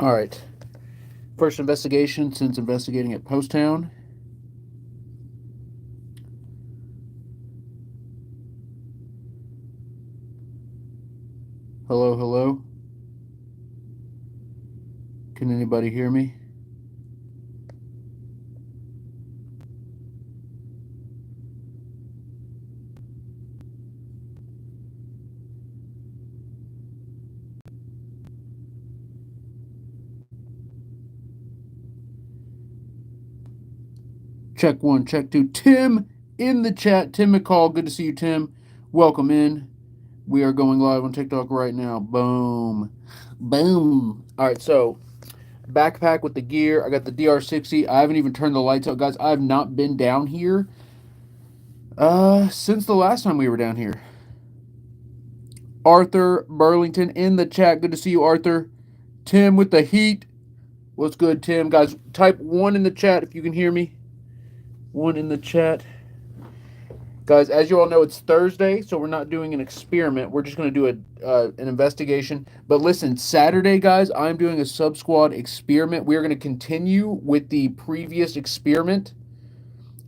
All right. First investigation since investigating at Post Town. Hello, hello. Can anybody hear me? Check one, check two. Tim in the chat. Tim McCall. Good to see you, Tim. Welcome in. We are going live on TikTok right now. Boom. Boom. All right, so backpack with the gear. I got the DR60. I haven't even turned the lights out, guys. I have not been down here since the last time we were down here. Arthur Burlington in the chat. Good to see you, Arthur. Tim with the heat. What's good, Tim? Guys, type one in the chat if you can hear me. One in the chat. Guys, as you all know, it's Thursday, so we're not doing an experiment. We're just going to do an investigation. But listen, Saturday, guys, I'm doing a sub-squad experiment. We are going to continue with the previous experiment.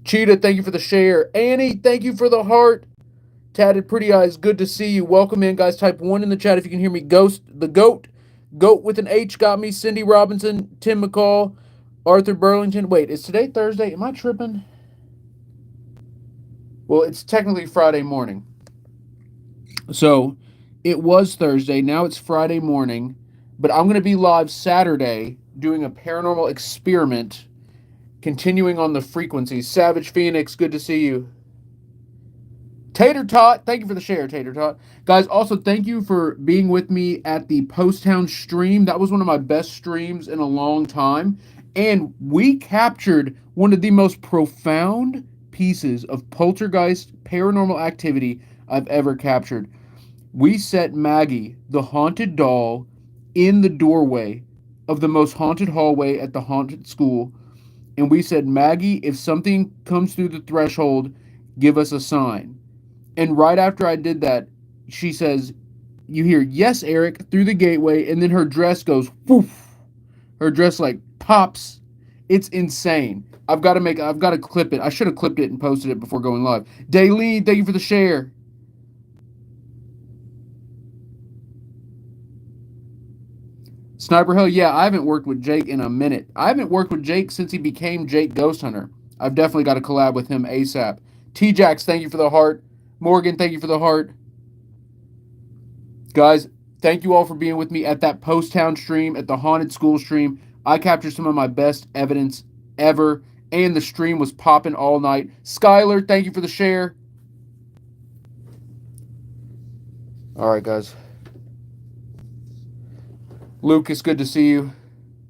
Cheetah, thank you for the share. Annie, thank you for the heart. Tatted Pretty Eyes, good to see you. Welcome in, guys. Type one in the chat if you can hear me. Ghost, the GOAT. GOAT with an H got me. Cindy Robinson, Tim McCall, Arthur Burlington. Wait, is today Thursday? Am I tripping? Well, it's technically Friday morning. So it was Thursday. Now it's Friday morning. But I'm going to be live Saturday doing a paranormal experiment, continuing on the frequencies. Savage Phoenix, good to see you. Tater Tot, thank you for the share, Tater Tot. Guys, also thank you for being with me at the Post Town stream. That was one of my best streams in a long time. And we captured one of the most profound pieces of poltergeist paranormal activity I've ever captured. We set Maggie, the haunted doll, in the doorway of the most haunted hallway at the haunted school. And we said, Maggie, if something comes through the threshold, give us a sign. And right after I did that, she says, you hear, yes, Eric, through the gateway, and then her dress goes, woof. Her dress like pops. It's insane. I've got to clip it. I should have clipped it and posted it before going live. Daylene, thank you for the share. Sniper Hill, yeah, I haven't worked with Jake in a minute. I haven't worked with Jake since he became Jake Ghost Hunter. I've definitely got to collab with him ASAP. T-Jax, thank you for the heart. Morgan, thank you for the heart. Guys, thank you all for being with me at that Post Town stream, at the Haunted School stream. I captured some of my best evidence ever, and the stream was popping all night. Skylar, thank you for the share. All right, guys. Lucas, good to see you.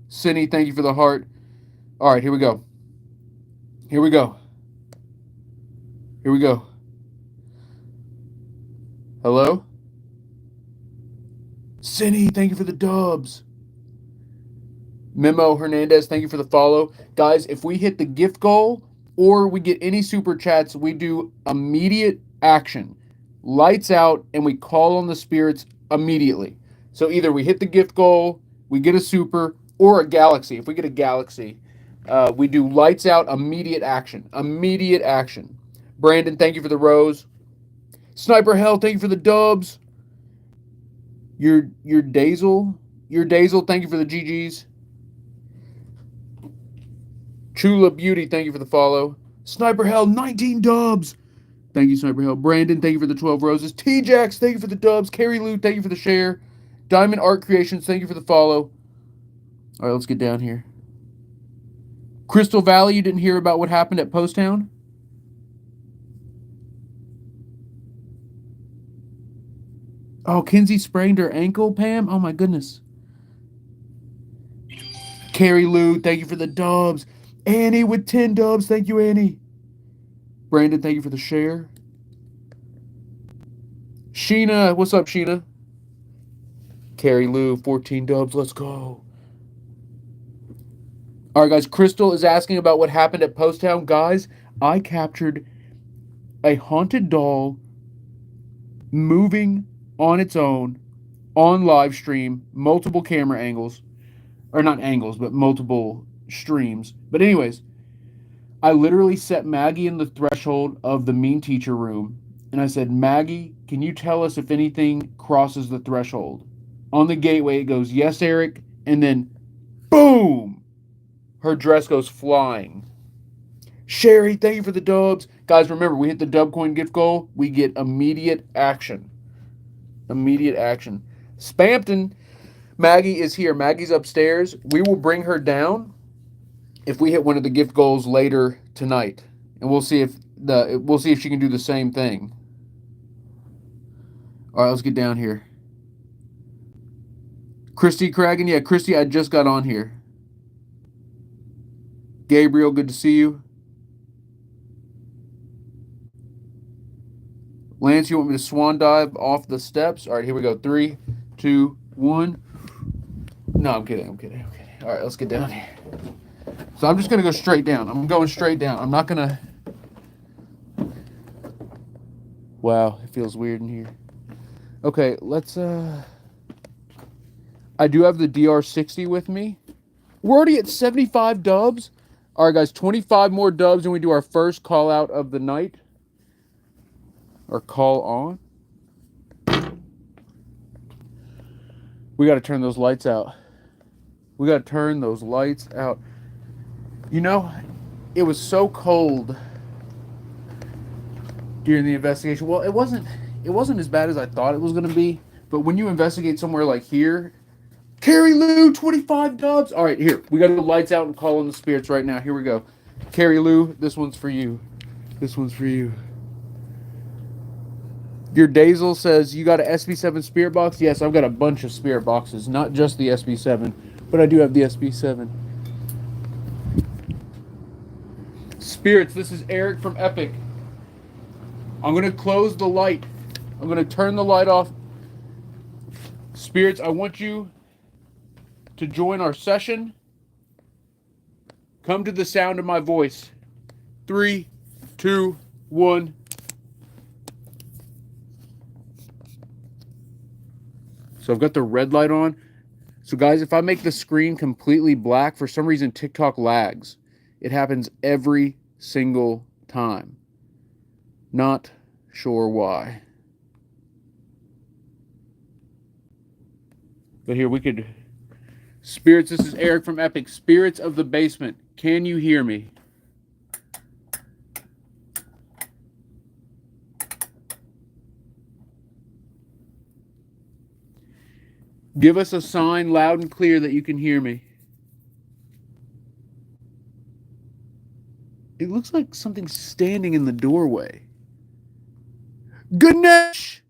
Cindy, thank you for the heart. All right, here we go. Here we go. Here we go. Hello? Cindy, thank you for the dubs. Memo Hernandez, thank you for the follow. Guys, if we hit the gift goal or we get any super chats, we do immediate action. Lights out, and we call on the spirits immediately. So either we hit the gift goal, we get a super, or a galaxy. If we get a galaxy, we do lights out, immediate action. Immediate action. Brandon, thank you for the rose. Sniper Hell, thank you for the dubs. Your Dazel, thank you for the GGs. Chula Beauty, thank you for the follow. Sniper Hell, 19 dubs. Thank you, Sniper Hell. Brandon, thank you for the 12 roses. T-Jax, thank you for the dubs. Carrie Lou, thank you for the share. Diamond Art Creations, thank you for the follow. All right, let's get down here. Crystal Valley, you didn't hear about what happened at Post Town? Oh, Kinsey sprained her ankle, Pam? Oh, my goodness. Carrie Lou, thank you for the dubs. Annie with 10 dubs. Thank you, Annie. Brandon, thank you for the share. Sheena, what's up, Sheena? Carrie Lou, 14 dubs. Let's go. All right, guys. Crystal is asking about what happened at Post Town. Guys, I captured a haunted doll moving on its own on live stream, multiple camera angles. or not angles, but multiple streams. But anyways, I literally set Maggie in the threshold of the mean teacher room, and I said, Maggie, can you tell us if anything crosses the threshold? On the gateway, it goes, yes, Eric, and then, boom, her dress goes flying. Sherry, thank you for the dubs. Guys, remember, we hit the dub coin gift goal, we get immediate action. Immediate action. Spampton, Maggie is here. Maggie's upstairs. We will bring her down if we hit one of the gift goals later tonight, and we'll see if she can do the same thing. All right, let's get down here. Christy Cragen, yeah, Christy, I just got on here. Gabriel, good to see you. Lance, you want me to swan dive off the steps? All right, here we go. 3, 2, 1. No, I'm kidding. All right, let's get down here. So I'm just going to go straight down. I'm going straight down. I'm not going to... Wow, it feels weird in here. Okay, let's... I do have the DR60 with me. We're already at 75 dubs. All right, guys, 25 more dubs and we do our first call out of the night. Or call on. We got to turn those lights out. We got to turn those lights out. You know, it was so cold during the investigation. Well, it wasn't as bad as I thought it was going to be. But when you investigate somewhere like here, Carrie Lou, 25 dubs. All right, here. We got the lights out and call on the spirits right now. Here we go. Carrie Lou, this one's for you. This one's for you. Your Dazel says, you got a SB7 spirit box? Yes, I've got a bunch of spirit boxes. Not just the SB7, but I do have the SB7. Spirits, this is Eric from Epic. I'm going to close the light. I'm going to turn the light off. Spirits, I want you to join our session. Come to the sound of my voice. 3, 2, 1. So I've got the red light on. So guys, if I make the screen completely black, for some reason TikTok lags. It happens every single time. Not sure why. But here we could... Spirits, this is Eric from Epic. Spirits of the basement. Can you hear me? Give us a sign loud and clear that you can hear me. It looks like something's standing in the doorway. Ganesh!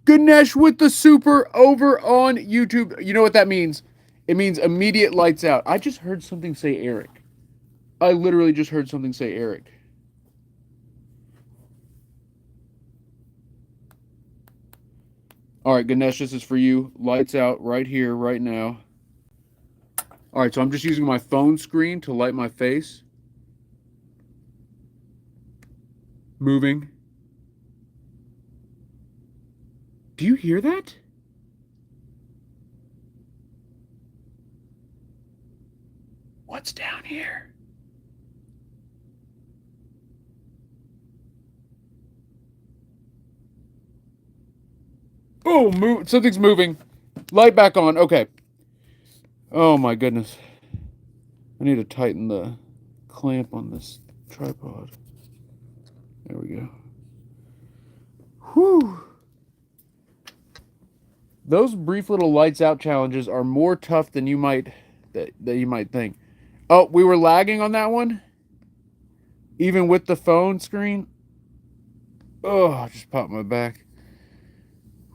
Ganesh with the super over on YouTube. You know what that means? It means immediate lights out. I just heard something say Eric. I literally just heard something say Eric. All right, Ganesh, this is for you. Lights out right here, right now. All right, so I'm just using my phone screen to light my face. Moving. Do you hear that? What's down here? Oh, something's moving. Light back on. Okay. Oh my goodness. I need to tighten the clamp on this tripod. There we go. Whew. Those brief little lights out challenges are more tough than you might think. Oh, we were lagging on that one? Even with the phone screen? Oh, I just popped my back.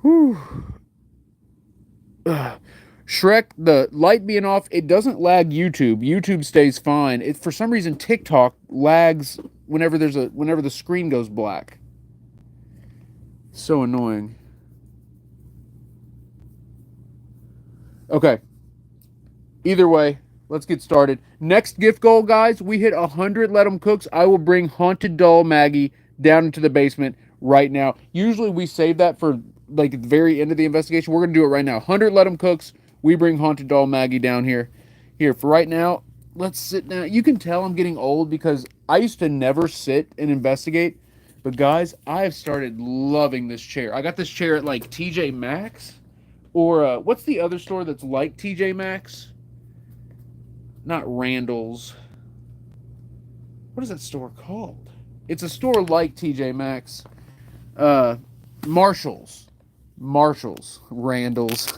Whew. Shrek, the light being off, it doesn't lag YouTube. YouTube stays fine. For some reason, TikTok lags whenever the screen goes black. So annoying. Okay. Either way, let's get started. Next gift goal, guys. We hit 100 Let 'em Cooks. I will bring Haunted Doll Maggie down into the basement right now. Usually we save that for like the very end of the investigation. We're going to do it right now. 100 Let 'em Cooks. We bring Haunted Doll Maggie down here. Here, for right now, let's sit down. You can tell I'm getting old because I used to never sit and investigate. But guys, I have started loving this chair. I got this chair at like TJ Maxx. Or what's the other store that's like TJ Maxx? Not Randall's. What is that store called? It's a store like TJ Maxx. Uh, Marshalls. Marshalls. Randall's.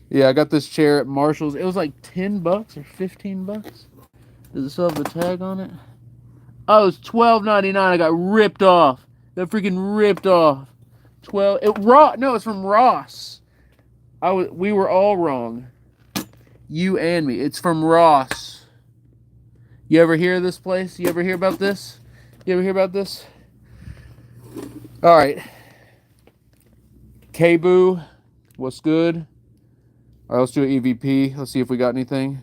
Yeah, I got this chair at Marshalls. It was like $10 or $15. Does it still have the tag on it? Oh, it was $12.99. I got ripped off. Got freaking ripped off. 12. No, it's from Ross. We were all wrong. You and me. It's from Ross. You ever hear of this place? You ever hear about this? You ever hear about this? All right. K-Boo, what's good? All right, let's do an EVP. Let's see if we got anything.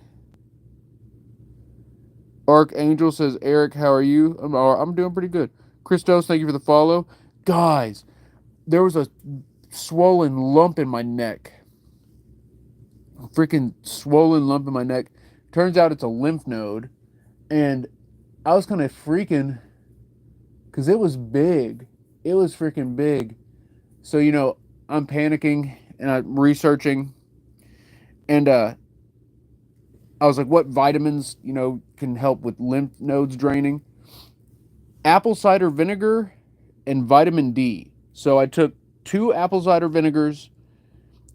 Archangel says, Eric, how are you? I'm doing pretty good. Christos, thank you for the follow. Guys, there was a swollen lump in my neck. A freaking swollen lump in my neck. Turns out it's a lymph node. And I was kind of freaking because it was big. It was freaking big. So, I'm panicking and I'm researching. And I was like, what vitamins, can help with lymph nodes draining? Apple cider vinegar and vitamin D. So I took 2 apple cider vinegars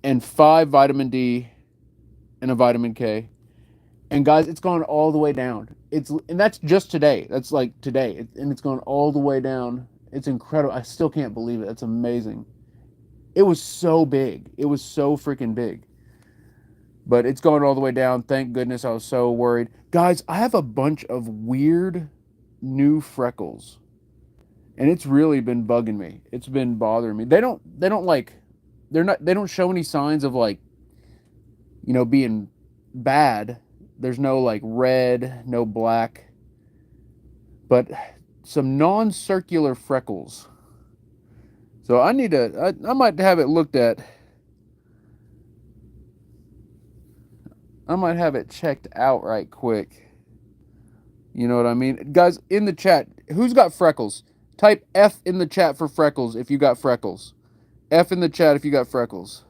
and 5 vitamin D and a vitamin K. And guys, it's gone all the way down. And that's just today. That's like today. And it's gone all the way down. It's incredible. I still can't believe it. That's amazing. It was so big. It was so freaking big. But it's going all the way down. Thank goodness. I was so worried. Guys, I have a bunch of weird new freckles. And it's really been bugging me. It's been bothering me. They don't show any signs of like, being bad. There's no like red, no black. But some non-circular freckles. So I might have it looked at. I might have it checked out right quick. You know what I mean? Guys, in the chat, who's got freckles? Type F in the chat for freckles if you got freckles. F in the chat if you got freckles.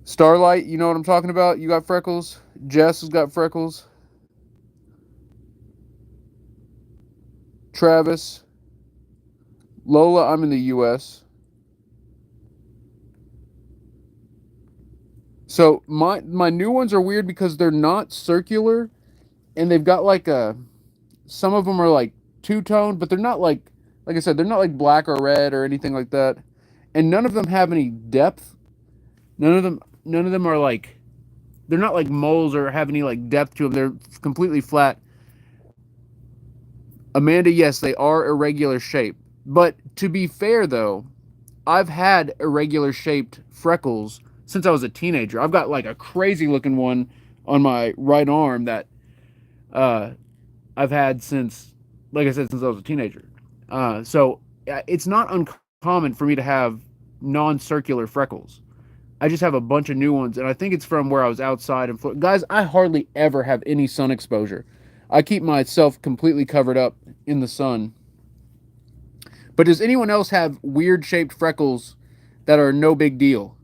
Starlight, you know what I'm talking about? You got freckles? Jess has got freckles. Travis. Lola, I'm in the US. So my new ones are weird because they're not circular, and they've got like some of them are like two-toned, but they're not like I said, they're not like black or red or anything like that. And none of them have any depth. None of them are like, they're not like moles or have any like depth to them. They're completely flat. Amanda, yes, they are irregular shape. But to be fair though, I've had irregular shaped freckles since I was a teenager. I've got like a crazy looking one on my right arm that I've had since, like I said, since I was a teenager. So it's not uncommon for me to have non-circular freckles. I just have a bunch of new ones, and I think it's from where I was outside. And guys, I hardly ever have any sun exposure. I keep myself completely covered up in the sun. But does anyone else have weird shaped freckles that are no big deal?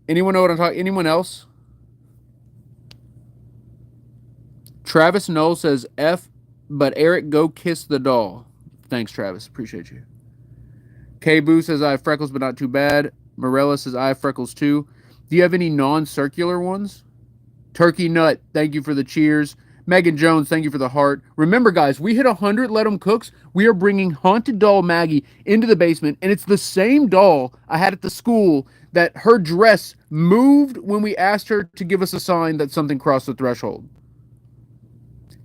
Anyone know what I'm talking? Anyone else? Travis Knoll says F, but Eric, go kiss the doll. Thanks, Travis. Appreciate you. K Boo says I have freckles, but not too bad. Morella says I have freckles too. Do you have any non-circular ones? Turkey Nut, thank you for the cheers. Megan Jones, thank you for the heart. Remember, guys, we hit 100 Let 'em Cooks. We are bringing Haunted Doll Maggie into the basement, and it's the same doll I had at the school that her dress moved when we asked her to give us a sign that something crossed the threshold.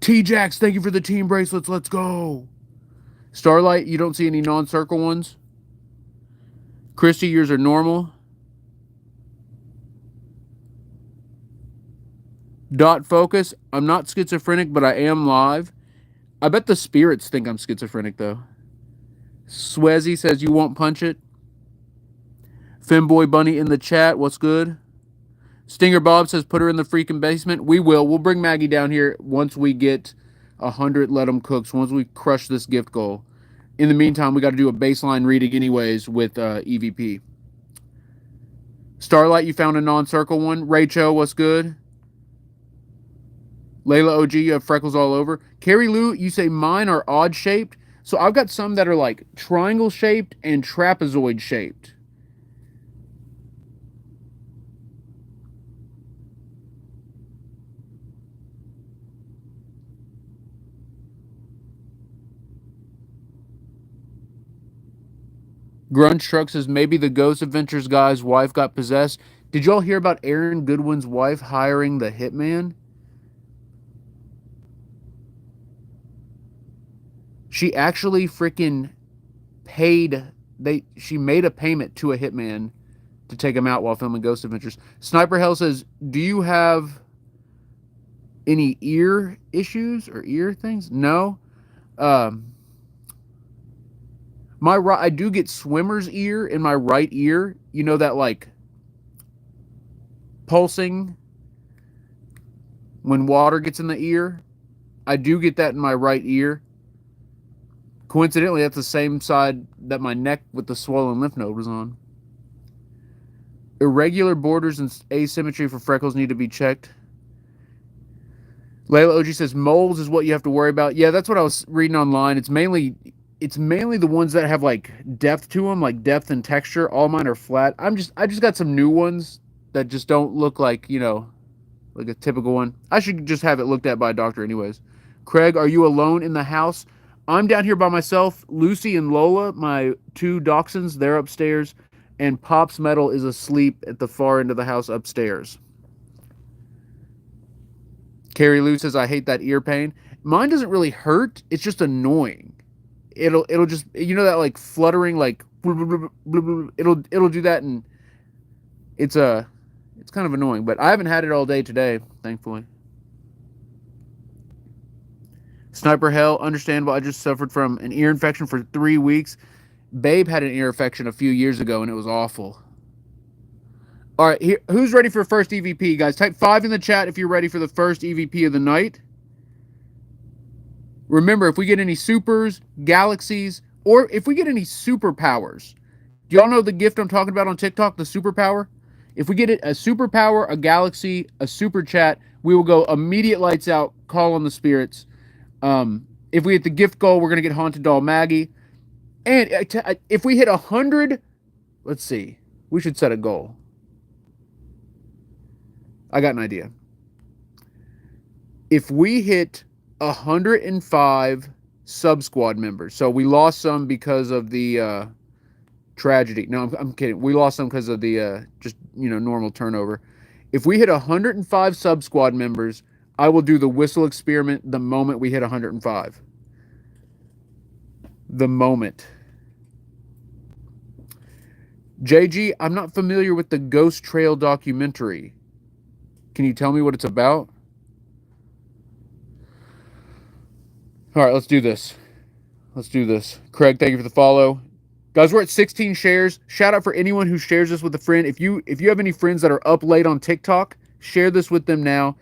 T-Jax, thank you for the team bracelets. Let's go. Starlight, you don't see any non-circle ones? Christy, yours are normal. Dot Focus, I'm not schizophrenic, but I am live. I bet the spirits think I'm schizophrenic, though. Swezzy says you won't punch it. Femboy Bunny in the chat. What's good? Stinger Bob says put her in the freaking basement. We will. We'll bring Maggie down here once we get 100 Let 'em Cooks. Once we crush this gift goal. In the meantime, we got to do a baseline reading anyways with EVP. Starlight, you found a non-circle one. Rachel, what's good? Layla OG, you have freckles all over. Carrie Lou, you say mine are odd shaped. So I've got some that are like triangle shaped and trapezoid shaped. Grunge Truck says maybe the Ghost Adventures guy's wife got possessed. Did y'all hear about Aaron Goodwin's wife hiring the hitman? She actually freaking paid. She made a payment to a hitman to take him out while filming Ghost Adventures. Sniper Hell says, do you have any ear issues or ear things? No. I do get swimmer's ear in my right ear. You know that like pulsing when water gets in the ear? I do get that in my right ear. Coincidentally, that's the same side that my neck with the swollen lymph node was on. Irregular borders and asymmetry for freckles need to be checked. Layla OG says moles is what you have to worry about. Yeah, that's what I was reading online. It's mainly the ones that have like depth to them, like depth and texture. All mine are flat. I just got some new ones that just don't look like, like a typical one. I should just have it looked at by a doctor anyways. Craig, are you alone in the house? I'm down here by myself. Lucy and Lola, my two dachshunds, they're upstairs. And Pops Metal is asleep at the far end of the house upstairs. Carrie Lou says, I hate that ear pain. Mine doesn't really hurt. It's just annoying. It'll just, that like fluttering, like, it'll do that. And it's kind of annoying, but I haven't had it all day today, thankfully. Sniper Hell, understandable. I just suffered from an ear infection for 3 weeks. Babe had an ear infection a few years ago, and it was awful. All right, here, who's ready for first EVP, guys? Type 5 in the chat if you're ready for the first EVP of the night. Remember, if we get any supers, galaxies, or if we get any superpowers, do y'all know the gift I'm talking about on TikTok, the superpower? If we get it, a superpower, a galaxy, a super chat, we will go immediate lights out, call on the spirits. If we hit the gift goal, we're going to get Haunted Doll Maggie. And if we hit 100, let's see, we should set a goal. I got an idea. If we hit 105 sub-squad members, so we lost some because of the tragedy. No, I'm kidding. We lost some because of the just, normal turnover. If we hit 105 sub-squad members, I will do the whistle experiment the moment we hit 105. The moment. JG, I'm not familiar with the Ghost Trail documentary. Can you tell me what it's about? All right, let's do this. Craig, thank you for the follow. Guys, we're at 16 shares. Shout out for anyone who shares this with a friend. If you have any friends that are up late on TikTok, share this with them now.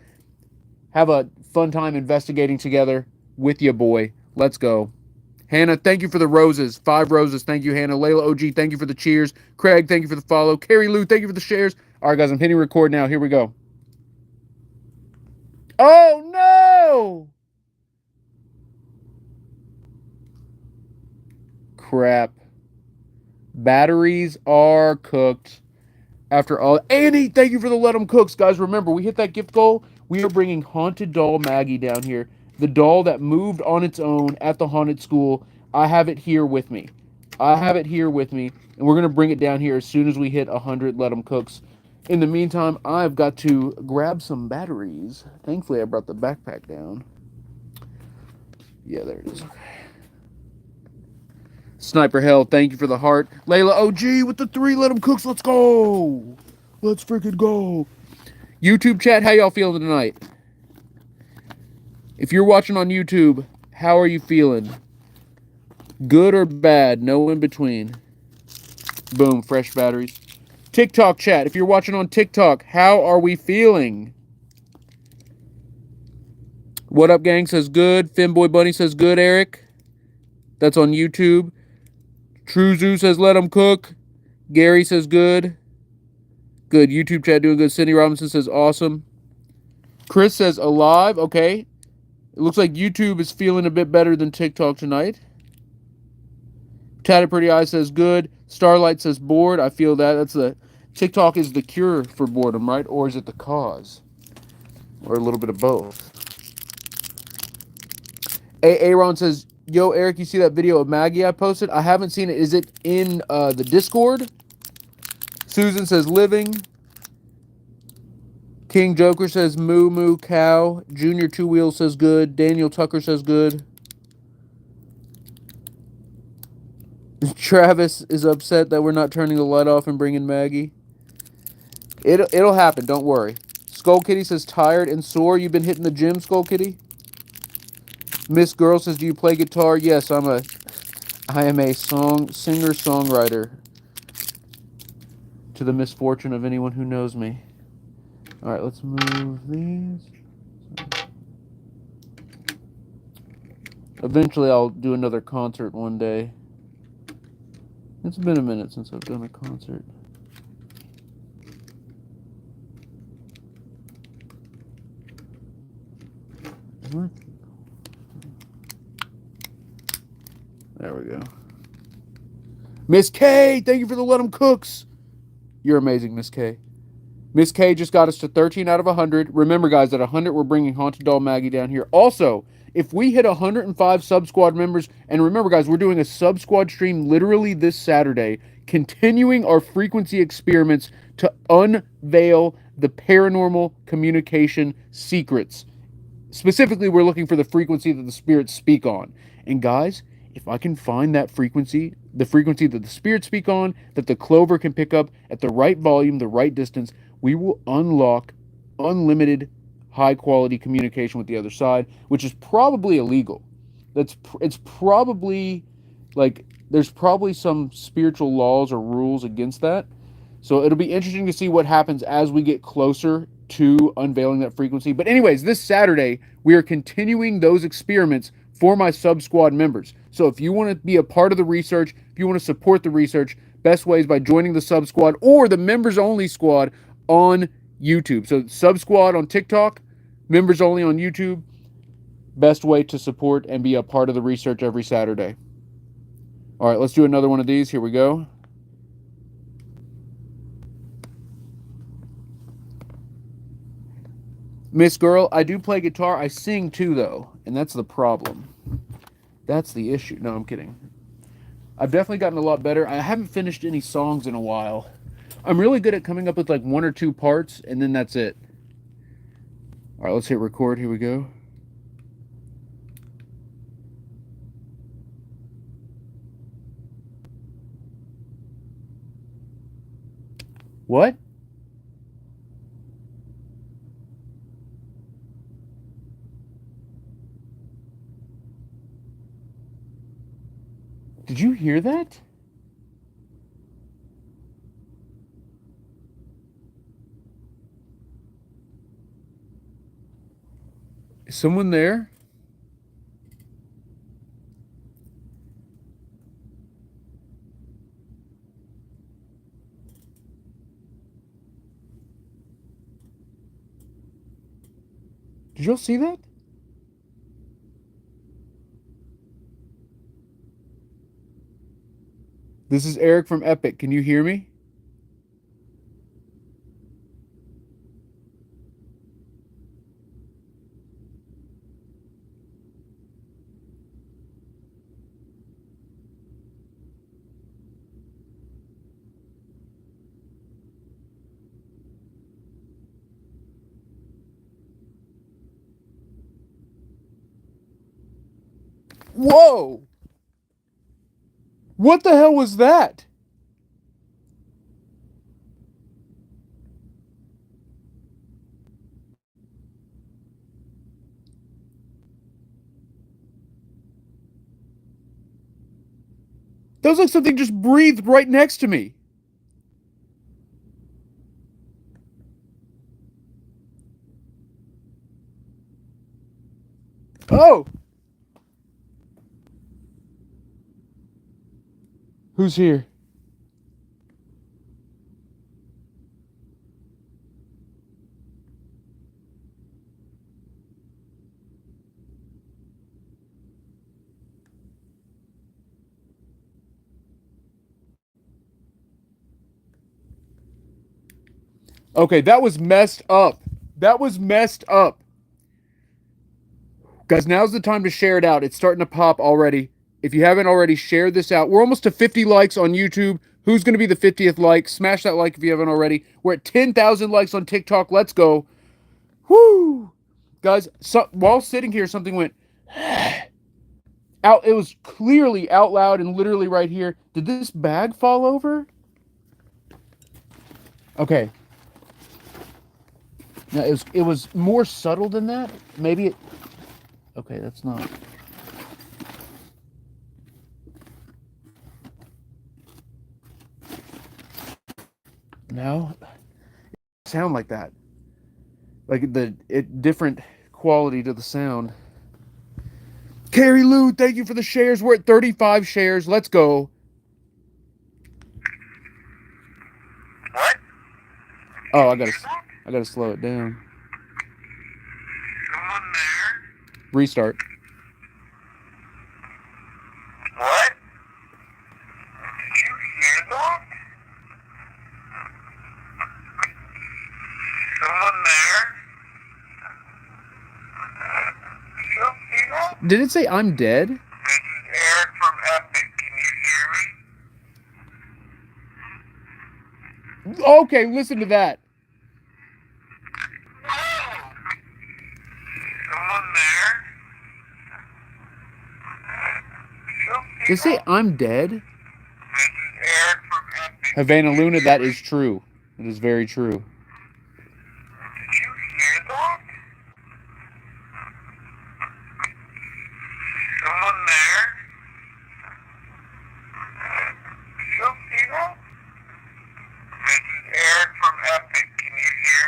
Have a fun time investigating together with your boy. Let's go. Hannah, thank you for the roses. 5 roses. Thank you, Hannah. Layla OG, thank you for the cheers. Craig, thank you for the follow. Carrie Lou, thank you for the shares. All right, guys, I'm hitting record now. Here we go. Oh, no! Crap. Batteries are cooked. After all, Andy, thank you for the Let 'em Cooks. Guys, remember, we hit that gift goal. We are bringing Haunted Doll Maggie down here. The doll that moved on its own at the haunted school. I have it here with me. And we're going to bring it down here as soon as we hit 100 Let 'em Cooks. In the meantime, I've got to grab some batteries. Thankfully, I brought the backpack down. Yeah, there it is. Okay. Sniper Hell, thank you for the heart. Layla OG with the 3 Let 'em Cooks. Let's go. Let's freaking go. YouTube chat, how y'all feeling tonight? If you're watching on YouTube, how are you feeling? Good or bad? No in between. Boom, fresh batteries. TikTok chat. If you're watching on TikTok, how are we feeling? What up, gang says good. Finboy Bunny says good, Eric. That's on YouTube. True Zoo says let them cook. Gary says good. Good. YouTube chat doing good. Cindy Robinson says awesome. Chris says alive. Okay. It looks like YouTube is feeling a bit better than TikTok tonight. Tatted Pretty Eye says good. Starlight says bored. I feel that. That's the TikTok is the cure for boredom, right? Or is it the cause? Or a little bit of both. Aaron says, yo, Eric, you see that video of Maggie I posted? I haven't seen it. Is it in the Discord? Susan says living. King Joker says moo moo cow. Junior Two Wheels says good. Daniel Tucker says good. Travis is upset that we're not turning the light off and bringing Maggie. It'll happen. Don't worry. Skull Kitty says tired and sore. You've been hitting the gym, Skull Kitty? Miss Girl says, do you play guitar? Yes, I am a singer-songwriter. To the misfortune of anyone who knows me. All right, let's move these. Eventually, I'll do another concert one day. It's been a minute since I've done a concert. There we go. Miss K, thank you for the Let 'em Cooks. You're amazing, Miss K. Miss K just got us to 13 out of 100. Remember, guys, at 100, we're bringing Haunted Doll Maggie down here. Also, if we hit 105 Sub-Squad members, and remember, guys, we're doing a Sub-Squad stream literally this Saturday, continuing our frequency experiments to unveil the paranormal communication secrets. Specifically, we're looking for the frequency that the spirits speak on. And guys, if I can find that frequency, the frequency that the spirits speak on, that the Clover can pick up at the right volume, the right distance, we will unlock unlimited high-quality communication with the other side, which is probably illegal. It's probably, like, there's probably some spiritual laws or rules against that. So it'll be interesting to see what happens as we get closer to unveiling that frequency. But anyways, this Saturday, we are continuing those experiments for my Sub-Squad members. So if you want to be a part of the research, if you want to support the research, best way is by joining the Sub-Squad or the members-only squad on YouTube. So Sub-Squad on TikTok, members-only on YouTube. Best way to support and be a part of the research every Saturday. All right, let's do another one of these. Here we go. Miss Girl, I do play guitar. I sing too, though, and that's the problem. That's the issue. No, I'm kidding. I've definitely gotten a lot better. I haven't finished any songs in a while. I'm really good at coming up with like 1 or 2 parts, and then that's it. All right, let's hit record. Here we go. What? Did you hear that? Is someone there? Did y'all see that? This is Eric from Epic. Can you hear me? Whoa! What the hell was that? That was like something just breathed right next to me. Oh! Who's here? Okay, that was messed up. That was messed up. Guys, now's the time to share it out. It's starting to pop already. If you haven't already, shared this out. We're almost to 50 likes on YouTube. Who's going to be the 50th like? Smash that like if you haven't already. We're at 10,000 likes on TikTok. Let's go. Whoo! Guys, while sitting here, something went out. It was clearly out loud and literally right here. Did this bag fall over? Okay. No, it was more subtle than that. Maybe it... Okay, that's not... No, it sound like that. Like different quality to the sound. Carrie Lou, thank you for the shares. We're at 35 shares. Let's go. What? Oh, I gotta slow it down. Someone there? Restart. What? Did you hear that? Someone there? Did you see that? Did it say I'm dead? This is Eric from Epic. Can you hear me? Okay, listen to that. Someone there? Did it say I'm dead? This is Eric from Epic. Havana Luna, that is true. It is very true. Did you hear that? Someone there? Did you see that? This is Eric from Epic. Can you hear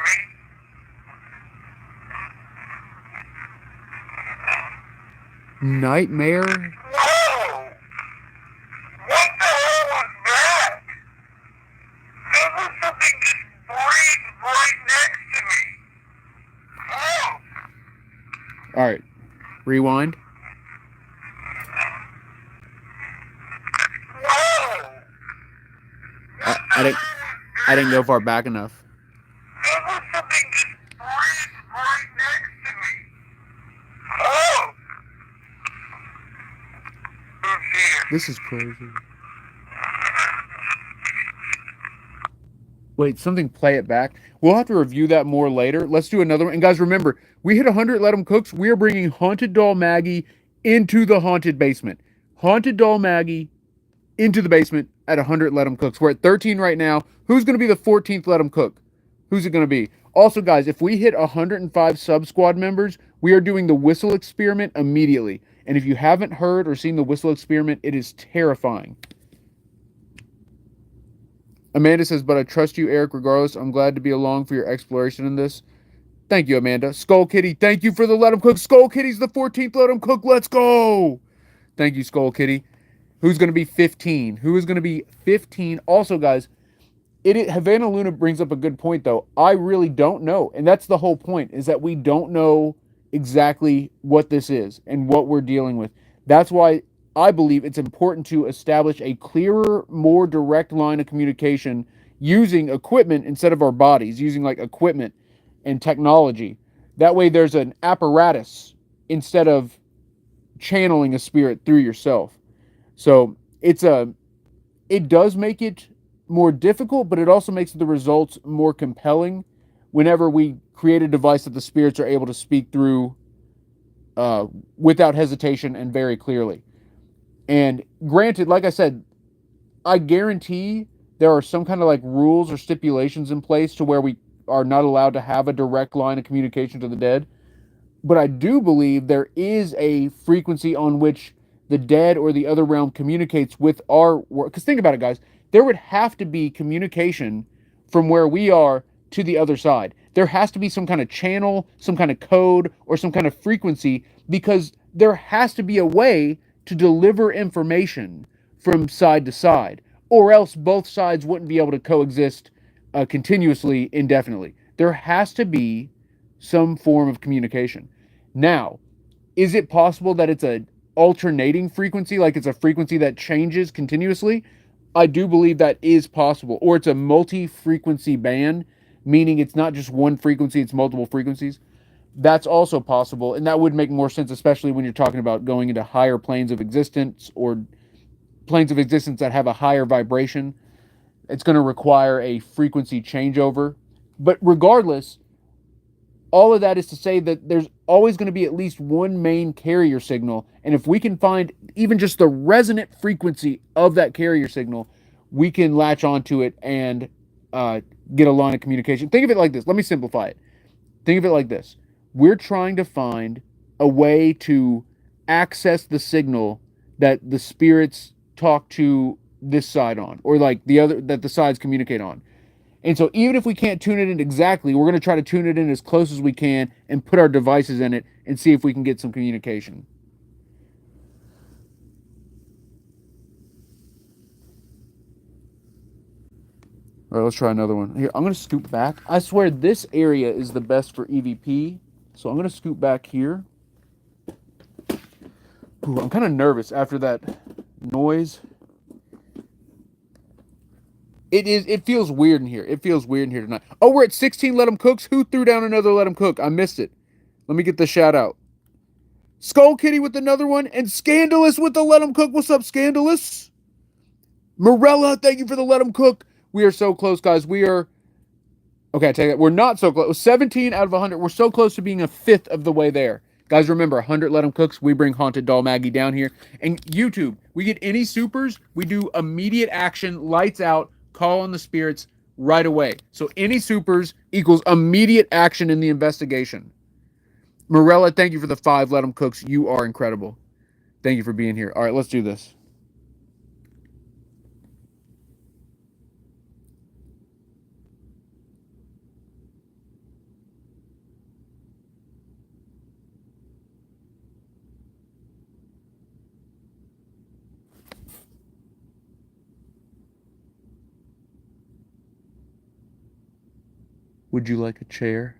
me? Nightmare? Whoa! What the hell was that? There was something just breathed right next to me. Oh! Alright. Rewind. Whoa! I didn't go far back enough. There was something just breathed right next to me. Oh! Who's here? This is crazy. Wait, something play it back. We'll have to review that more later. Let's do another one. And guys, remember, we hit 100 Let 'em Cooks. We are bringing Haunted Doll Maggie into the haunted basement. Haunted Doll Maggie into the basement at 100 Let 'em Cooks. We're at 13 right now. Who's going to be the 14th Let 'em Cook? Who's it going to be? Also, guys, if we hit 105 sub-squad members, we are doing the whistle experiment immediately. And if you haven't heard or seen the whistle experiment, it is terrifying. Amanda says, but I trust you, Eric, regardless. I'm glad to be along for your exploration in this. Thank you, Amanda. Skull Kitty, thank you for the Let 'em Cook. Skull Kitty's the 14th Let 'em Cook. Let's go. Thank you, Skull Kitty. Who's going to be 15? Who is going to be 15? Also, guys, Havana Luna brings up a good point, though. I really don't know. And that's the whole point, is that we don't know exactly what this is and what we're dealing with. That's why I believe it's important to establish a clearer, more direct line of communication using equipment instead of our bodies, using like equipment and technology. That way there's an apparatus instead of channeling a spirit through yourself. So it does make it more difficult, but it also makes the results more compelling whenever we create a device that the spirits are able to speak through without hesitation and very clearly. And granted, like I said, I guarantee there are some kind of like rules or stipulations in place to where we are not allowed to have a direct line of communication to the dead. But I do believe there is a frequency on which the dead or the other realm communicates with our work. Because think about it, guys. There would have to be communication from where we are to the other side. there has to be some kind of channel, some kind of code, or some kind of frequency, because there has to be a way to deliver information from side to side, or else both sides wouldn't be able to coexist continuously indefinitely. There has to be some form of communication. Now, is it possible that it's a alternating frequency, like it's a frequency that changes continuously? I do believe that is possible. Or it's a multi-frequency band, meaning it's not just one frequency, it's multiple frequencies. That's also possible, and that would make more sense, especially when you're talking about going into higher planes of existence, or planes of existence that have a higher vibration. It's going to require a frequency changeover. But regardless, all of that is to say that there's always going to be at least one main carrier signal. And if we can find even just the resonant frequency of that carrier signal, we can latch onto it and get a line of communication. Think of it like this. Let me simplify it. Think of it like this. We're trying to find a way to access the signal that the spirits talk to this side on, or like the other, that the sides communicate on. And so even if we can't tune it in exactly, we're going to try to tune it in as close as we can and put our devices in it and see if we can get some communication. All right, let's try another one. Here, I'm going to scoop back. I swear this area is the best for EVP. So I'm going to scoop back here. Ooh, I'm kind of nervous after that noise. It feels weird in here. It feels weird in here tonight. Oh, we're at 16 Let 'em Cooks. Who threw down another Let 'em Cook? I missed it. Let me get the shout out. Skull Kitty with another one. And Scandalous with the Let 'em Cook. What's up, Scandalous? Morella, thank you for the Let 'em Cook. We are so close, guys. We are... Okay, I take that. We're not so close. 17 out of 100. We're so close to being a fifth of the way there. Guys, remember, 100 Let 'em Cooks. We bring Haunted Doll Maggie down here. And YouTube, we get any supers, we do immediate action, lights out, call on the spirits right away. So any supers equals immediate action in the investigation. Morella, thank you for the 5 Let 'em Cooks. You are incredible. Thank you for being here. All right, let's do this. Would you like a chair?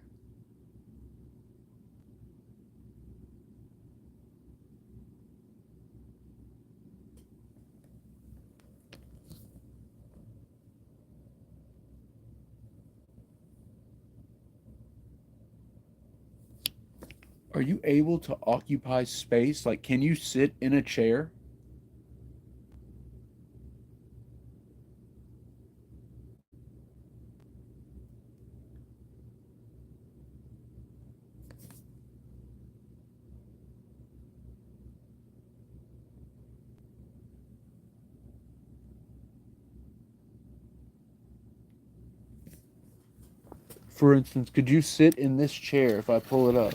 Are you able to occupy space? Like, can you sit in a chair? For instance, could you sit in this chair if I pull it up?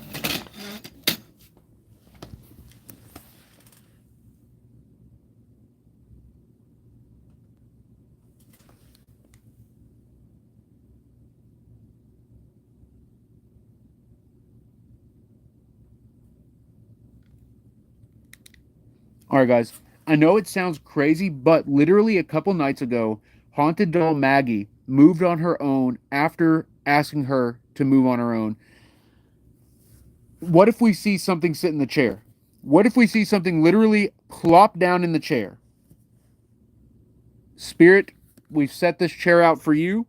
All right, guys. I know it sounds crazy, but literally a couple nights ago, Haunted Doll Maggie moved on her own after asking her to move on her own. What if we see something sit in the chair? What if we see something literally plop down in the chair? Spirit, we've set this chair out for you.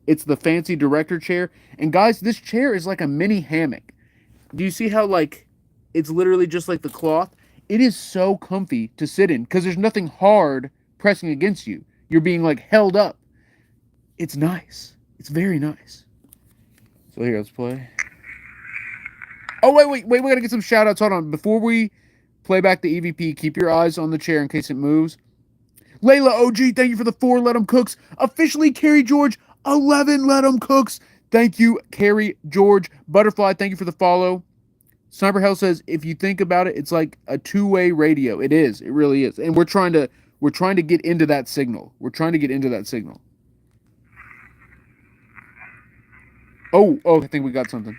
It's the fancy director chair. And guys, this chair is like a mini hammock. Do you see how, like, it's literally just like the cloth? It is so comfy to sit in because there's nothing hard pressing against you. You're being, like, held up. It's nice. It's very nice. So here, let's play. Oh, wait. We gotta get some shout outs. Hold on. Before we play back the EVP, keep your eyes on the chair in case it moves. Layla OG, thank you for the 4 Let 'em Cooks. Officially, Carrie George, 11 Let 'em Cooks. Thank you, Carrie George. Butterfly, thank you for the follow. Sniper Hell says, if you think about it, it's like a two-way radio. It is. It really is. And we're trying to get into that signal. We're trying to get into that signal. Oh, I think we got something.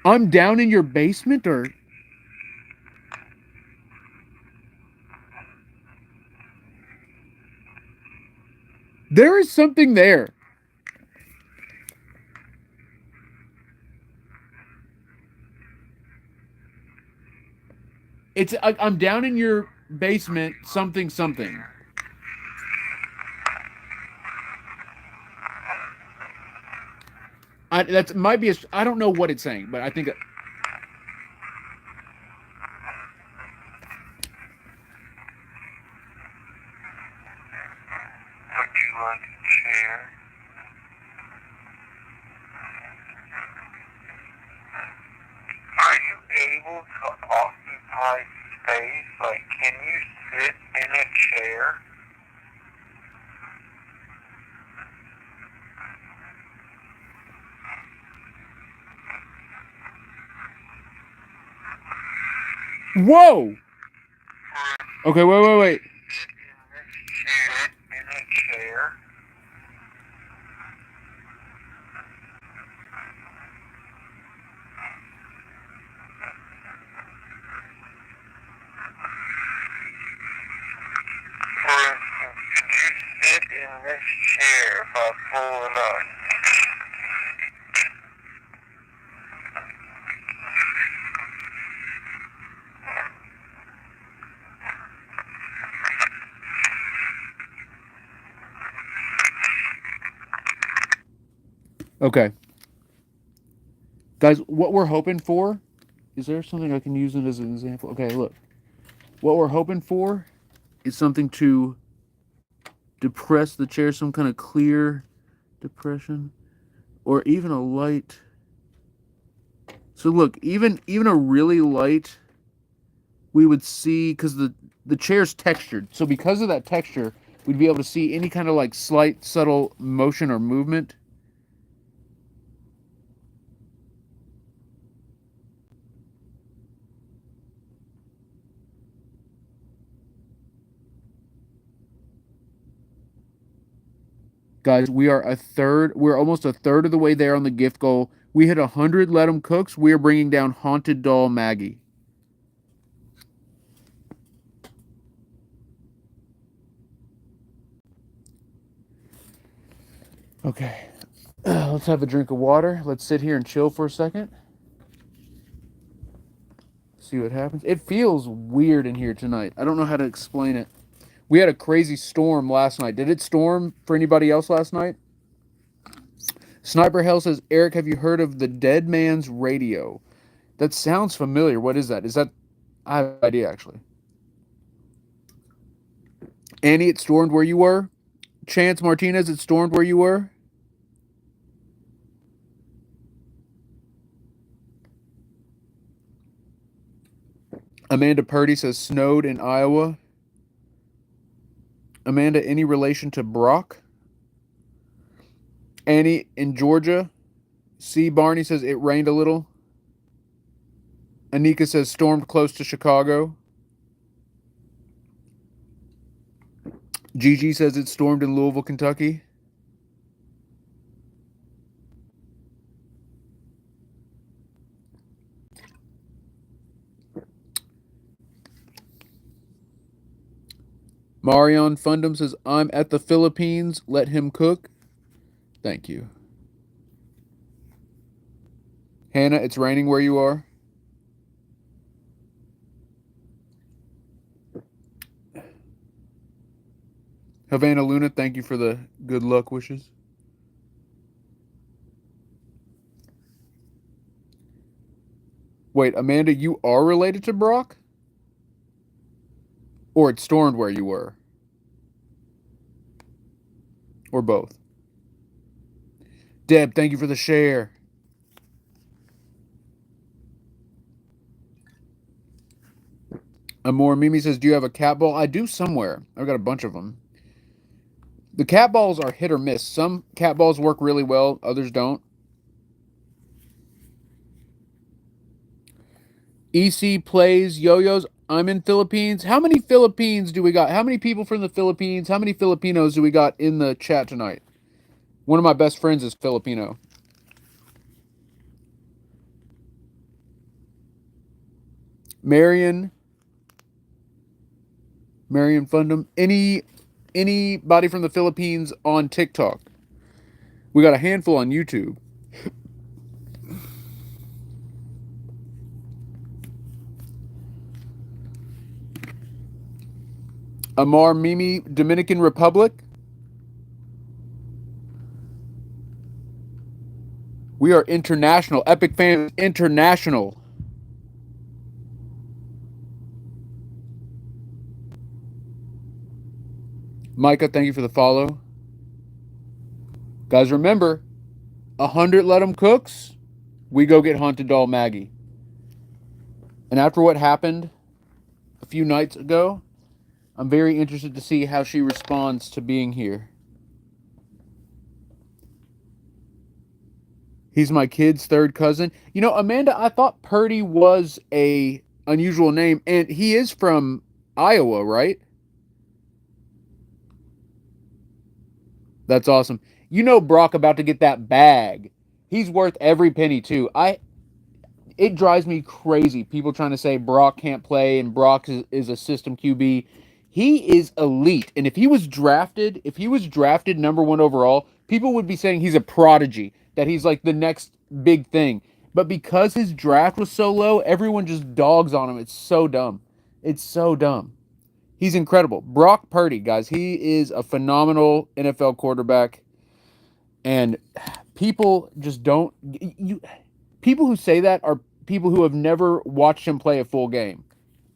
I'm down in your basement, or there is something there. I'm down in your basement. Something, something. That might be. I don't know what it's saying, but I think. Would you like a chair? Are you able to occupy space? Like, can you sit in a chair? Whoa. Okay, wait. Sit in a chair. For instance, could you sit in this chair if I pull it up? Okay, guys, what we're hoping for. Is there something I can use it as an example? Okay, look. What we're hoping for is something to depress the chair, some kind of clear depression, or even a light. So look, even a really light, we would see because the chair's textured. So because of that texture, we'd be able to see any kind of like slight, subtle motion or movement. Guys, we're almost a third of the way there on the gift goal. We hit 100 Let 'em Cooks. We are bringing down Haunted Doll Maggie. Okay, let's have a drink of water. Let's sit here and chill for a second. See what happens. It feels weird in here tonight. I don't know how to explain it. We had a crazy storm last night. Did it storm for anybody else last night? Sniper Hell says, Eric, have you heard of the Dead Man's Radio? That sounds familiar. What is that? I have no idea, actually. Annie, it stormed where you were? Chance Martinez, it stormed where you were? Amanda Purdy says, snowed in Iowa. Amanda, any relation to Brock? Annie, in Georgia. C. Barney says, it rained a little. Anika says, stormed close to Chicago. Gigi says, it stormed in Louisville, Kentucky. Marion Fundum says, I'm at the Philippines. Let him cook. Thank you. Hannah, it's raining where you are. Havana Luna, thank you for the good luck wishes. Wait, Amanda, you are related to Brock? Or it stormed where you were? Or both? Deb, thank you for the share. Amor Mimi says, do you have a cat ball? I do somewhere. I've got a bunch of them. The cat balls are hit or miss. Some cat balls work really well, others don't. EC plays yo-yos. I'm in Philippines. How many Philippines do we got? How many people from the Philippines? How many Filipinos do we got in the chat tonight? One of my best friends is Filipino. Marion Fundum. Anybody from the Philippines on TikTok? We got a handful on YouTube. Amar Mimi, Dominican Republic. We are international. Epic Fans International. Micah, thank you for the follow. Guys, remember, 100 Let 'em Cooks, we go get Haunted Doll Maggie. And after what happened a few nights ago, I'm very interested to see how she responds to being here. He's my kid's third cousin. You know, Amanda, I thought Purdy was a unusual name, and he is from Iowa, right? That's awesome. You know Brock about to get that bag. He's worth every penny too. It drives me crazy. People trying to say Brock can't play and Brock is a system QB. He is elite. And if he was drafted number 1 overall, people would be saying he's a prodigy, that he's like the next big thing. But because his draft was so low, everyone just dogs on him. It's so dumb. It's so dumb. He's incredible. Brock Purdy, guys, he is a phenomenal NFL quarterback. And people just don't people who say that are people who have never watched him play a full game.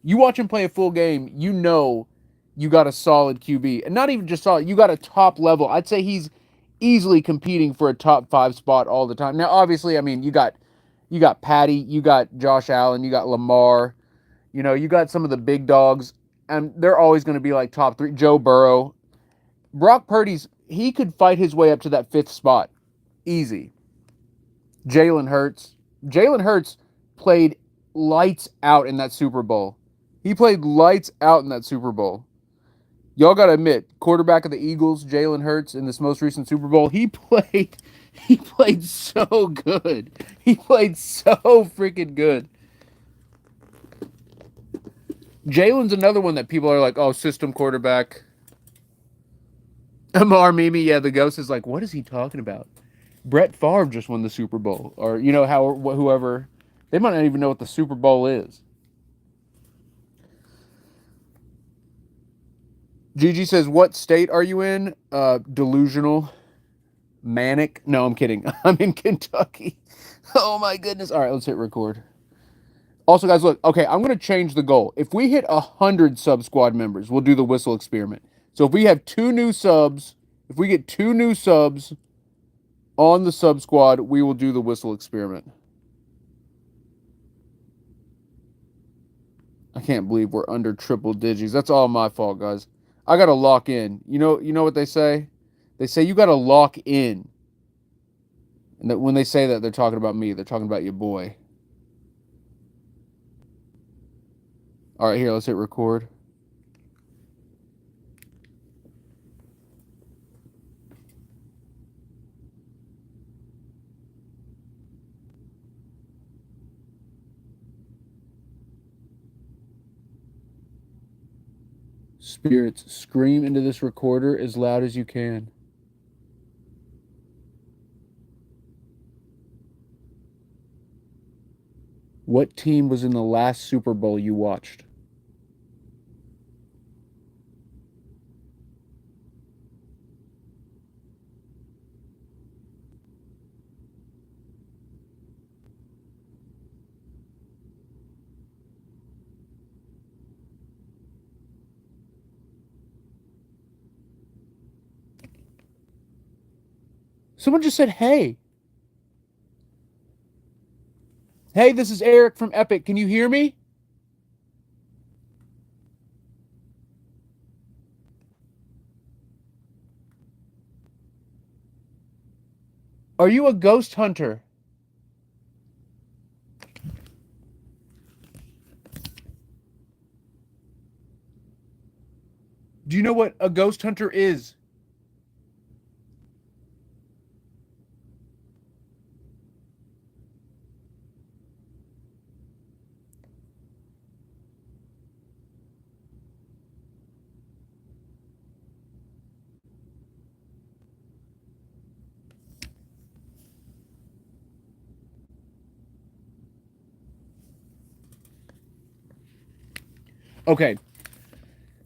You watch him play a full game, you know you got a solid QB. And not even just solid, you got a top level. I'd say he's easily competing for a top 5 spot all the time. Now, obviously, I mean, you got Patty, you got Josh Allen, you got Lamar, you know, you got some of the big dogs, and they're always going to be like top 3. Joe Burrow. Brock Purdy's, he could fight his way up to that 5th spot. Easy. Jalen Hurts. Jalen Hurts played lights out in that Super Bowl. He played lights out in that Super Bowl. Y'all got to admit, quarterback of the Eagles, Jalen Hurts, in this most recent Super Bowl, he played so good. He played so freaking good. Jalen's another one that people are like, oh, system quarterback. Amar Mimi, yeah, the ghost is like, what is he talking about? Brett Favre just won the Super Bowl. Or, you know, whoever. They might not even know what the Super Bowl is. Gigi says, what state are you in? Delusional. Manic. No, I'm kidding. I'm in Kentucky. Oh, my goodness. All right, let's hit record. Also, guys, look. Okay, I'm going to change the goal. If we hit 100 sub squad members, we'll do the whistle experiment. So if we have 2 new subs, if we get 2 new subs on the sub squad, we will do the whistle experiment. I can't believe we're under triple digits. That's all my fault, guys. I got to lock in. You know what they say? They say you got to lock in. And that when they say that, they're talking about me. They're talking about your boy. All right, here, let's hit record. Spirits, scream into this recorder as loud as you can. What team was in the last Super Bowl you watched? Someone just said, hey. Hey, this is Eric from Epic. Can you hear me? Are you a ghost hunter? you know what a ghost hunter is? Okay,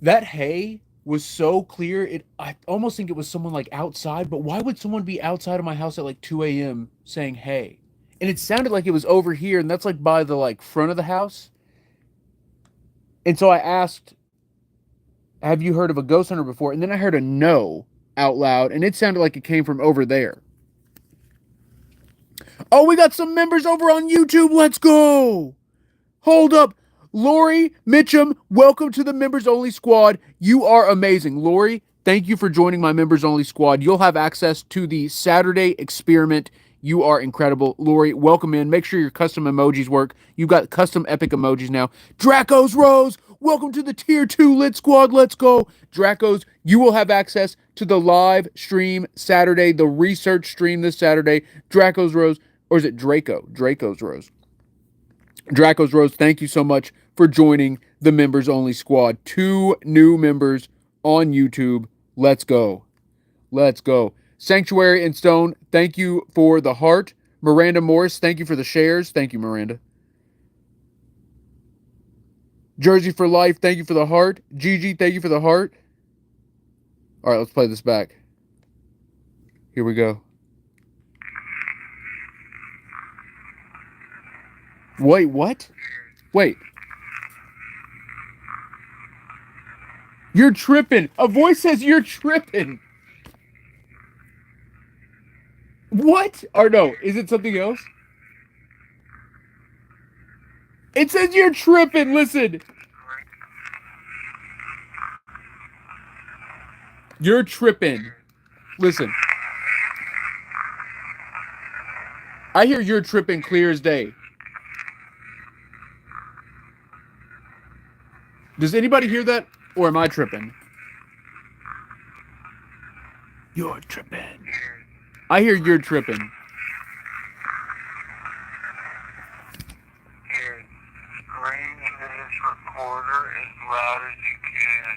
that hay was so clear. I almost think it was someone like outside. But why would someone be outside of my house at like 2 a.m. saying hey? And it sounded like it was over here, and that's like by the like front of the house. And so I asked, "Have you heard of a ghost hunter before?" And then I heard a no out loud, and it sounded like it came from over there. Oh, we got some members over on YouTube. Let's go. Hold up. Lori Mitchum, welcome to the members only squad. You are amazing. Lori, thank you for joining my members only squad. You'll have access to the Saturday experiment. You are incredible. Lori, welcome in. Make sure your custom emojis work. You've got custom epic emojis now. Draco's Rose, welcome to the tier 2 lit squad. Let's go. Draco's, you will have access to the live stream Saturday, the research stream this Saturday. Draco's Rose, or is it Draco? Draco's Rose. Draco's Rose, thank you so much for joining the members only squad. 2 new members on YouTube. Let's go. Let's go. Sanctuary and Stone, thank you for the heart. Miranda Morris, thank you for the shares. Thank you, Miranda. Jersey for Life, thank you for the heart. Gigi, thank you for the heart. All right, let's play this back. Here we go. Wait, what? Wait. You're tripping. A voice says you're tripping. What? Or no, is it something else? It says you're tripping. Listen. You're tripping. Listen. I hear you're tripping clear as day. Does anybody hear that? Or am I tripping? You're tripping. I hear you're tripping. Here, scream into this recorder as loud as you can.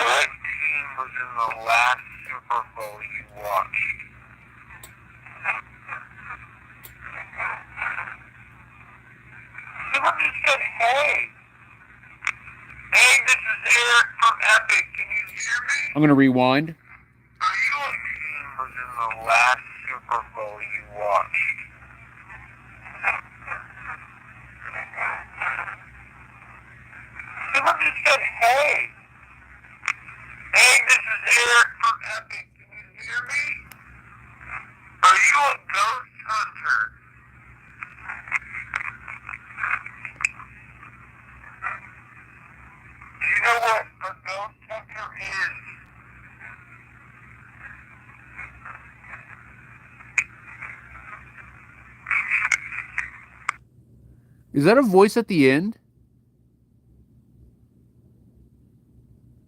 What team was in the last Super Bowl you watched? Someone just said, hey. Hey, this is Eric from Epic. Can you hear me? I'm going to rewind. Are you a team was in the last Super Bowl you watched? Someone just said, hey. Hey, this is Eric from Epic. Can you hear me? Are you a ghost hunter? Do you know what a ghost hunter is? Is that a voice at the end?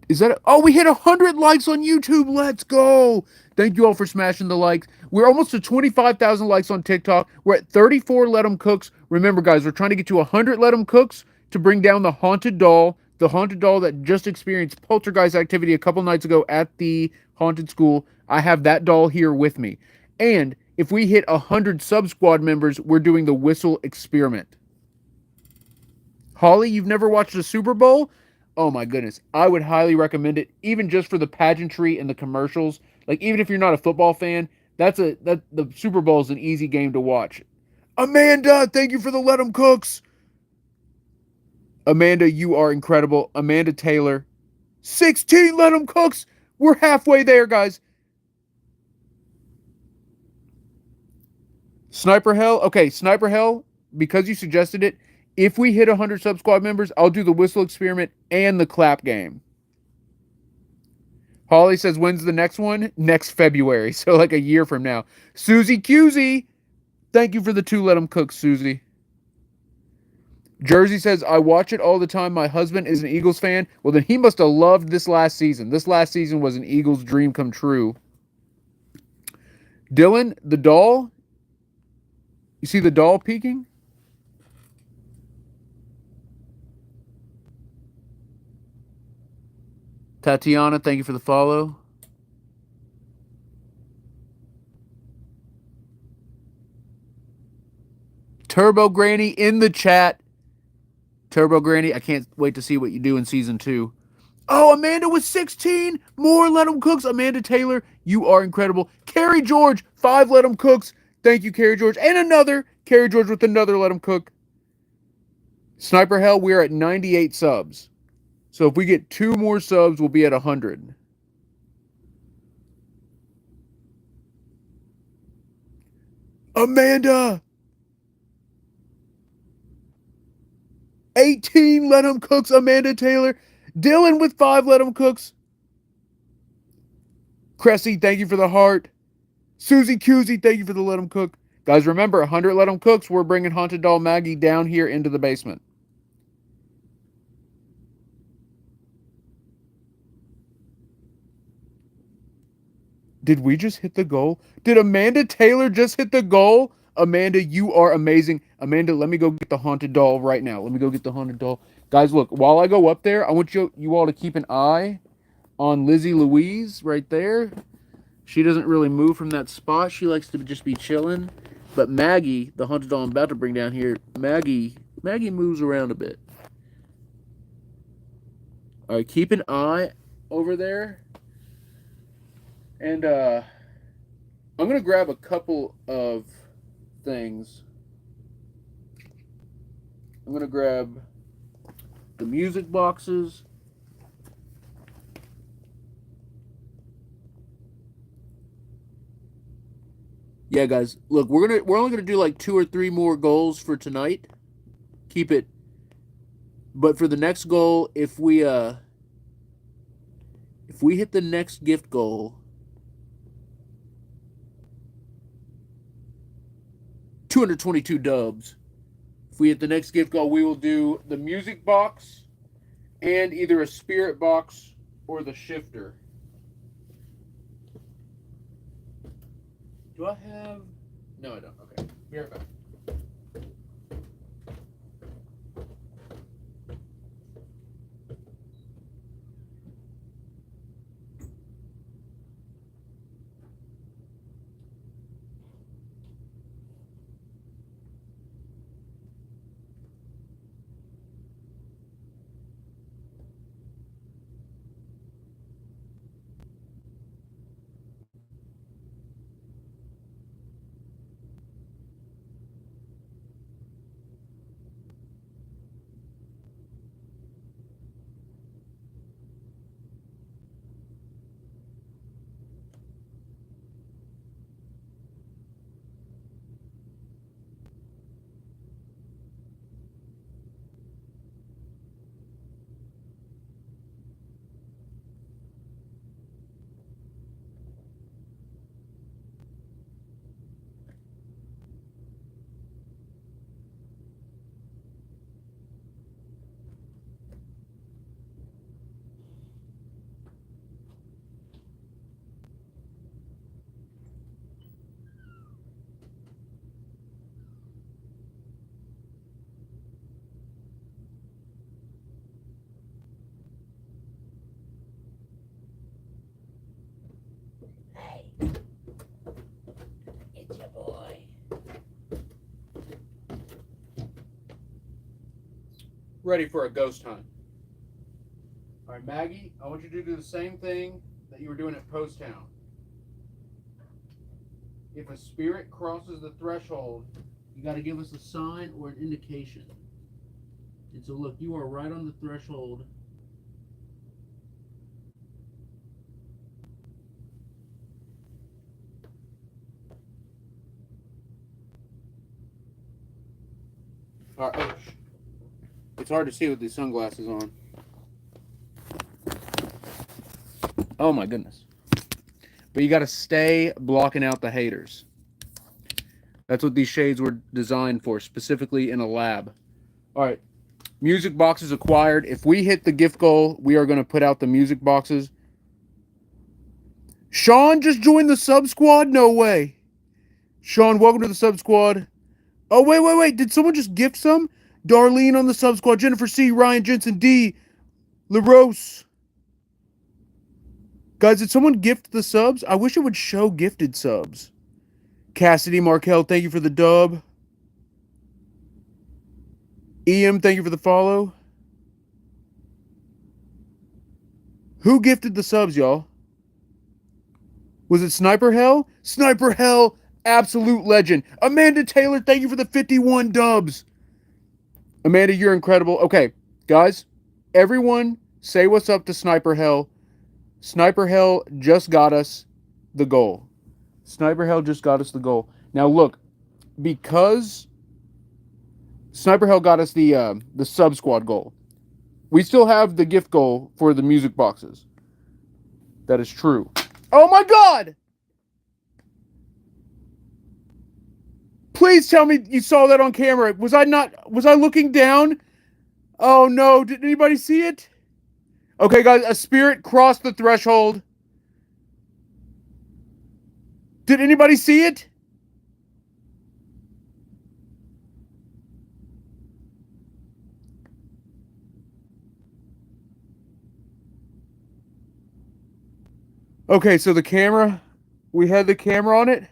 Is that oh, we hit 100 likes on YouTube. Let's go. Thank you all for smashing the likes. We're almost to 25,000 likes on TikTok. We're at 34 Let 'em Cooks. Remember, guys, we're trying to get to 100 Let 'em Cooks to bring down the haunted doll that just experienced poltergeist activity a couple nights ago at the haunted school. I have that doll here with me. And if we hit 100 sub-squad members, we're doing the whistle experiment. Holly, you've never watched the Super Bowl? Oh my goodness. I would highly recommend it, even just for the pageantry and the commercials. Like, even if you're not a football fan, the Super Bowl is an easy game to watch. Amanda, thank you for the Let 'em Cooks. Amanda, you are incredible. Amanda Taylor. 16 Let 'em Cooks. We're halfway there, guys. Sniper Hell. Okay, Sniper Hell, because you suggested it, if we hit 100 sub squad members, I'll do the whistle experiment and the clap game. Holly says, when's the next one? Next February. So like a year from now. Susie Cusey. Thank you for the 2 Let 'em Cook, Susie. Jersey says, I watch it all the time. My husband is an Eagles fan. Well, then he must have loved this last season. This last season was an Eagles dream come true. Dylan, the doll. You see the doll peeking? Tatiana, thank you for the follow. Turbo Granny in the chat. Turbo Granny, I can't wait to see what you do in season 2. Oh, Amanda with 16. More Let 'em Cooks. Amanda Taylor, you are incredible. Carrie George, 5 Let 'em Cooks. Thank you, Carrie George. And another. Carrie George with another Let 'em Cook. Sniper Hell, we are at 98 subs. So if we get 2 more subs, we'll be at 100. Amanda! 18 Let 'em Cooks, Amanda Taylor. Dylan with 5 Let 'em Cooks. Cressy, thank you for the heart. Susie Cusey, thank you for the Let 'em Cook. Guys, remember, 100 Let 'em Cooks, we're bringing Haunted Doll Maggie down here into the basement. Did we just hit the goal? Did Amanda Taylor just hit the goal? Amanda, you are amazing. Amanda, let me go get the Haunted Doll right now. Let me go get the Haunted Doll. Guys, look, while I go up there, I want you all to keep an eye on Lizzie Louise right there. She doesn't really move from that spot. She likes to just be chilling. But Maggie, the Haunted Doll I'm about to bring down here, Maggie moves around a bit. All right, keep an eye over there. And I'm going to grab a couple of things. I'm going to grab the music boxes. Yeah, guys, look, we're only gonna do like 2 or 3 more goals for tonight. Keep it. But for the next goal, if we hit the next gift goal, 222 dubs. If we hit the next gift goal, we will do the music box and either a spirit box or the shifter. Do I have? No, I don't. Okay. Be right back. It's your boy. Ready for a ghost hunt. All right, Maggie, I want you to do the same thing that you were doing at Post Town. If a spirit crosses the threshold, you got to give us a sign or an indication. And so, look, you are right on the threshold. All right. It's hard to see with these sunglasses on. Oh my goodness. But you got to stay blocking out the haters. That's what these shades were designed for, specifically in a lab. All right. Music boxes acquired. If we hit the gift goal, we are going to put out the music boxes. Sean just joined the sub squad? No way. Sean, welcome to the sub squad. Oh, wait. Did someone just gift some? Darlene on the sub squad. Jennifer C., Ryan Jensen, D., LaRose. Guys, did someone gift the subs? I wish it would show gifted subs. Cassidy Markel, thank you for the dub. EM, thank you for the follow. Who gifted the subs, y'all? Was it Sniper Hell? Sniper Hell, absolute legend. Amanda Taylor, thank you for the 51 dubs. Amanda, you're incredible. Okay, guys, everyone say what's up to Sniper Hell. Sniper Hell just got us the goal. Sniper Hell just got us the goal. Now look, because Sniper Hell got us the sub squad goal, we still have the gift goal for the music boxes. That is true. Oh my God! Please tell me you saw that on camera. Was I looking down? Oh no, did anybody see it? Okay, guys, a spirit crossed the threshold. Did anybody see it? Okay, so the camera, we had the camera on it.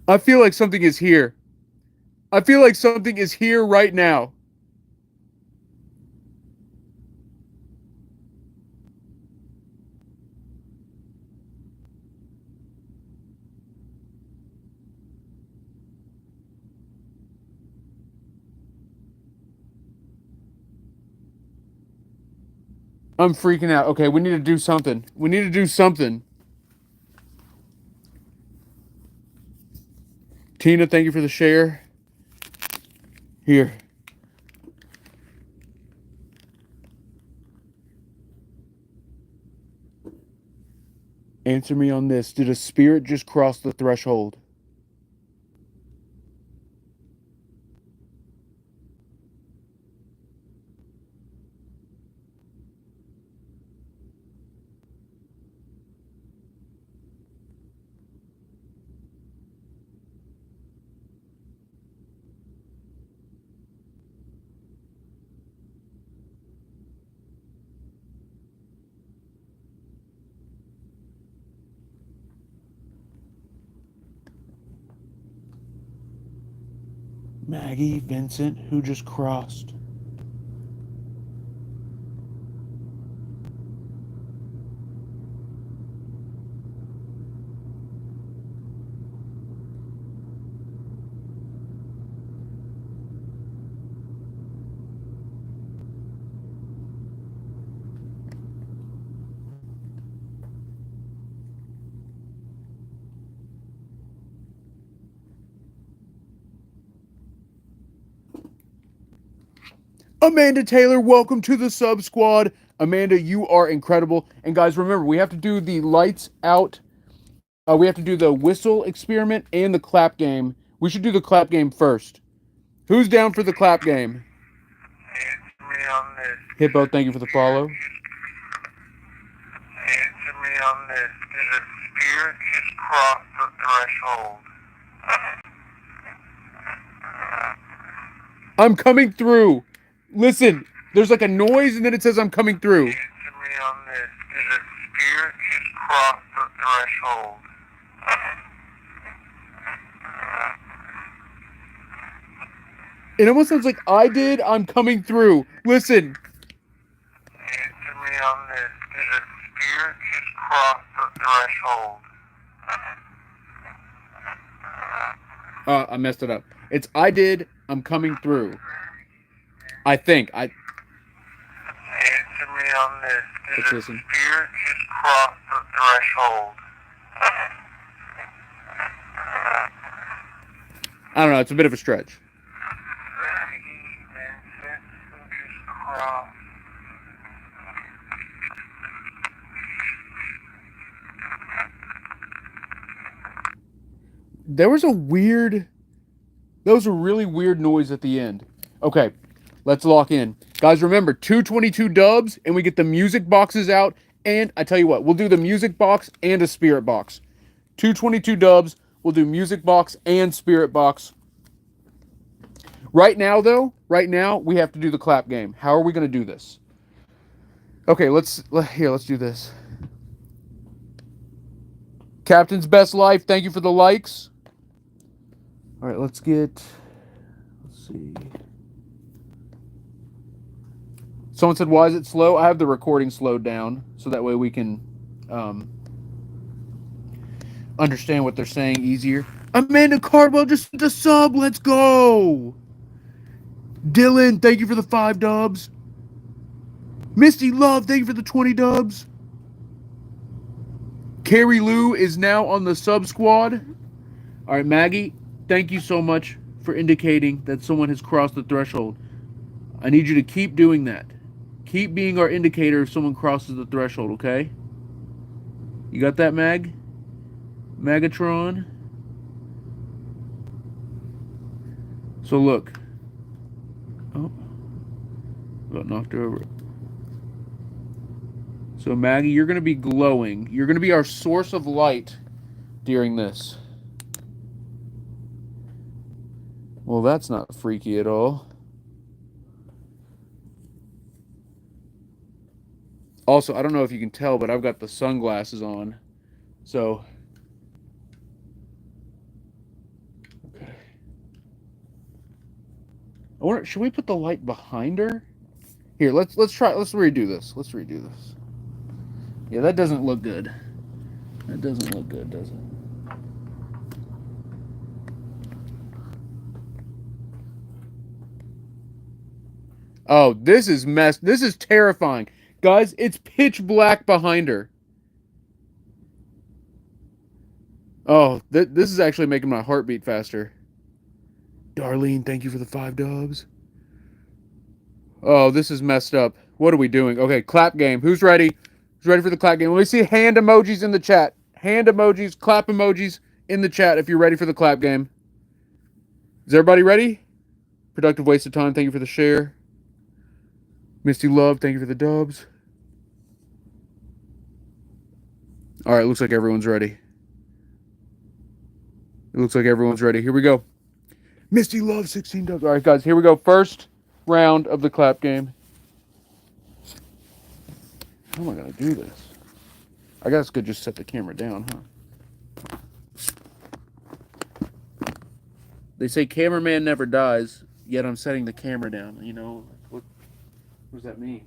I feel like something is here. I feel like something is here right now. I'm freaking out. Okay, we need to do something. We need to do something. Tina, thank you for the share. Here. Answer me on this. Did a spirit just cross the threshold? Maggie, Vincent, who just crossed? Amanda Taylor, welcome to the sub squad. Amanda, you are incredible. And guys, remember, we have to do the lights out. We have to do the whistle experiment and the clap game. We should do the clap game first. Who's down for the clap game? Answer me on this. Hippo, thank you for the follow. Answer me on this. Did a spirit just cross the threshold? I'm coming through. Listen, there's like a noise and then it says I'm coming through. Answer me on this. Did a spirit just cross the threshold? It almost sounds like I did. I'm coming through. Listen. Answer me on this. Did a spirit just cross the threshold? I messed it up. It's I did. I'm coming through. I think. Answer me on this. Did Let's a listen. spirit just cross the threshold? I don't know. It's a bit of a stretch. There was a weird. That was a really weird noise at the end. Okay, let's lock in. Guys, remember, 222 dubs, and we get the music boxes out. And I tell you what, we'll do the music box and a spirit box. 222 dubs, we'll do music box and spirit box. Right now, though, we have to do the clap game. How are we going to do this? Okay, let's do this. Captain's Best Life, thank you for the likes. All right, let's see. Someone said, why is it slow? I have the recording slowed down, so that way we can understand what they're saying easier. Amanda Cardwell just sent a sub. Let's go. Dylan, thank you for the 5 dubs. Misty Love, thank you for the 20 dubs. Carrie Lou is now on the sub squad. All right, Maggie, thank you so much for indicating that someone has crossed the threshold. I need you to keep doing that. Keep being our indicator if someone crosses the threshold, okay? You got that, Mag? Megatron? So look. Oh. Got knocked over. So Maggie, you're going to be glowing. You're going to be our source of light during this. Well, that's not freaky at all. Also, I don't know if you can tell, but I've got the sunglasses on. So, okay. I wonder, should we put the light behind her? Here, let's redo this. Let's redo this. Yeah, that doesn't look good. That doesn't look good, does it? Oh, this is messed. This is terrifying. Guys, it's pitch black behind her. Oh, this is actually making my heart beat faster. Darlene, thank you for the 5 dubs. Oh, this is messed up. What are we doing? Okay, clap game. Who's ready? Who's ready for the clap game? Let me see hand emojis in the chat. Hand emojis, clap emojis in the chat if you're ready for the clap game. Is everybody ready? Productive waste of time. Thank you for the share. Misty Love, thank you for the dubs. All right, looks like everyone's ready. It looks like everyone's ready. Here we go. Misty Love, 16 dubs. All right, guys, here we go. First round of the clap game. How am I going to do this? I guess I could just set the camera down, huh? They say cameraman never dies, yet I'm setting the camera down. You know, what does that mean?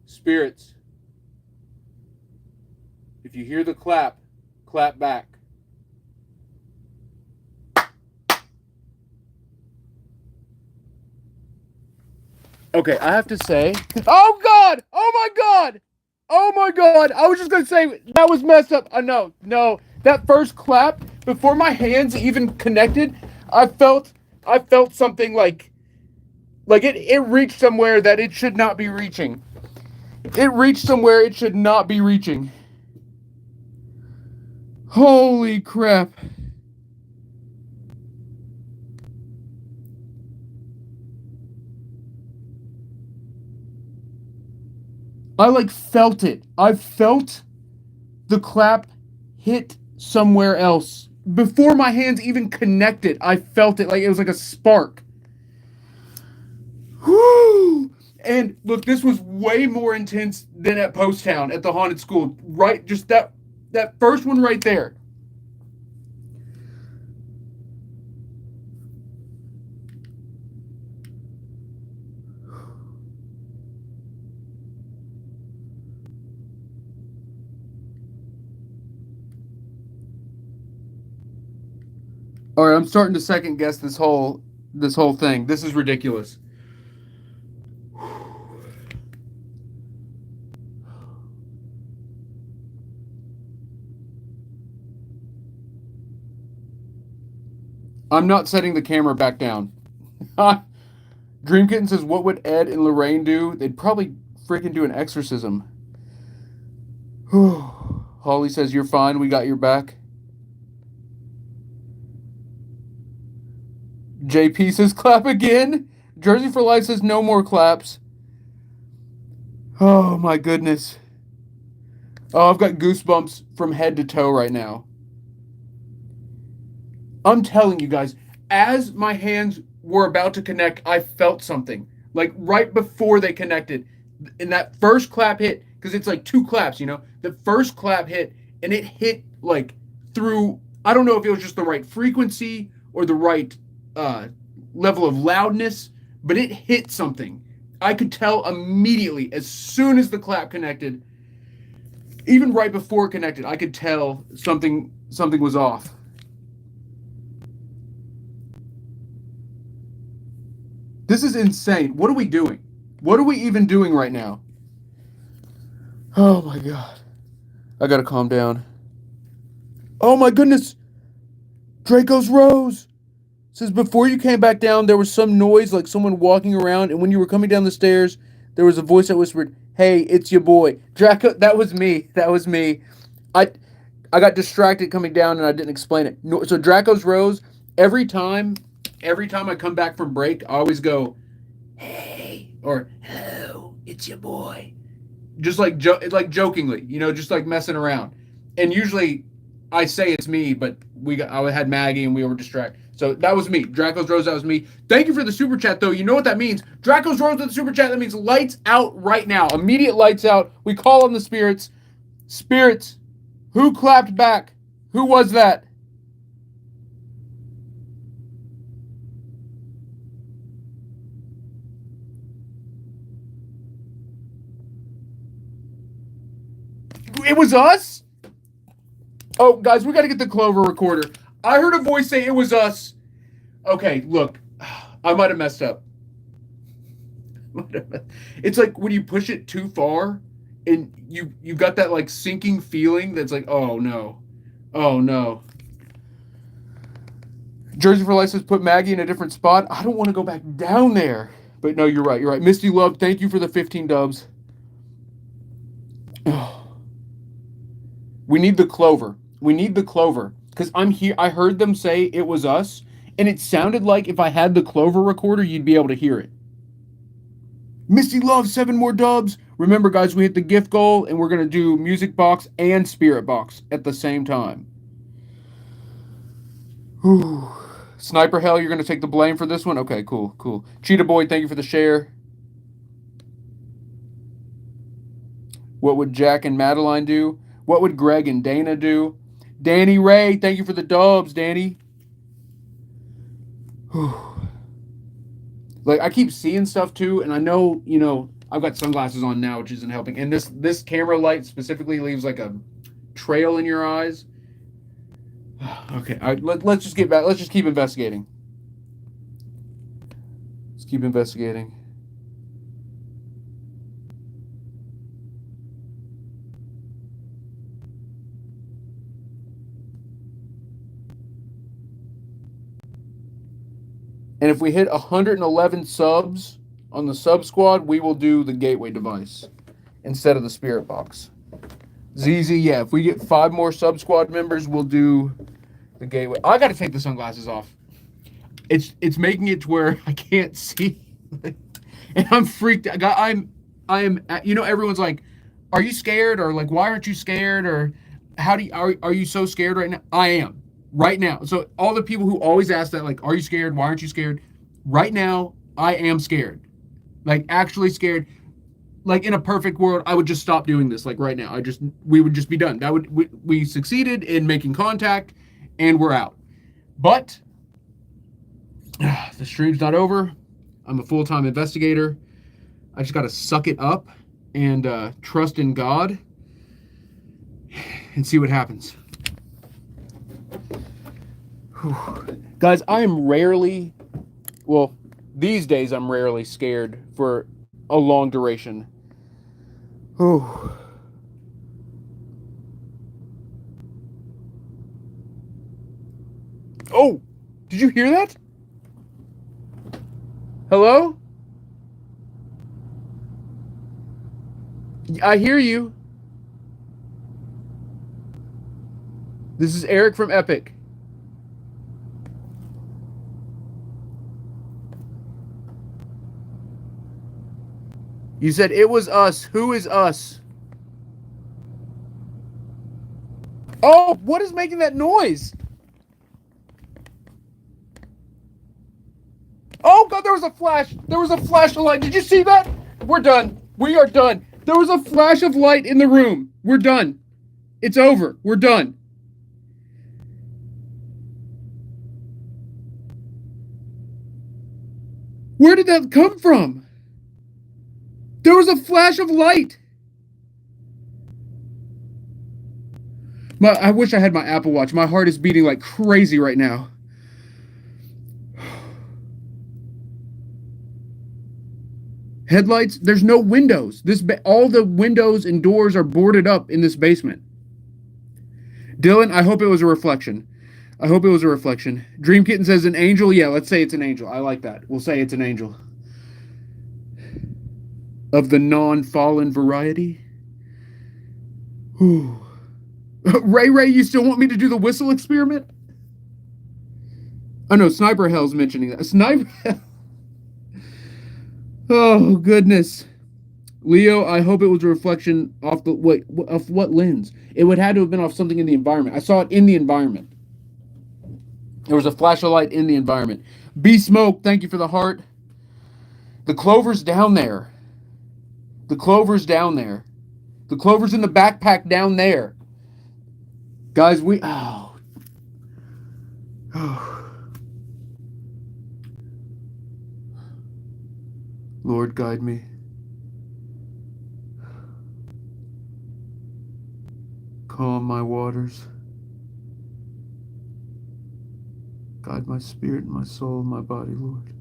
Spirits, if you hear the clap, clap back. Okay, I have to say, oh God, oh my God, oh my God. I was just going to say, that was messed up. No, that first clap, before my hands even connected, I felt something like it reached somewhere that it should not be reaching. It reached somewhere it should not be reaching. Holy crap. I felt it. I felt the clap hit somewhere else. Before my hands even connected, I felt it like it was like a spark. Whoo! And look, this was way more intense than at Post Town at the haunted school. Right, just that first one right there. All right, I'm starting to second guess this whole thing. This is ridiculous. I'm not setting the camera back down. Dream Kitten says, what would Ed and Lorraine do? They'd probably freaking do an exorcism. Holly says, you're fine. We got your back. JP says clap again. Jersey for Life says no more claps. Oh my goodness. Oh, I've got goosebumps from head to toe right now. I'm telling you guys, as my hands were about to connect, I felt something. Like right before they connected. And that first clap hit, because it's like two claps, you know? The first clap hit, and it hit like through, I don't know if it was just the right frequency or the right level of loudness, but it hit something. I could tell immediately as soon as the clap connected, even right before it connected, I could tell something was off. This is insane. What are we doing? What are we even doing right now? Oh my god. I gotta calm down. Oh my goodness. Draco's Rose says before you came back down, there was some noise like someone walking around, and when you were coming down the stairs, there was a voice that whispered, "Hey, it's your boy." Draco, that was me. That was me. I got distracted coming down and I didn't explain it. No, so Draco's Rose, every time I come back from break, I always go, "Hey," or "Hello, it's your boy." Just like jokingly, you know, just like messing around. And usually I say it's me, but I had Maggie and we were distracted. So that was me. Draco's Rose, that was me. Thank you for the super chat, though. You know what that means? Draco's Rose with the super chat, that means lights out right now. Immediate lights out. We call on the spirits. Spirits, who clapped back? Who was that? It was us? Oh, guys, we got to get the Clover recorder. I heard a voice say it was us. Okay, look, I might have messed up. It's like when you push it too far and you got that like sinking feeling that's like, oh no. Oh no. Jersey for Life says put Maggie in a different spot. I don't want to go back down there. But no, you're right. You're right. Misty Love, thank you for the 15 dubs. We need the Clover. We need the Clover. Because I'm here. I heard them say it was us. And it sounded like if I had the Clover recorder, you'd be able to hear it. Misty Love, 7 more dubs. Remember, guys, we hit the gift goal, and we're going to do Music Box and Spirit Box at the same time. Whew. Sniper Hell, you're going to take the blame for this one? Okay, cool, cool. Cheetah Boy, thank you for the share. What would Jack and Madeline do? What would Greg and Dana do? Danny Ray, thank you for the dubs, Danny. Whew. Like, I keep seeing stuff, too, and I know, you know, I've got sunglasses on now, which isn't helping. And this camera light specifically leaves, like, a trail in your eyes. Okay, all right, let's just get back. Let's just keep investigating. Let's keep investigating. And if we hit 111 subs on the sub squad, we will do the gateway device instead of the spirit box. ZZ, yeah, if we get 5 more sub squad members, we'll do the gateway. I got to take the sunglasses off. It's making it to where I can't see, and I'm freaked. I am. You know, everyone's like, "Are you scared?" Or like, "Why aren't you scared?" Or "How do you, are you so scared right now?" I am right now. So all the people who always ask that, like, "Are you scared? Why aren't you scared?" Right now, I am scared. Like actually scared. Like in a perfect world, I would just stop doing this. Like right now, we would just be done. That would we succeeded in making contact, and we're out. But the stream's not over. I'm a full-time investigator. I just got to suck it up and trust in God and see what happens. Whew. Guys, I am rarely, well, these days I'm rarely scared for a long duration. Whew. Oh, did you hear that? Hello? I hear you. This is Eric from Epic. You said it was us. Who is us? Oh, what is making that noise? Oh, God, there was a flash. There was a flash of light. Did you see that? We're done. We are done. There was a flash of light in the room. We're done. It's over. We're done. Where did that come from? There was a flash of light. I wish I had my Apple Watch. My heart is beating like crazy right now. Headlights, there's no windows. All the windows and doors are boarded up in this basement. Dylan, I hope it was a reflection. I hope it was a reflection. Dream Kitten says an angel. Yeah, let's say it's an angel. I like that. We'll say it's an angel. Of the non-fallen variety. Whew. Ray, you still want me to do the whistle experiment? Oh no, Sniper Hell's mentioning that. Sniper Hell. Oh goodness. Leo, I hope it was a reflection off of what lens? It would have to have been off something in the environment. I saw it in the environment. There was a flash of light in the environment. B Smoke, thank you for the heart. The Clover's down there. The Clover's down there. The Clover's in the backpack down there. Guys, oh. Lord, guide me. Calm my waters. Guide my spirit, my soul, my body, Lord.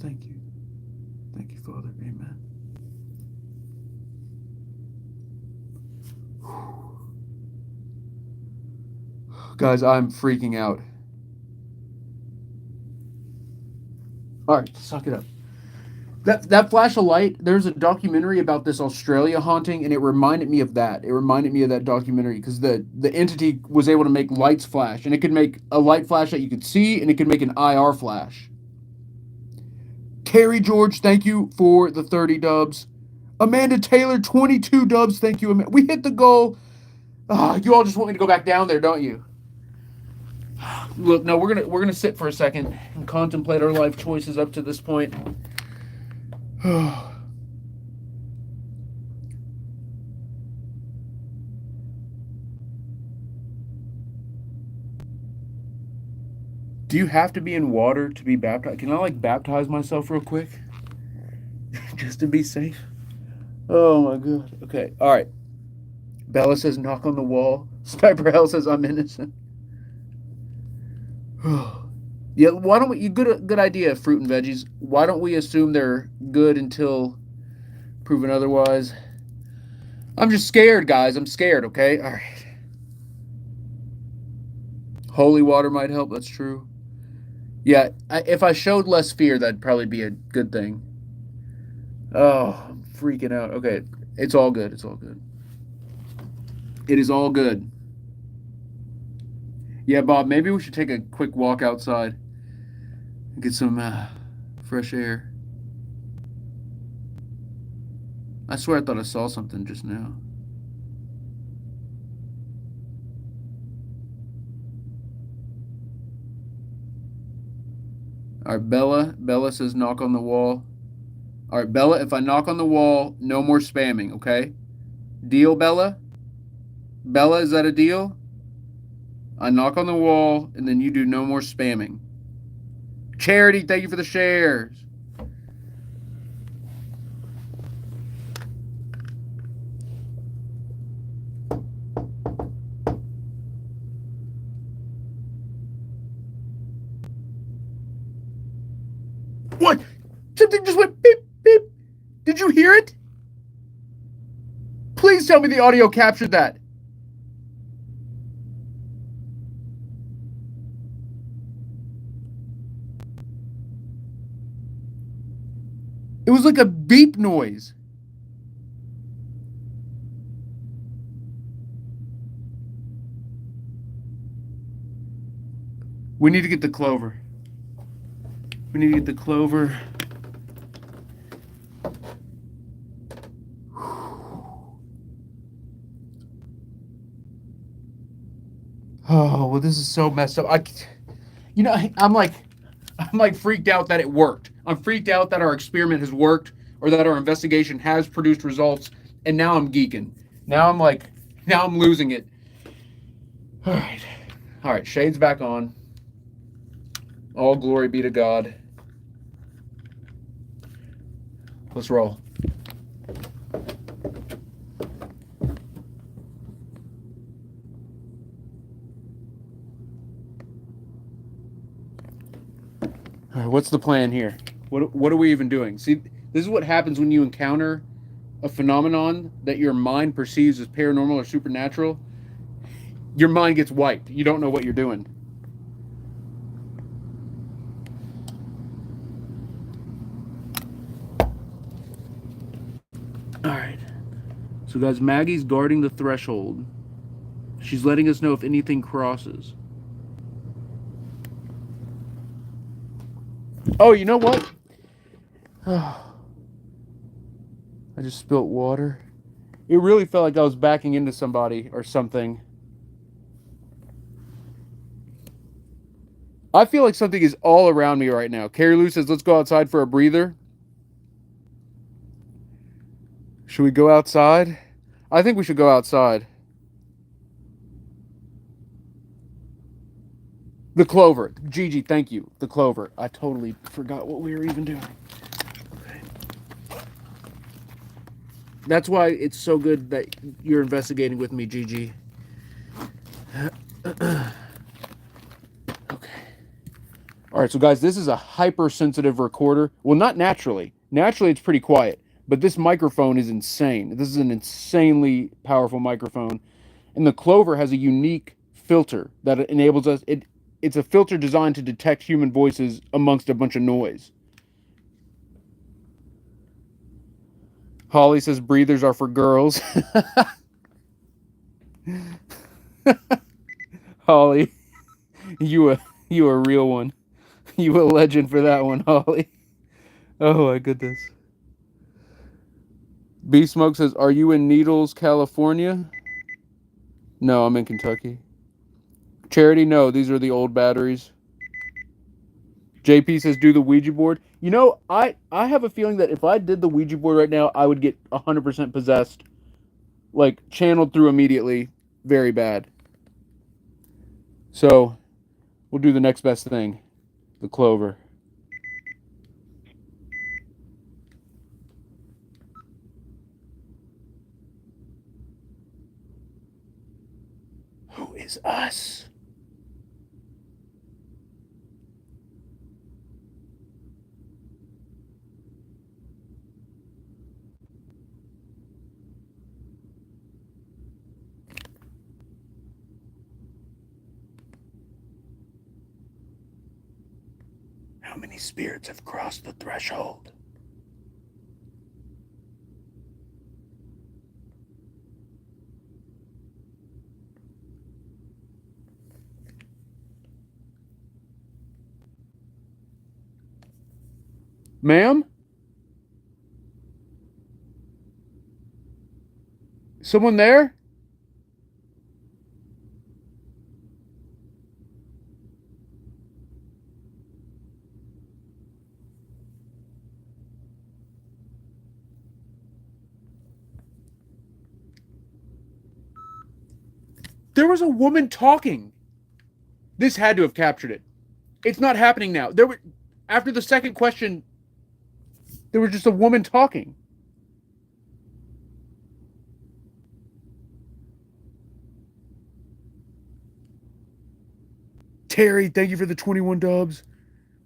Thank you. Thank you, Father. Amen. Guys, I'm freaking out. All right, suck it up. That flash of light, there's a documentary about this Australia haunting, and it reminded me of that. It reminded me of that documentary because the entity was able to make lights flash, and it could make a light flash that you could see, and it could make an IR flash. Terry George, thank you for the 30 dubs. Amanda Taylor, 22 dubs. Thank you, Amanda. We hit the goal. You all just want me to go back down there, don't you? Look, no, we're gonna sit for a second and contemplate our life choices up to this point. Do you have to be in water to be baptized? Can I baptize myself real quick? Just to be safe? Oh my god. Okay, alright. Bella says knock on the wall. Sniper Hell says I'm innocent. Yeah, why don't we good idea, fruit and veggies. Why don't we assume they're good until proven otherwise? I'm just scared, guys. I'm scared, okay? Alright. Holy water might help, that's true. Yeah, if I showed less fear, that'd probably be a good thing. Oh, I'm freaking out. Okay, it's all good. It's all good. It is all good. Yeah, Bob, maybe we should take a quick walk outside and get some fresh air. I swear I thought I saw something just now. All right, Bella says knock on the wall. All right, Bella, if I knock on the wall, no more spamming, okay? Deal, Bella? Bella, is that a deal? I knock on the wall, and then you do no more spamming. Charity, thank you for the shares. What? Something just went beep, beep. Did you hear it? Please tell me the audio captured that. It was like a beep noise. We need to get the Clover. We need to get the Clover. Oh, well, this is so messed up. I'm like freaked out that it worked. I'm freaked out that our experiment has worked or that our investigation has produced results, and now I'm geeking. Now I'm losing it. All right. All right, shades back on. All glory be to God. Let's roll. All right, what's the plan here? What are we even doing? See, this is what happens when you encounter a phenomenon that your mind perceives as paranormal or supernatural. Your mind gets wiped. You don't know what you're doing. All right. So, guys, Maggie's guarding the threshold. She's letting us know if anything crosses. Oh, you know what? I just spilt water. It really felt like I was backing into somebody or something. I feel like something is all around me right now. Carrie Lou says, let's go outside for a breather. Should we go outside? I think we should go outside. The Clover. Gigi, thank you. The Clover. I totally forgot what we were even doing. Okay. That's why it's so good that you're investigating with me, Gigi. Okay. All right, so guys, this is a hypersensitive recorder. Well, not naturally. Naturally, it's pretty quiet. But this microphone is insane. This is an insanely powerful microphone. And the Clover has a unique filter that enables us... It's a filter designed to detect human voices amongst a bunch of noise. Holly says breathers are for girls. Holly, you a real one. You a legend for that one, Holly. Oh my goodness. B Smoke says, are you in Needles, California? No, I'm in Kentucky. Charity, no, these are the old batteries. JP says, do the Ouija board. You know, I have a feeling that if I did the Ouija board right now, I would get 100% possessed. Like, channeled through immediately. Very bad. So, we'll do the next best thing. The Clover. Who is us? How many spirits have crossed the threshold? Ma'am? Someone there? There was a woman talking. This had to have captured it. It's not happening now. After the second question, there was just a woman talking. Terry, thank you for the 21 dubs.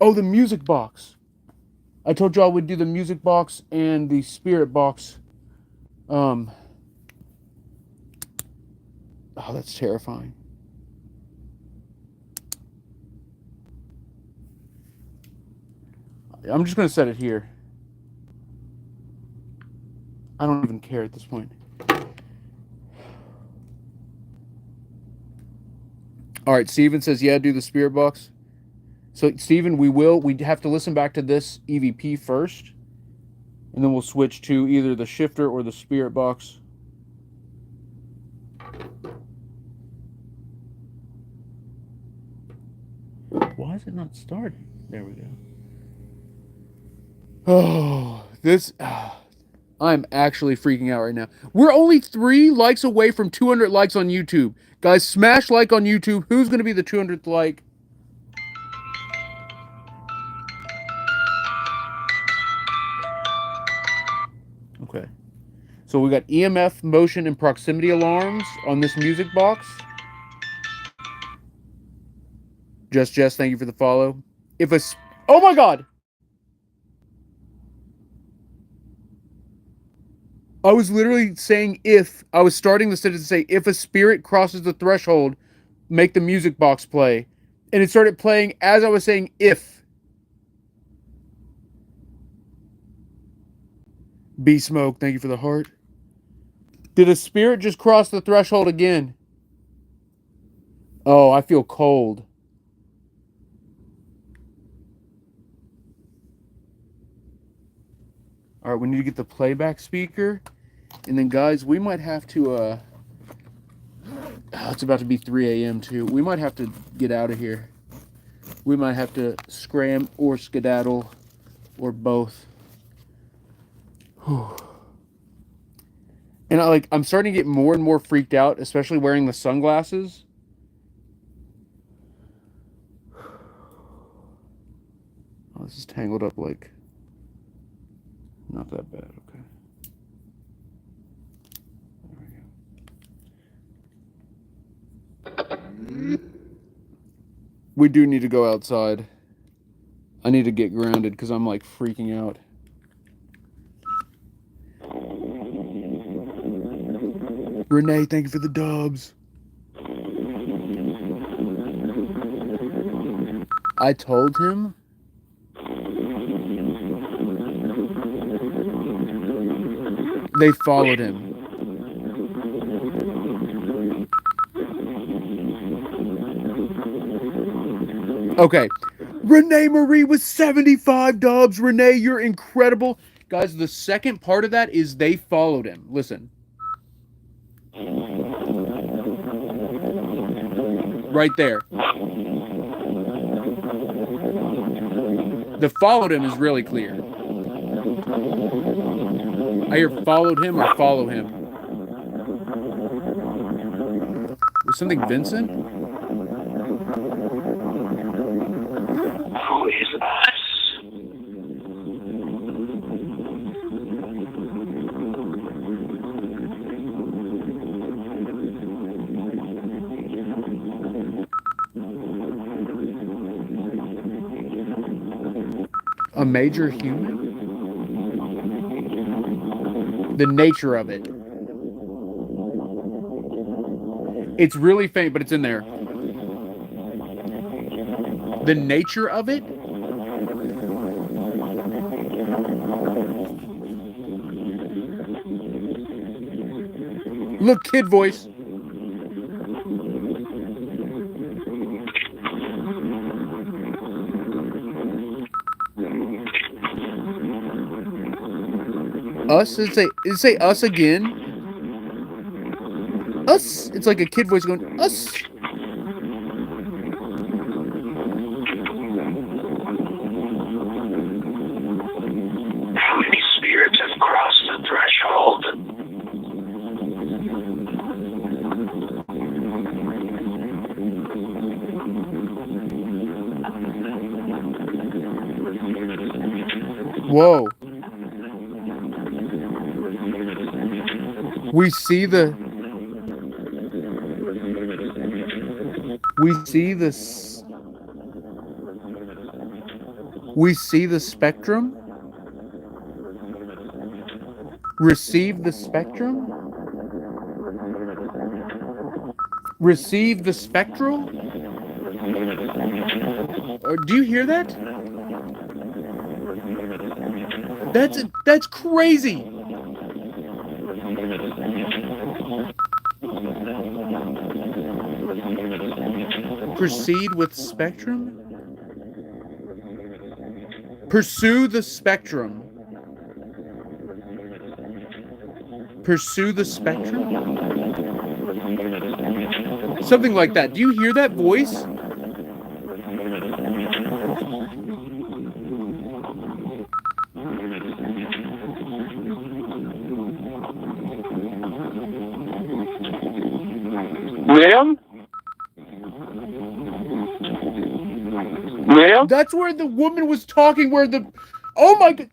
Oh, the music box. I told you I would do the music box and the spirit box. Oh, that's terrifying. I'm just going to set it here. I don't even care at this point. All right, Steven says, yeah, do the spirit box. So, Steven, we'd have to listen back to this EVP first, and then we'll switch to either the shifter or the spirit box. Why is it not starting? There we go. Oh, this... I'm actually freaking out right now. We're only 3 likes away from 200 likes on YouTube. Guys, smash like on YouTube. Who's going to be the 200th like? Okay. So we got EMF, motion, and proximity alarms on this music box. Jess, thank you for the follow. Oh my God! I was literally saying I was starting the sentence to say, if a spirit crosses the threshold, make the music box play. And it started playing as I was saying if. B Smoke, thank you for the heart. Did a spirit just cross the threshold again? Oh, I feel cold. All right, we need to get the playback speaker. And then, guys, we might have to... it's about to be 3 a.m. too. We might have to get out of here. We might have to scram or skedaddle or both. Whew. And I'm starting to get more and more freaked out, especially wearing the sunglasses. Oh, this is tangled up like... Not that bad, okay. There we go. We do need to go outside. I need to get grounded because I'm like freaking out. Renee, thank you for the dubs. I told him. They followed him. Okay. Renee Marie with 75 dubs. Renee, you're incredible. Guys, the second part of that is they followed him. Listen. Right there. The followed him is really clear. I hear followed him or follow him. Was something Vincent? Who is us? A major human? The nature of it. It's really faint, but it's in there. The nature of it? Look, kid voice. Us? Did it say us again? Us? It's like a kid voice going, us. How many spirits have crossed the threshold? Whoa. We see the spectrum. Receive the spectrum. Receive the spectral. Do you hear that? That's crazy. Proceed with spectrum? Pursue the spectrum. Pursue the spectrum? Something like that. Do you hear that voice? Ma'am? Ma'am? That's where the woman was talking, where the... Oh my god.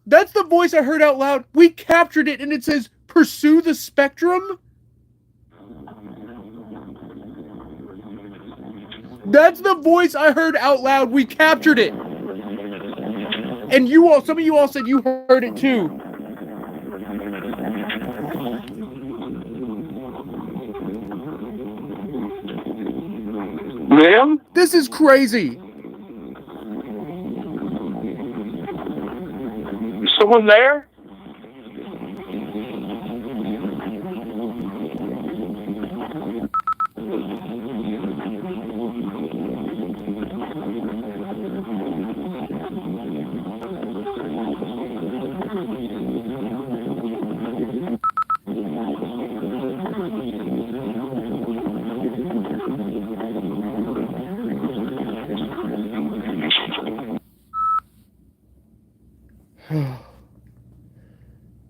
That's the voice I heard out loud. We captured it, and it says, pursue the spectrum? That's the voice I heard out loud. We captured it. And you all, some of you all said you heard it too. Ma'am? This is crazy. Is someone there?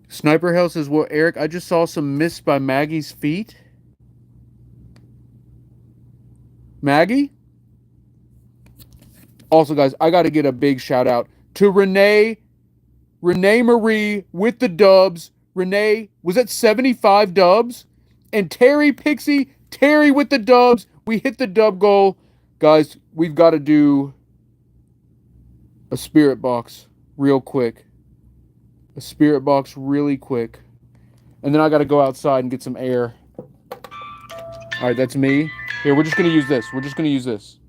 Sniper Hell says, well, Eric, I just saw some mist by Maggie's feet. Maggie? Also, guys, I got to get a big shout out to Renee Marie with the dubs. Renee, was that 75 dubs? And Terry Pixie, Terry with the dubs. We hit the dub goal. Guys, we've got to do a spirit box real quick. A spirit box really quick. And then I got to go outside and get some air. All right, that's me. Here, we're just going to use this. We're just going to use this.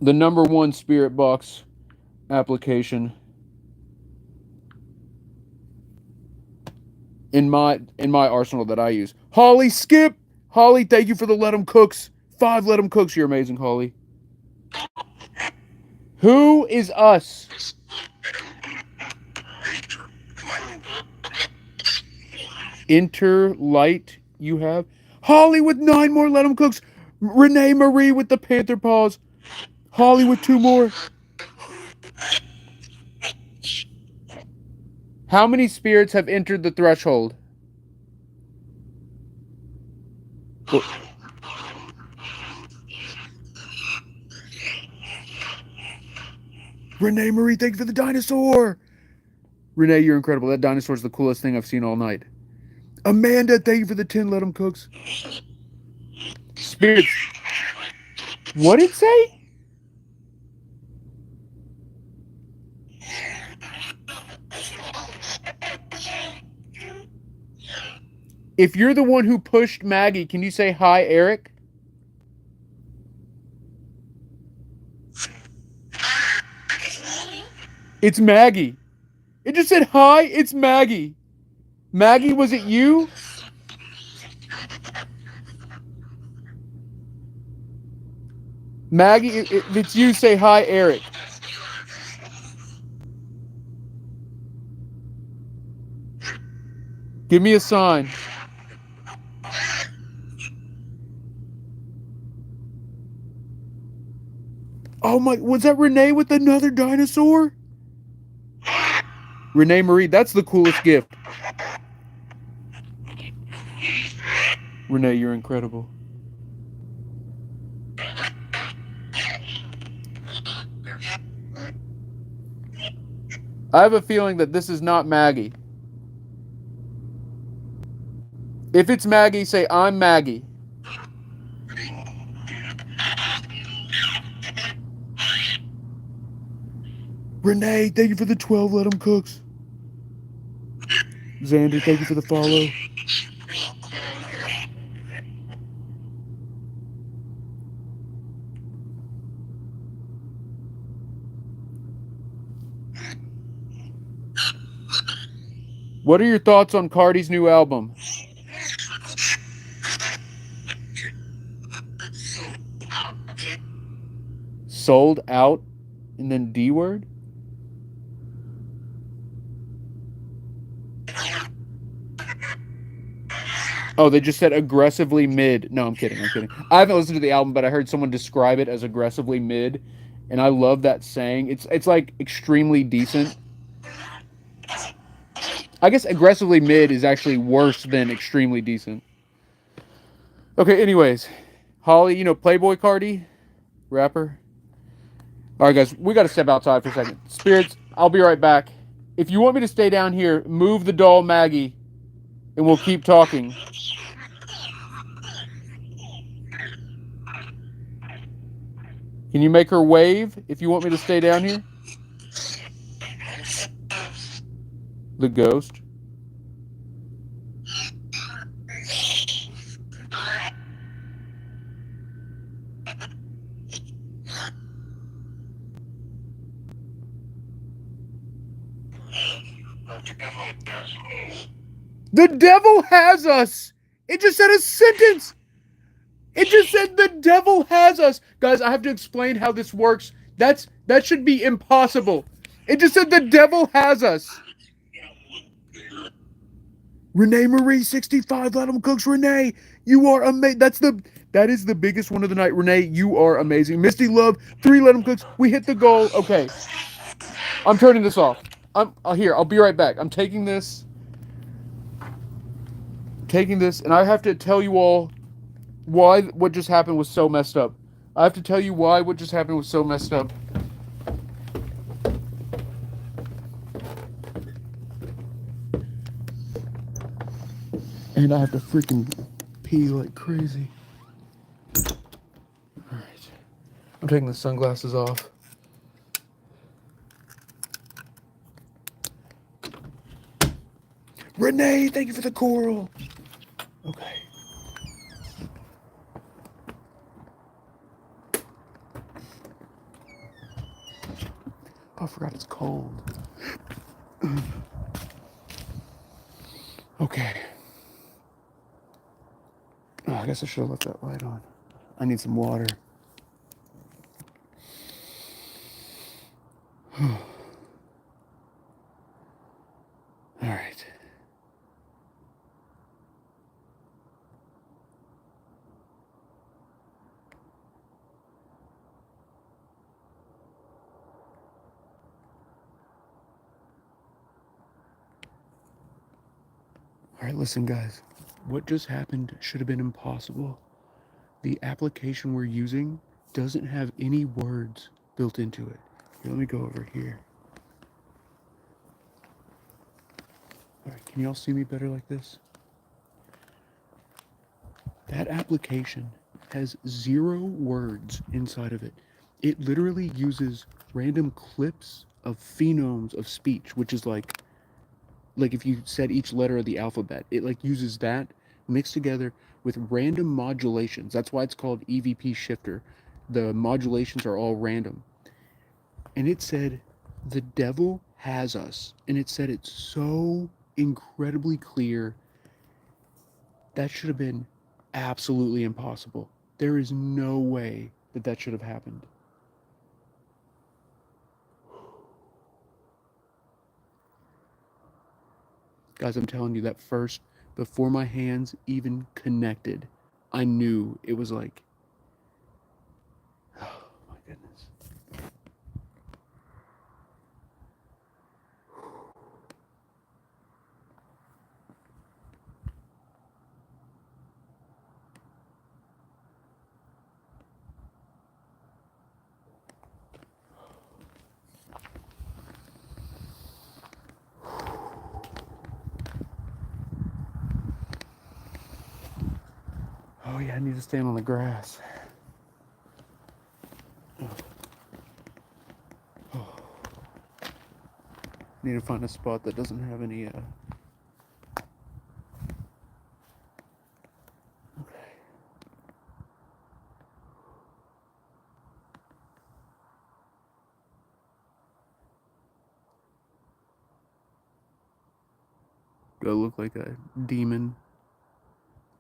The #1 spirit box application in my arsenal that I use. Holly, Skip. Holly, thank you for the Let 'em Cooks. 5 Let 'em Cooks. You're amazing, Holly. Who is us? Enter light you have. Holly with 9 more Let 'em Cooks. Renee Marie with the Panther Paws. Holly with 2 more. How many spirits have entered the threshold? Renee Marie, thank you for the dinosaur. Renee, you're incredible. That dinosaur is the coolest thing I've seen all night. Amanda, thank you for the 10 Let 'em Cooks. Spirits. What did it say? If you're the one who pushed Maggie, can you say hi, Eric? It's Maggie. It just said hi, it's Maggie. Maggie, was it you? Maggie, if it's you, say hi, Eric. Give me a sign. Oh my, was that Renee with another dinosaur? Renee Marie, that's the coolest gift. Renee, you're incredible. I have a feeling that this is not Maggie. If it's Maggie, say, I'm Maggie. Renee, thank you for the 12 Let 'em Cooks. Xander, thank you for the follow. What are your thoughts on Cardi's new album? Sold out? And then D word? Oh, they just said aggressively mid. No, I'm kidding. I'm kidding. I haven't listened to the album, but I heard someone describe it as aggressively mid, and I love that saying. It's like extremely decent. I guess aggressively mid is actually worse than extremely decent. Okay, anyways. Holly, Playboy Cardi, rapper. All right, guys, we got to step outside for a second. Spirits, I'll be right back. If you want me to stay down here, move the doll Maggie, and we'll keep talking. Can you make her wave if you want me to stay down here? The ghost. The devil has us. It just said a sentence. It just said the devil has us. Guys, I have to explain how this works. That should be impossible. It just said the devil has us. Renee Marie 65 Let 'em Cooks. Renee, you are amazing. That is the biggest one of the night. Renee, you are amazing. Misty Love 3 Let 'em Cooks. We hit the goal. Okay. I'm turning this off. I'll be right back. I'm taking this and I have to tell you all why what just happened was so messed up. I have to tell you why what just happened was so messed up. And I have to freaking pee like crazy. Alright. I'm taking the sunglasses off. Renee, thank you for the coral. Okay. Oh, I forgot it's cold. Okay. Oh, I guess I should have left that light on. I need some water. All right. All right, listen, guys. What just happened should have been impossible. The application we're using doesn't have any words built into it. Here, let me go over here. All right, can y'all see me better like this? That application has 0 words inside of it. It literally uses random clips of phonemes of speech, which is like if you said each letter of the alphabet, it like uses that mixed together with random modulations. That's why it's called EVP shifter. The modulations are all random. And it said, the devil has us. And it said it so incredibly clear. That should have been absolutely impossible. There is no way that should have happened. Guys, I'm telling you, that first, before my hands even connected, I knew it was like, oh my goodness. Oh yeah, I need to stand on the grass. Oh. Need to find a spot that doesn't have any okay. Do I look like a demon?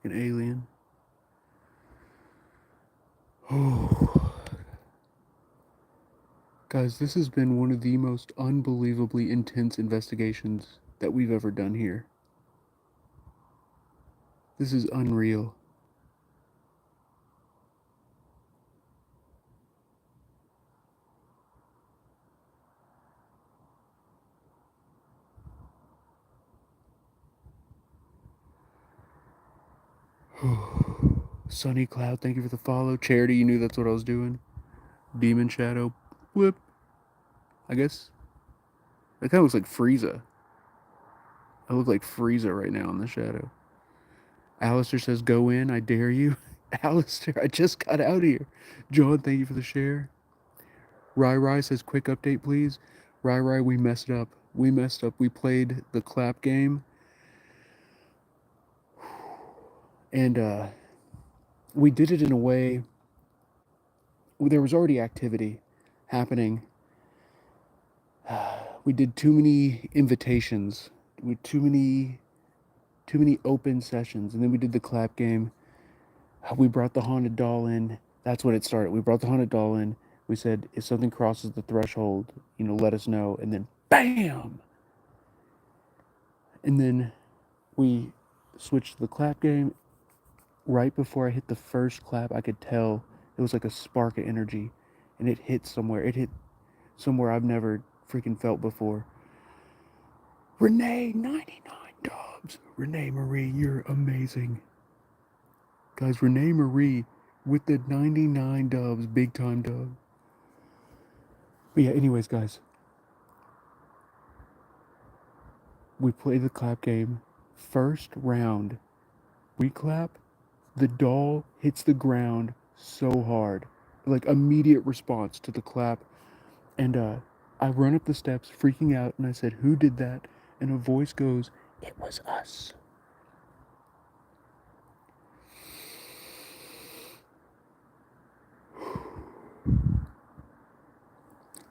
An alien? Oh. Guys, this has been one of the most unbelievably intense investigations that we've ever done here. This is unreal. Sunny Cloud, thank you for the follow. Charity, you knew that's what I was doing. Demon Shadow, whip. I guess that kind of looks like Frieza. I look like Frieza right now in the shadow. Alistair says, go in, I dare you. Alistair, I just got out of here. John, thank you for the share. Rai says, quick update, please. Rai, we messed up. We messed up. We played the clap game. And we did it in a way there was already activity happening. We did too many invitations. We too many open sessions, and then we did the clap game. We brought the haunted doll in. That's when it started. We brought the haunted doll in. We said, if something crosses the threshold, let us know. And then, bam! And then we switched to the clap game. Right before I hit the first clap, I could tell it was like a spark of energy. And it hit somewhere. It hit somewhere I've never freaking felt before. Renee, 99 dubs. Renee Marie, you're amazing. Guys, Renee Marie with the 99 dubs, big time dub. But yeah, anyways, guys, we played the clap game. First round, we clap, the doll hits the ground so hard. Like immediate response to the clap. And I run up the steps freaking out and I said, who did that? And a voice goes, it was us.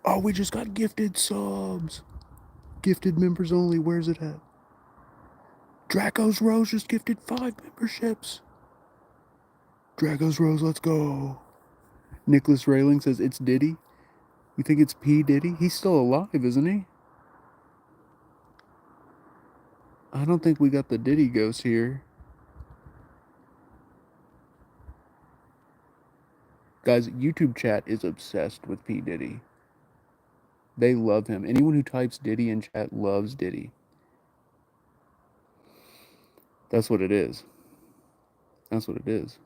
Oh, we just got gifted subs. Gifted members only. Where's it at? Draco's Rose just gifted 5 memberships. Draco's Rose, let's go. Nicholas Railing says it's Diddy. You think it's P. Diddy? He's still alive, isn't he? I don't think we got the Diddy ghost here. Guys, YouTube chat is obsessed with P. Diddy. They love him. Anyone who types Diddy in chat loves Diddy. That's what it is. That's what it is.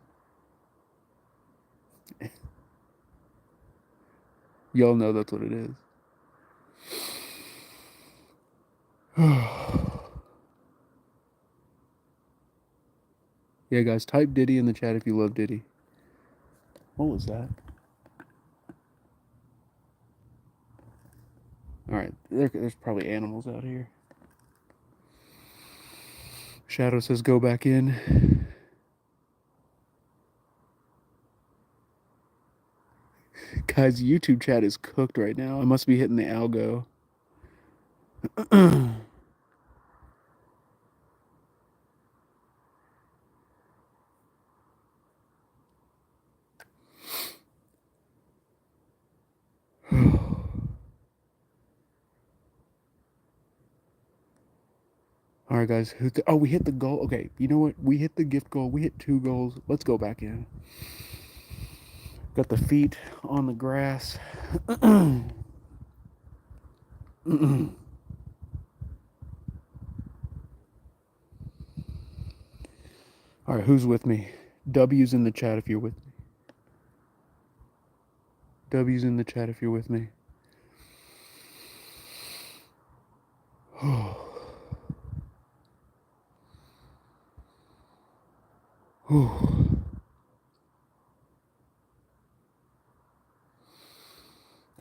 Y'all know that's what it is. Yeah, guys, type Diddy in the chat if you love Diddy. What was that? Alright, there's probably animals out here. Shadow says go back in. Guys, YouTube chat is cooked right now. I must be hitting the algo. All right, guys. Oh, we hit the goal. Okay, you know what? We hit the gift goal. We hit 2 goals. Let's go back in. Got the feet on the grass. All right, who's with me? W's in the chat if you're with me. W's in the chat if you're with me.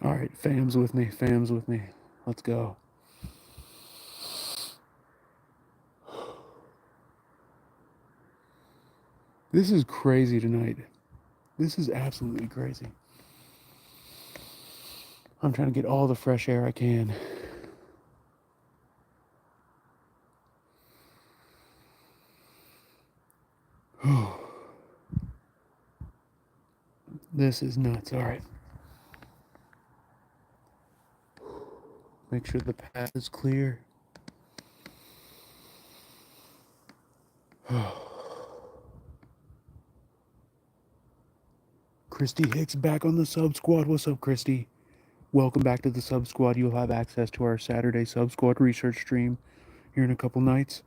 All right, fam's with me. Fam's with me. Let's go. This is crazy tonight. This is absolutely crazy. I'm trying to get all the fresh air I can. This is nuts. All right. Make sure the path is clear. Christy Hicks back on the sub squad. What's up, Christy? Welcome back to the sub squad. You'll have access to our Saturday sub squad research stream here in a couple nights.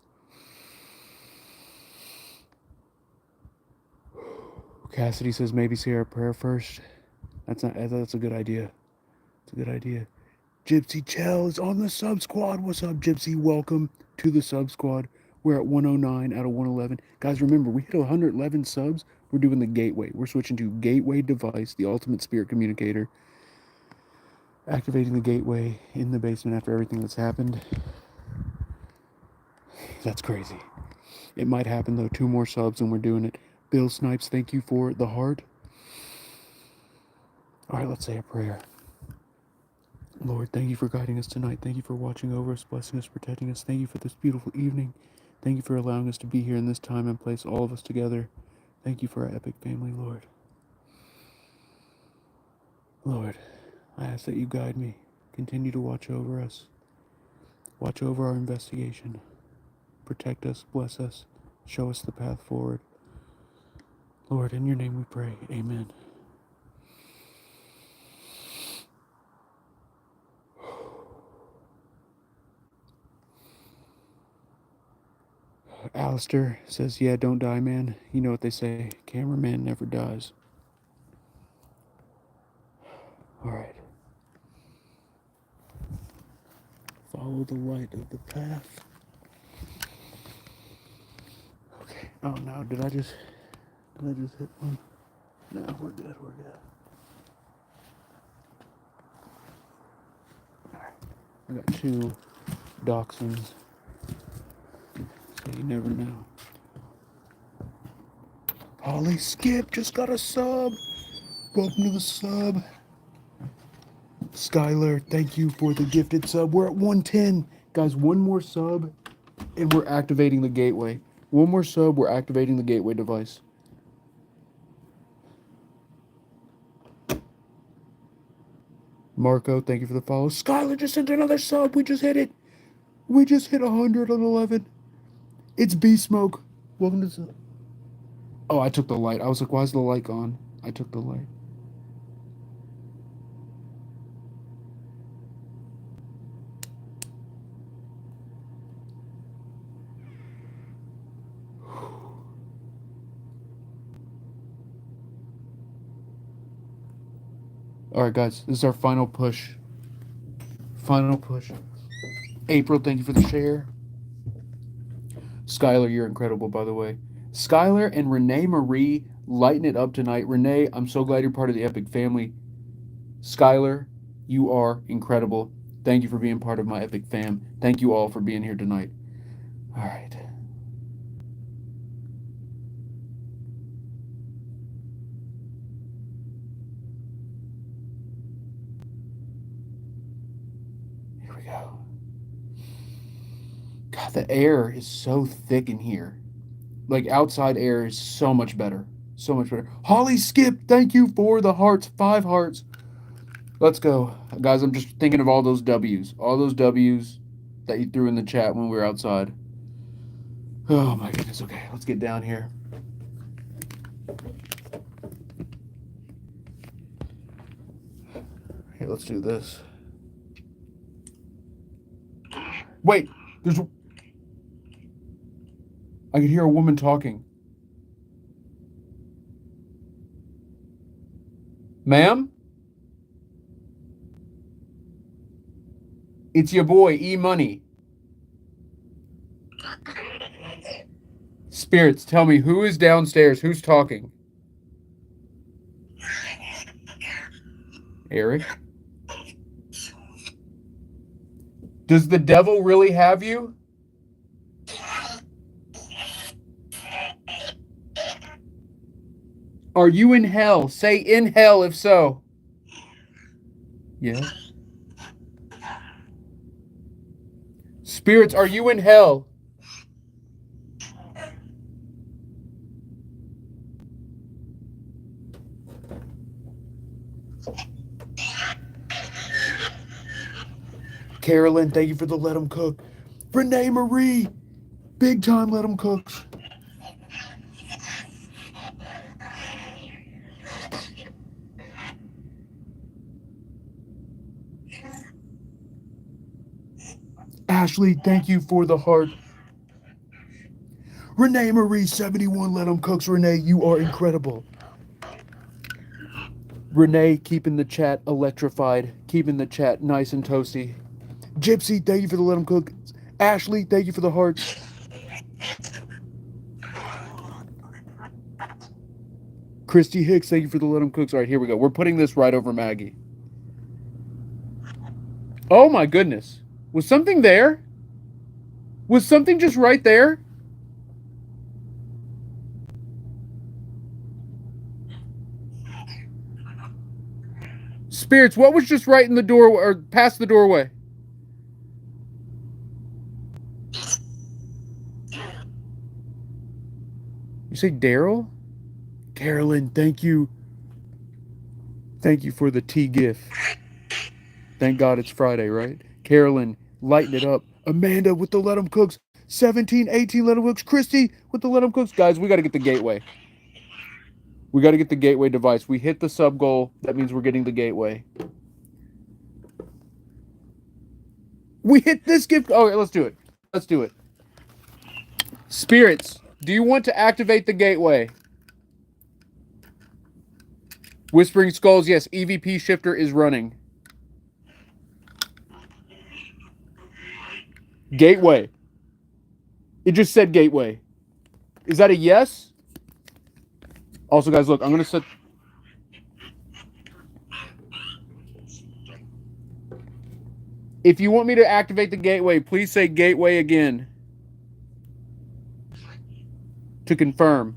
Cassidy says maybe say our prayer first. That's a good idea. It's a good idea. Gypsy Chell is on the sub squad. What's up, Gypsy? Welcome to the sub squad. We're at 109 out of 111. Guys, remember, we hit 111 subs. We're doing the gateway. We're switching to gateway device, the ultimate spirit communicator. Activating the gateway in the basement after everything that's happened. That's crazy. It might happen, though. 2 more subs and we're doing it. Bill Snipes, thank you for the heart. All right, let's say a prayer. Lord, thank you for guiding us tonight. Thank you for watching over us, blessing us, protecting us. Thank you for this beautiful evening. Thank you for allowing us to be here in this time and place, all of us together. Thank you for our epic family, Lord. Lord, I ask that you guide me. Continue to watch over us. Watch over our investigation. Protect us, bless us, show us the path forward. Lord, in your name we pray. Amen. Alistair says, yeah, don't die, man. You know what they say, cameraman never dies. All right. Follow the light of the path. Okay. Oh no, did I just hit one? No, we're good, we're good. All right. I got 2 dachshunds. So you never know. Holly Skip just got a sub. Welcome to the sub. Skylar, thank you for the gifted sub. We're at 110. Guys, 1 more sub and we're activating the gateway. 1 more sub, we're activating the gateway device. Marco, thank you for the follow. Skylar just sent another sub. We just hit it. We just hit 111. It's B Smoke. Welcome to the... Oh, I took the light. I was like, why is the light gone? I took the light. Alright, guys. This is our final push. Final push. April, thank you for the share. Skylar, you're incredible, by the way. Skylar and Renee Marie lighting it up tonight. Renee, I'm so glad you're part of the Epic family. Skylar, you are incredible. Thank you for being part of my Epic fam. Thank you all for being here tonight. All right. Here we go. God, the air is so thick in here. Like, outside air is so much better. So much better. Holly Skip, thank you for the hearts. 5 hearts. Let's go. Guys, I'm just thinking of all those W's. All those W's that you threw in the chat when we were outside. Oh, my goodness. Okay, let's get down here. Okay, let's do this. Wait, there's... I could hear a woman talking. Ma'am? It's your boy, E-Money. Spirits, tell me, who is downstairs? Who's talking? Eric? Does the devil really have you? Are you in hell? Say in hell if so. Yeah. Spirits, are you in hell? Carolyn, thank you for the Let 'em Cook. Renee Marie, big time Let 'em Cooks. Ashley, thank you for the heart. Renee Marie, 71 Let 'em Cooks. Renee, you are incredible. Renee, keeping the chat electrified, keeping the chat nice and toasty. Gypsy, thank you for the Let 'em Cook. Ashley, thank you for the hearts. Christy Hicks, thank you for the Let 'em Cooks. All right, here we go. We're putting this right over Maggie. Oh my goodness. Was something there? Was something just right there? Spirits, what was just right in the door or past the doorway? You say Daryl? Carolyn, thank you. Thank you for the tea gift. Thank God it's Friday, right? Carolyn, lighten it up. Amanda with the Let 'em Cooks. 17, 18 Let 'em Cooks. Christy with the Let 'em Cooks. Guys, we got to get the gateway. We got to get the gateway device. We hit the sub goal. That means we're getting the gateway. We hit this gift. Okay, let's do it. Let's do it. Spirits, do you want to activate the gateway? Whispering Skulls, yes. EVP shifter is running. Gateway. It just said gateway. Is that a yes? Also, guys, look, I'm going to set... If you want me to activate the gateway, please say gateway again. To confirm.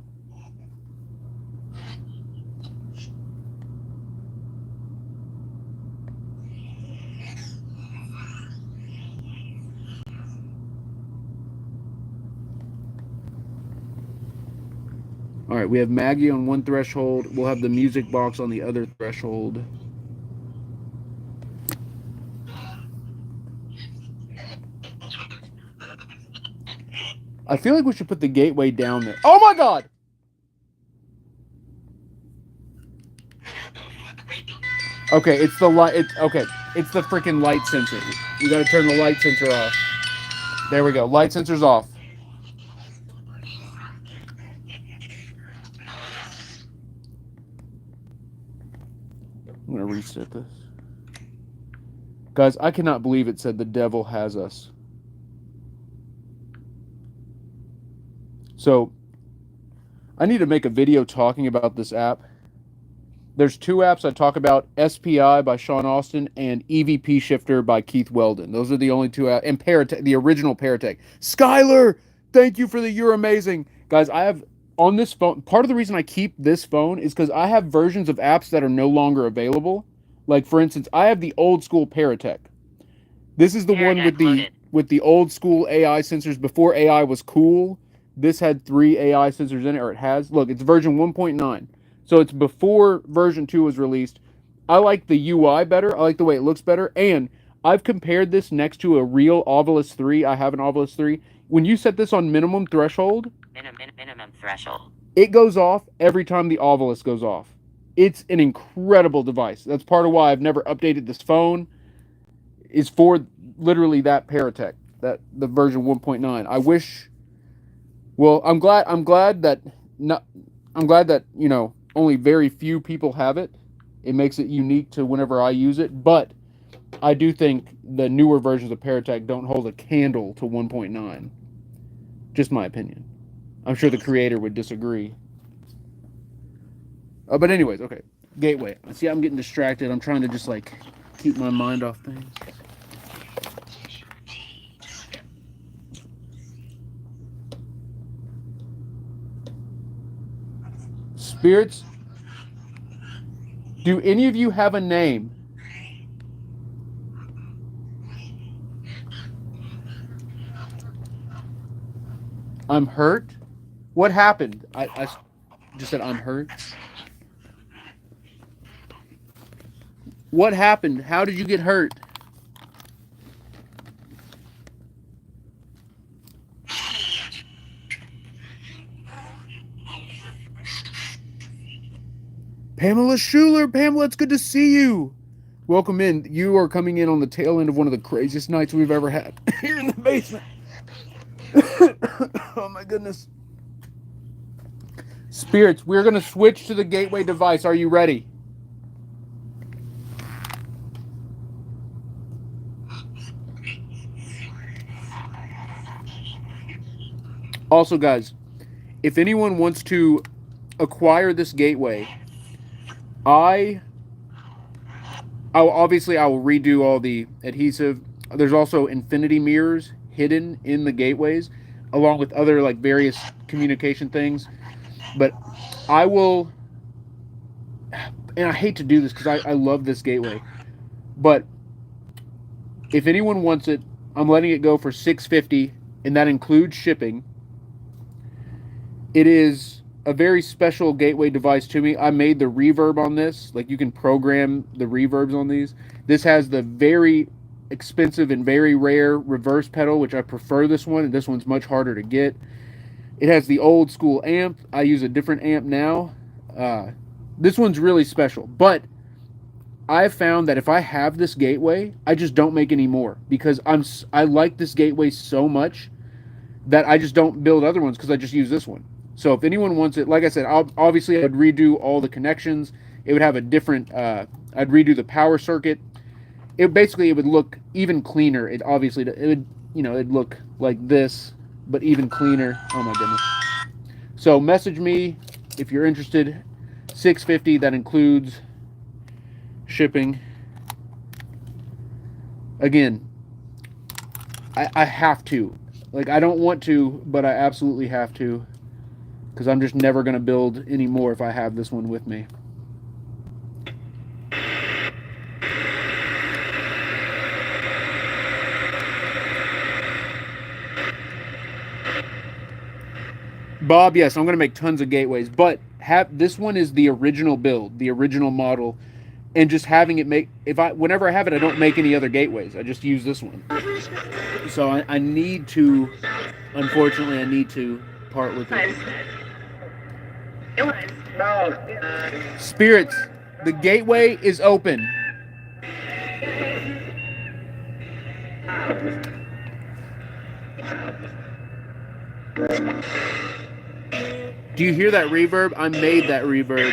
All right, we have Maggie on one threshold. We'll have the music box on the other threshold. I feel like we should put the gateway down there. Oh my God! Okay, it's the light. It's the freaking light sensor. We gotta turn the light sensor off. There we go. Light sensor's off. I'm gonna reset this. Guys, I cannot believe it said the devil has us. So, I need to make a video talking about this app. There's two apps I talk about, SPI by Sean Austin and EVP Shifter by Keith Weldon. Those are the only two apps. And Paratech, the original Paratech. Skylar, thank you for the You're Amazing. Guys, I have on this phone, part of the reason I keep this phone is because I have versions of apps that are no longer available. Like, for instance, I have the old school Paratech. This is the one with the old school AI sensors before AI was cool. This had 3 AI sensors in it, or it has. Look, it's version 1.9. So it's before version 2 was released. I like the UI better. I like the way it looks better. And I've compared this next to a real Ovilus 3. I have an Ovilus 3. When you set this on minimum threshold, minimum threshold, it goes off every time the Ovilus goes off. It's an incredible device. That's part of why I've never updated this phone. Is for literally that Paratech, that the version 1.9. I wish. Well, I'm glad that you know only very few people have it. It makes it unique to whenever I use it. But I do think the newer versions of Paratech don't hold a candle to 1.9. Just my opinion. I'm sure the creator would disagree. But anyways, okay. Gateway. See, I'm getting distracted. I'm trying to just like keep my mind off things. Spirits, do any of you have a name? I'm hurt. What happened? I just said I'm hurt. What happened? How did you get hurt? Pamela Schuler. Pamela, it's good to see you. Welcome in. You are coming in on the tail end of one of the craziest nights we've ever had here in the basement. Oh my goodness. Spirits, we're going to switch to the gateway device. Are you ready? Also, guys, if anyone wants to acquire this gateway, I will redo all the adhesive. There's also infinity mirrors hidden in the gateways, along with other like various communication things. But I will, and I hate to do this because I love this gateway, but if anyone wants it, I'm letting it go for $650, and that includes shipping. It is a very special gateway device to me. I made the reverb on this. Like, you can program the reverbs on these. This has the very expensive and very rare reverse pedal, which I prefer this one, and this one's much harder to get. It has the old school amp. I use a different amp now. This one's really special, but I've found that if I have this gateway, I just don't make any more because I like this gateway so much that I just don't build other ones because I just use this one. So if anyone wants it, like I said, obviously I'd redo all the connections. It would have a different. I'd redo the power circuit. It would look even cleaner. It would it'd look like this, but even cleaner. Oh my goodness. So message me if you're interested. $650. That includes shipping. Again, I have to. Like, I don't want to, but I absolutely have to. Because I'm just never going to build any more if I have this one with me. Bob, yes, I'm going to make tons of gateways. But this one is the original build, the original model. And just having it whenever I have it, I don't make any other gateways. I just use this one. So I need to, unfortunately, I need to part with it. Spirits, the gateway is open. Do you hear that reverb? I made that reverb.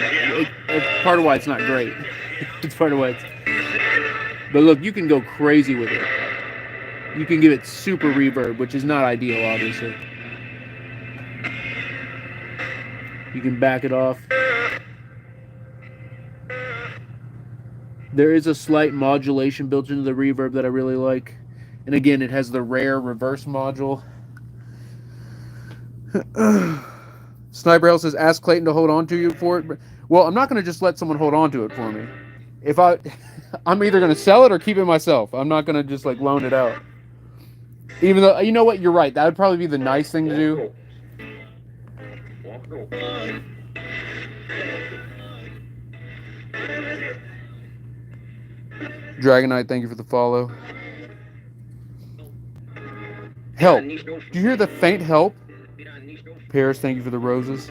It's part of why it's not great. It's part of why it's... But look, you can go crazy with it. You can give it super reverb, which is not ideal, obviously. You can back it off. There is a slight modulation built into the reverb that I really like. And again, it has the rare reverse module. Sniper Hell says, ask Clayton to hold on to you for it. Well, I'm not going to just let someone hold on to it for me. I'm either going to sell it or keep it myself. I'm not going to just, like, loan it out. Even though, you know what, you're right. That would probably be the nice thing to do. Dragonite, thank you for the follow. Help. Do you hear the faint help? Paris, thank you for the roses.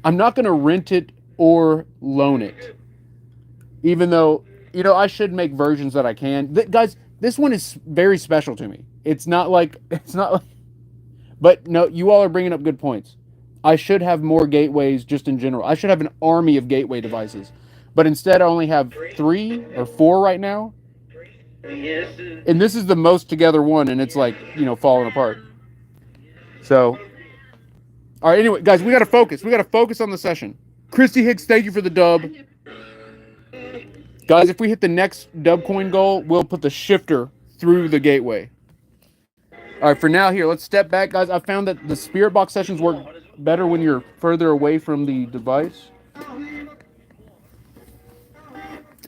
I'm not going to rent it or loan it. Even though, I should make versions that I can. Guys, this one is very special to me. It's not like... But no, you all are bringing up good points. I should have more gateways just in general. I should have an army of gateway devices. But instead, I only have 3 or 4 right now. And this is the most together one, and it's like, falling apart. So, all right, anyway, guys, we got to focus. We got to focus on the session. Christy Hicks, thank you for the dub. Guys, if we hit the next dub coin goal, we'll put the shifter through the gateway. All right, for now, here, let's step back, guys. I found that the spirit box sessions work better when you're further away from the device.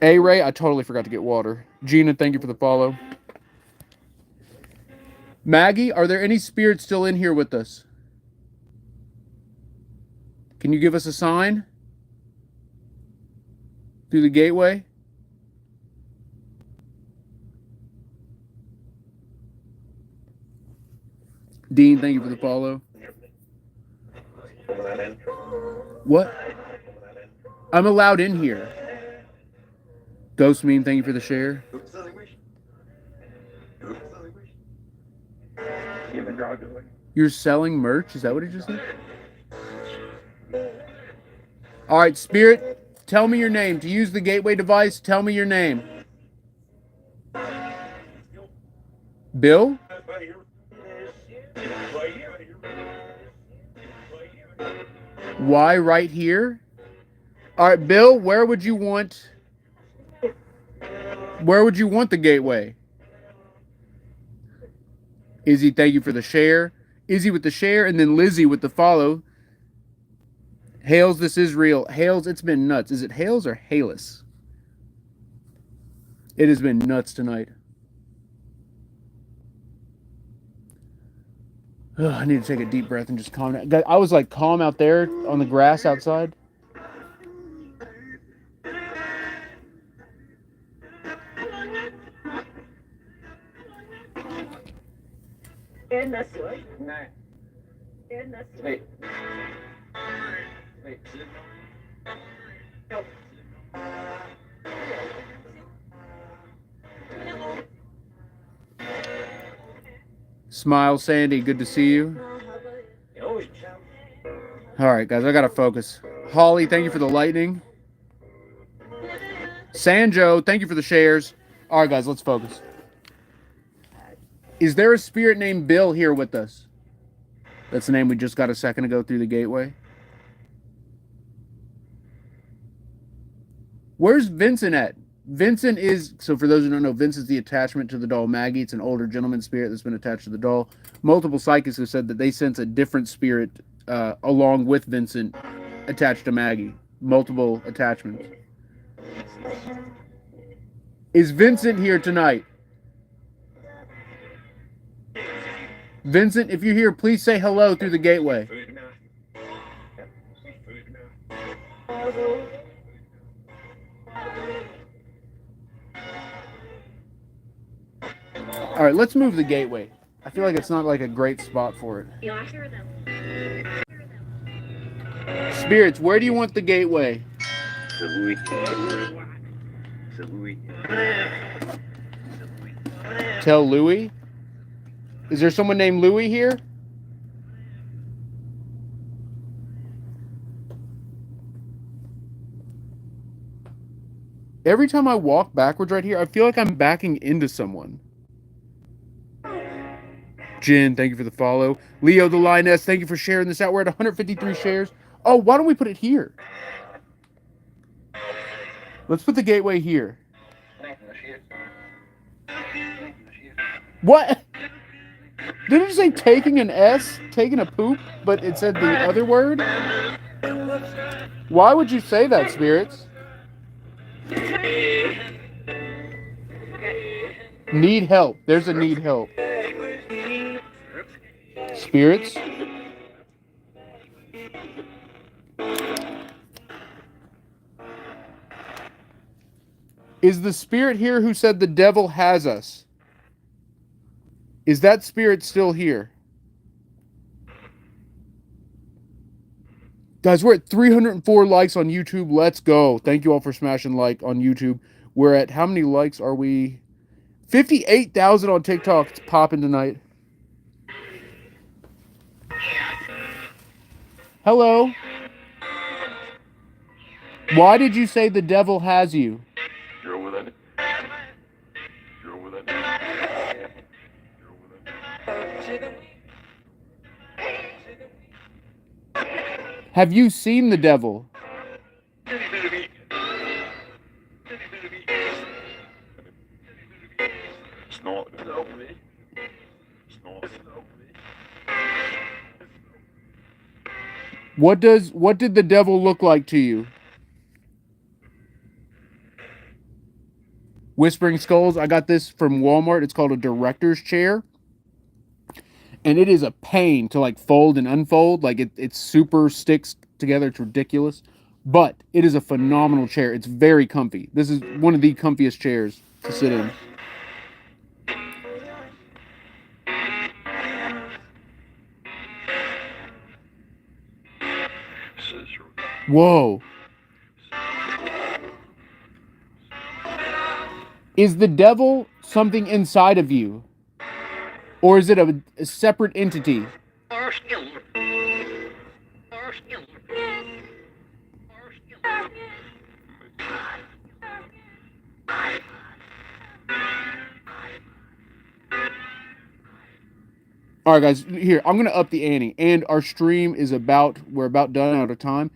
A-Ray, I totally forgot to get water. Gina, thank you for the follow. Maggie, are there any spirits still in here with us? Can you give us a sign? Through the gateway? Dean, thank you for the follow. What? I'm allowed in here. Ghost Meme, thank you for the share. You're selling merch? Is that what he just said? All right, Spirit, tell me your name. To use the gateway device, tell me your name. Bill? Why right here? All right, Bill, where would you want the gateway? Izzy, thank you for the share. Izzy with the share, and then Lizzie with the follow. Hales, this is real. Hales, it's been nuts. Is it Hales or Halus? It has been nuts tonight. Ugh, I need to take a deep breath and just calm down. I was like calm out there on the grass outside. Wait. Smile, Sandy. Good to see you. All right, guys, I gotta focus. Holly, thank you for the lightning. Sanjo, thank you for the shares. All right, guys, let's focus. Is there a spirit named Bill here with us? That's the name we just got a second ago through the gateway. Where's Vincent at? Vincent is, so for those who don't know, Vincent's the attachment to the doll Maggie. It's an older gentleman spirit that's been attached to the doll. Multiple psychics have said that they sense a different spirit along with Vincent attached to Maggie. Multiple attachments. Is Vincent here tonight? Vincent, if you're here, please say hello through the gateway. All right, let's move the gateway. I feel like it's not like a great spot for it. Yeah, I hear them. Spirits, where do you want the gateway? Tell Louie? Is there someone named Louie here? Every time I walk backwards right here, I feel like I'm backing into someone. Jen, thank you for the follow. Leo the Lioness, thank you for sharing this out. We're at 153 shares. Oh, why don't we put it here? Let's put the gateway here. What? Didn't it say taking an S? Taking a poop? But it said the other word? Why would you say that, spirits? Need help. There's a need help. Spirits? Is the spirit here who said the devil has us? Is that spirit still here? Guys, we're at 304 likes on YouTube. Let's go. Thank you all for smashing like on YouTube. We're at, how many likes are we? 58,000 on TikTok. It's popping tonight. Hello. Why did you say the devil has you? You're with it. You're with it. Have you seen the devil? It's not. It's not. What did the devil look like to you? Whispering Skulls, I got this from Walmart. It's called a director's chair. And it is a pain to like fold and unfold. Like it super sticks together. It's ridiculous. But it is a phenomenal chair. It's very comfy. This is one of the comfiest chairs to sit in. Whoa. Is the devil something inside of you? Or is it a separate entity? All right, guys, here, I'm going to up the ante. And our stream is we're about done out of time.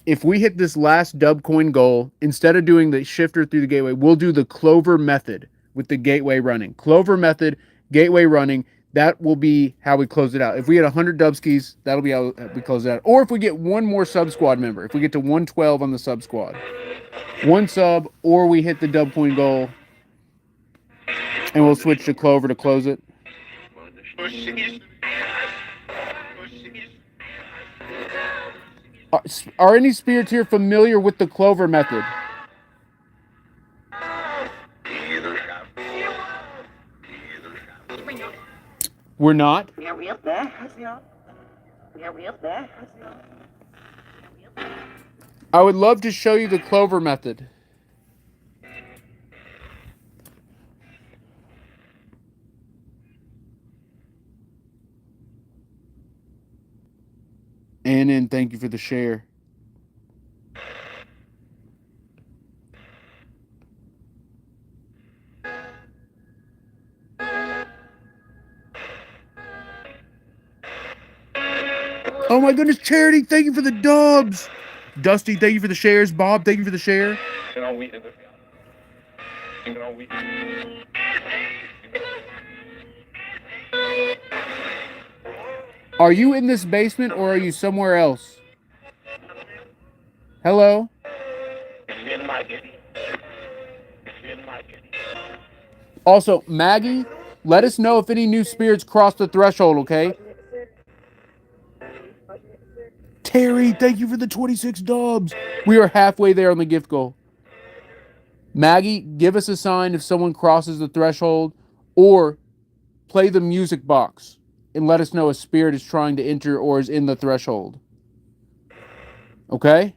If we hit this last dub coin goal, instead of doing the shifter through the gateway, we'll do the Clover method with the gateway running. Clover method, gateway running. That will be how we close it out. If we get 100 dubskis, that'll be how we close it out. Or if we get one more sub squad member, if we get to 112 on the sub squad, one sub, or we hit the dub coin goal, and we'll switch to Clover to close it. Are any spirits here familiar with the Clover method? We're not? I would love to show you the Clover method. And thank you for the share. Oh my goodness, Charity, thank you for the dubs. Dusty, thank you for the shares. Bob, thank you for the share. Are you in this basement or are you somewhere else? Hello? Also, Maggie, let us know if any new spirits cross the threshold, okay? Terry, thank you for the 26 dubs. We are halfway there on the gift goal. Maggie, give us a sign if someone crosses the threshold, or play the music box and let us know a spirit is trying to enter or is in the threshold. Okay?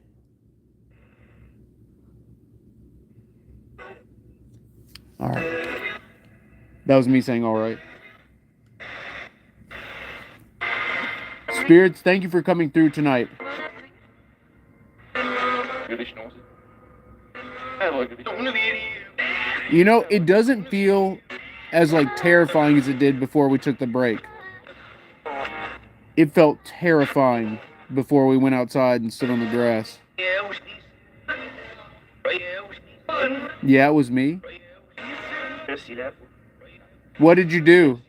All right. That was me saying all right. Spirits, thank you for coming through tonight. You know, it doesn't feel as like terrifying as it did before we took the break. It felt terrifying before we went outside and stood on the grass. Yeah, it was me. What did you do?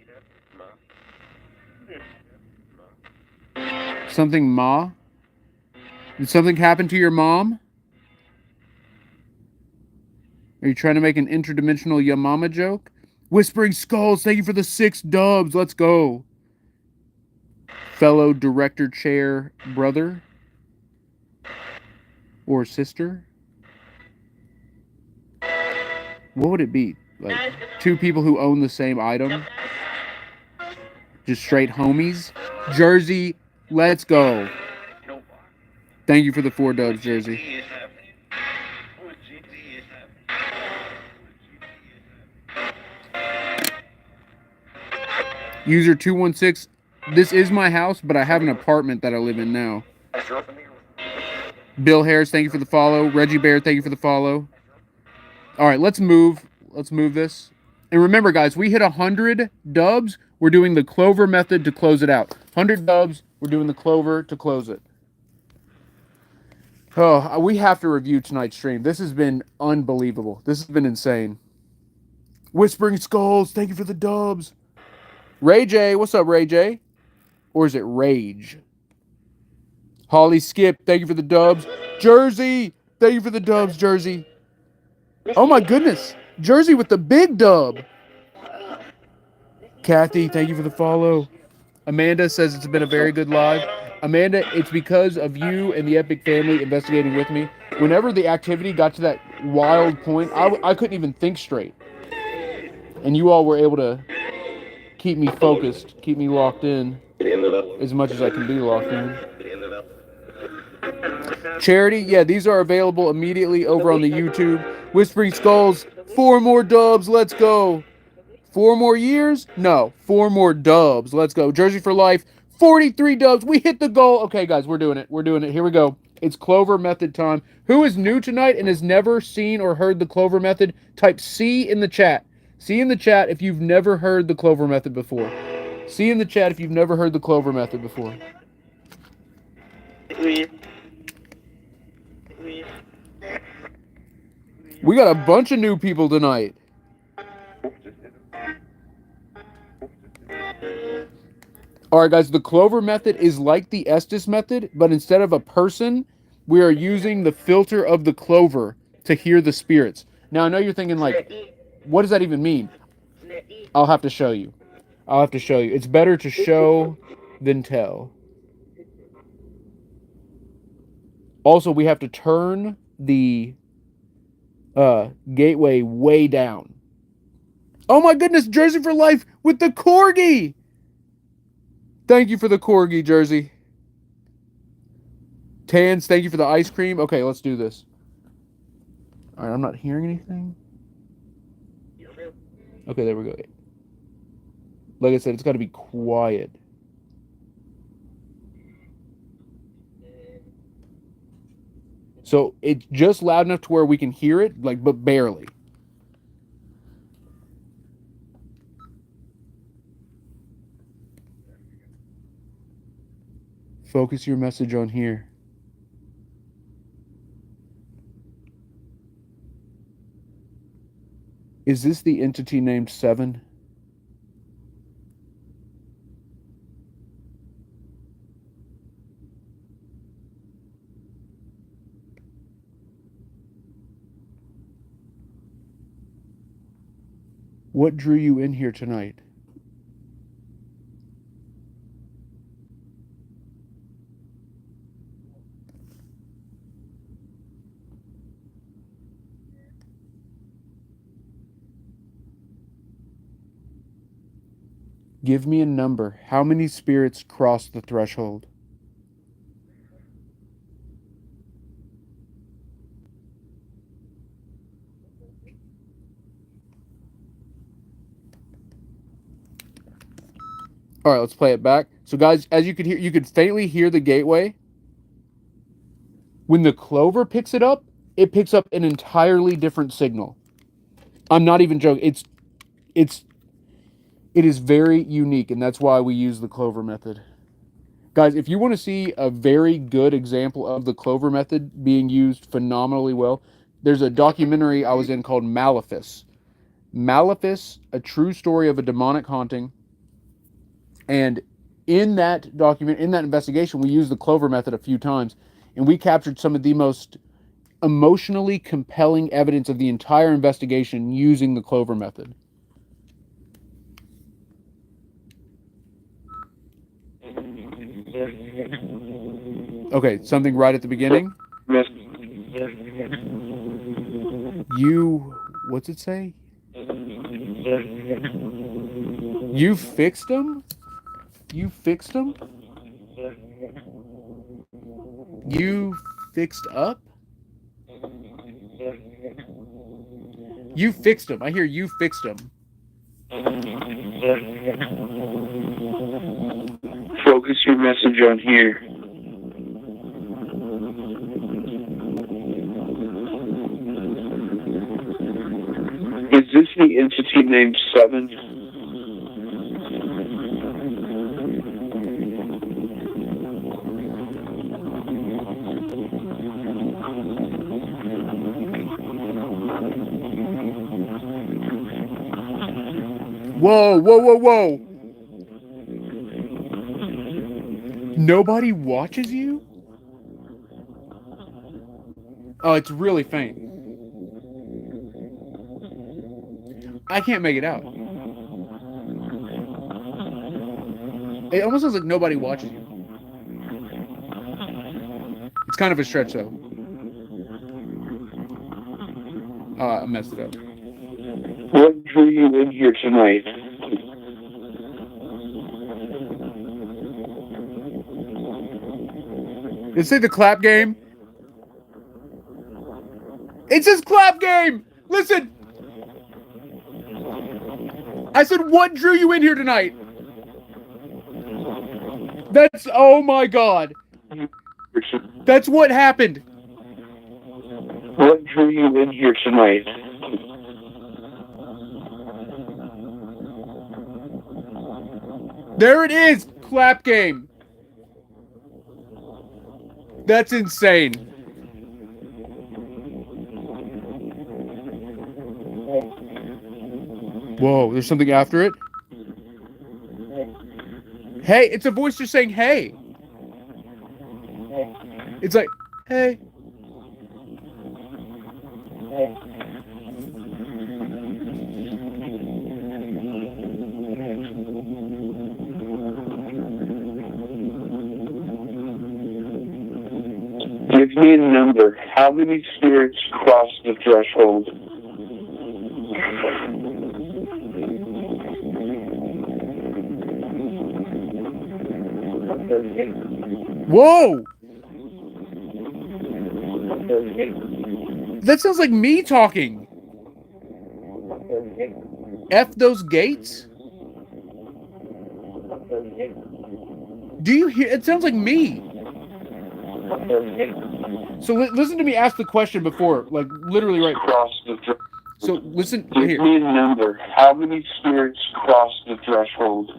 Something, Ma? Did something happen to your mom? Are you trying to make an interdimensional Yamama joke? Whispering Skulls, thank you for the 6 dubs. Let's go. Fellow director chair brother or sister? What would it be? Like 2 people who own the same item? Just straight homies? Jersey, let's go. Thank you for the 4 dubs, Jersey. User 216, this is my house, but I have an apartment that I live in now. Bill Harris, thank you for the follow. Reggie Bear, thank you for the follow. All right, let's move. Let's move this. And remember, guys, we hit 100 dubs. We're doing the Clover method to close it out. 100 dubs. We're doing the Clover to close it. Oh, we have to review tonight's stream. This has been unbelievable. This has been insane. Whispering Skulls, thank you for the dubs. Ray J, what's up, Ray J? Or is it Rage? Holly Skip, thank you for the dubs. Jersey, thank you for the dubs, Jersey. Oh my goodness, Jersey with the big dub. Kathy, thank you for the follow. Amanda says it's been a very good live. Amanda, it's because of you and the Epic family investigating with me. Whenever the activity got to that wild point, I couldn't even think straight. And you all were able to keep me focused, keep me locked in as much as I can be locked in. Charity, yeah, these are available immediately over on the YouTube. Whispering Skulls, 4 more dubs, let's go. 4 more years? No, 4 more dubs, let's go. Jersey for Life, 43 dubs, we hit the goal. Okay, guys, we're doing it, here we go. It's Clover Method time. Who is new tonight and has never seen or heard the Clover Method? Type C in the chat. C in the chat if you've never heard the Clover Method before. C in the chat if you've never heard the Clover Method before. We got a bunch of new people tonight. Alright guys, the Clover Method is like the Estes Method, but instead of a person, we are using the filter of the clover to hear the spirits. Now I know you're thinking like, what does that even mean? I'll have to show you. It's better to show than tell. Also, we have to turn the gateway way down. Oh my goodness, Jersey for Life with the corgi! Thank you for the corgi, Jersey. Tans, thank you for the ice cream. Okay, let's do this. Alright, I'm not hearing anything. Okay, there we go. Like I said, it's got to be quiet. So it's just loud enough to where we can hear it, like, but barely. Focus your message on here. Is this the entity named 7? What drew you in here tonight? Give me a number. How many spirits crossed the threshold? All right, let's play it back. So guys, as you could hear, you could faintly hear the gateway. When the Clover picks it up an entirely different signal. I'm not even joking. It is very unique, and that's why we use the Clover Method. Guys, if you want to see a very good example of the Clover Method being used phenomenally well, there's a documentary I was in called Malefice. Malefice, a true story of a demonic haunting. And in that investigation, we used the Clover Method a few times, and we captured some of the most emotionally compelling evidence of the entire investigation using the Clover Method. Okay, something right at the beginning. What's it say? You fixed them? You fixed them? You fixed up? You fixed them. I hear you fixed them. Focus your message on here. Is this the entity named 7? Whoa, whoa, whoa, whoa. Nobody watches you? Oh, it's really faint. I can't make it out. It almost sounds like nobody watches you. It's kind of a stretch, though. I messed it up. What drew you in here tonight? Did it say the clap game? It says clap game. Listen. I said, what drew you in here tonight? That's, oh my God. That's what happened. What drew you in here tonight? There it is. Clap game. That's insane. Whoa, there's something after it? Hey, it's a voice just saying, hey. It's like, hey. Give me a number. How many spirits crossed the threshold? Whoa! That sounds like me talking. F those gates? Do you hear? It sounds like me. So listen to me ask the question before, like literally right. So listen Give here. me a number. How many spirits crossed the threshold?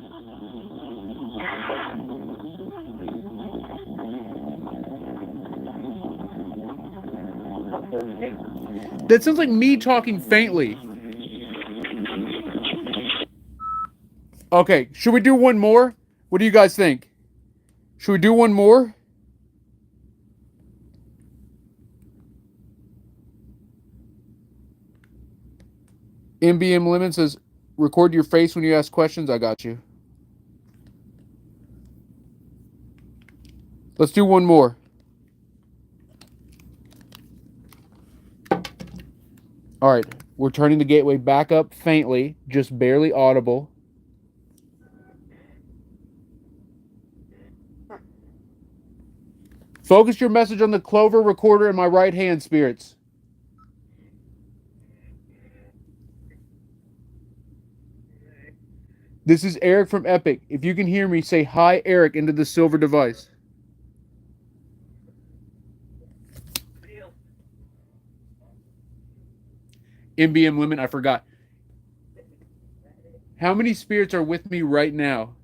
That sounds like me talking faintly. Okay, should we do one more? What do you guys think? Should we do one more? MBM Lemon says, record your face when you ask questions. I got you. Let's do one more. All right, we're turning the gateway back up faintly, just barely audible. Focus your message on the Clover recorder in my right hand, spirits. This is Eric from Epic. If you can hear me, say hi, Eric, into the silver device. MBM Women, I forgot. How many spirits are with me right now?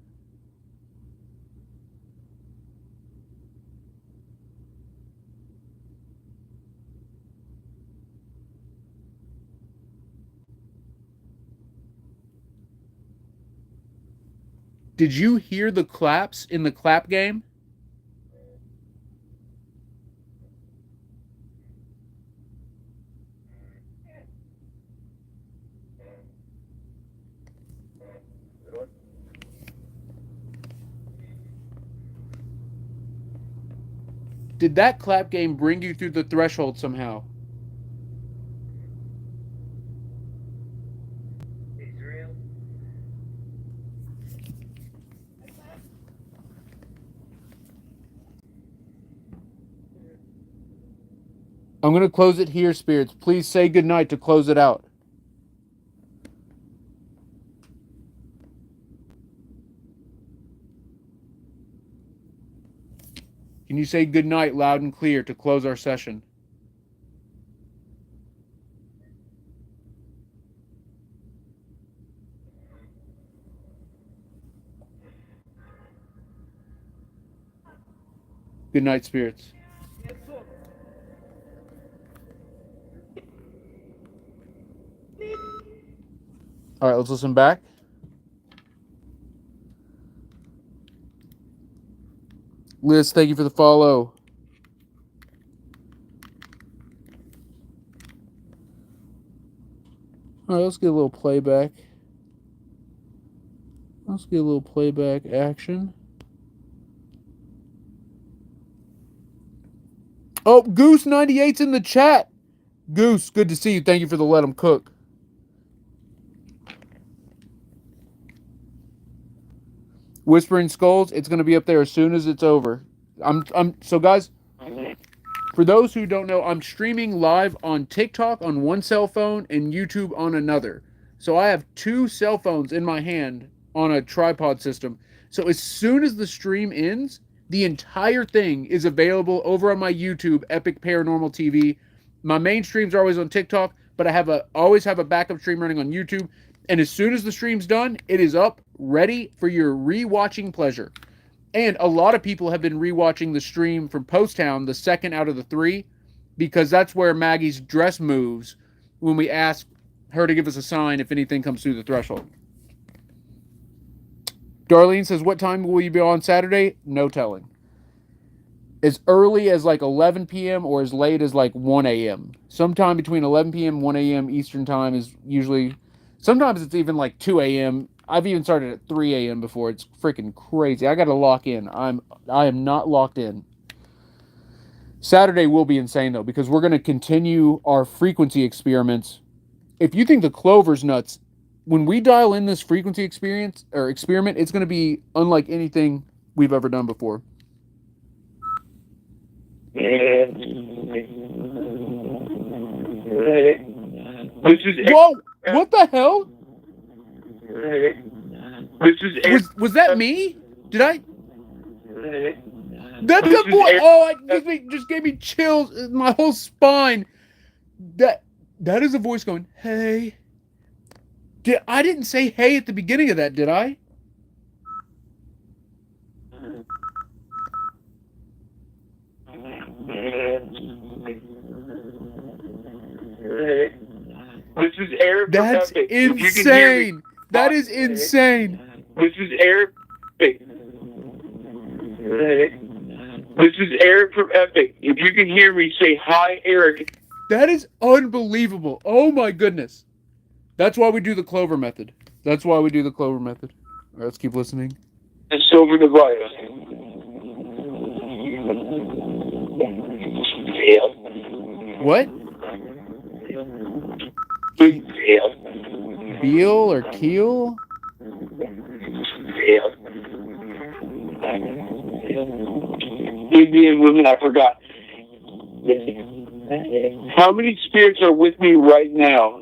Did you hear the claps in the clap game? Did that clap game bring you through the threshold somehow? I'm going to close it here, spirits. Please say goodnight to close it out. Can you say goodnight loud and clear to close our session? Good night, spirits. All right, let's listen back. Liz, thank you for the follow. All right, let's get a little playback. Let's get a little playback action. Oh, Goose98's in the chat. Goose, good to see you. Thank you for the let 'em cook. Whispering Skulls, it's going to be up there as soon as it's over. So guys, For those who don't know, I'm streaming live on TikTok on one cell phone and YouTube on another. So I have 2 cell phones in my hand on a tripod system. So as soon as the stream ends, the entire thing is available over on my YouTube, Epic Paranormal TV. My main streams are always on TikTok, but I always have a backup stream running on YouTube. And as soon as the stream's done, it is up, ready for your rewatching pleasure. And a lot of people have been rewatching the stream from Post Town, the second out of the 3, because that's where Maggie's dress moves when we ask her to give us a sign if anything comes through the threshold. Darlene says, what time will you be on Saturday? No telling. As early as like 11 p.m. or as late as like 1 a.m. Sometime between 11 p.m. 1 a.m. Eastern time is usually, sometimes it's even like 2 a.m. I've even started at 3 a.m. before. It's freaking crazy. I got to lock in. I am not locked in. Saturday will be insane though, because we're going to continue our frequency experiments. If you think the Clover's nuts, when we dial in this frequency experiment, it's going to be unlike anything we've ever done before. This is Whoa! What the hell? This is Was that me? Did I? That's the boy. Oh, it just gave me chills in my whole spine. That is a voice going, "Hey." I didn't say "hey" at the beginning of that, did I? This is Eric. That's insane. That is insane. This is Eric. This is Eric from Epic. If you can hear me, say hi, Eric. That is unbelievable. Oh my goodness. That's why we do the Clover method. All right, let's keep listening. It's over the virus. What? Beal or Keel? Indian women, I forgot. How many spirits are with me right now?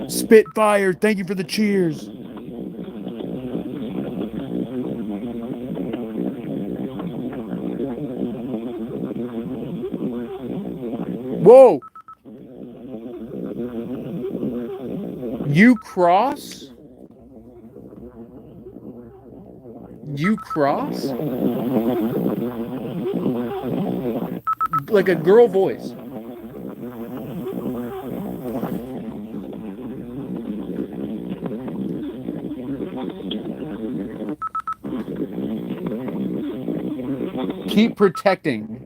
Spitfire, thank you for the cheers. Whoa! You cross? Like a girl voice. Keep protecting.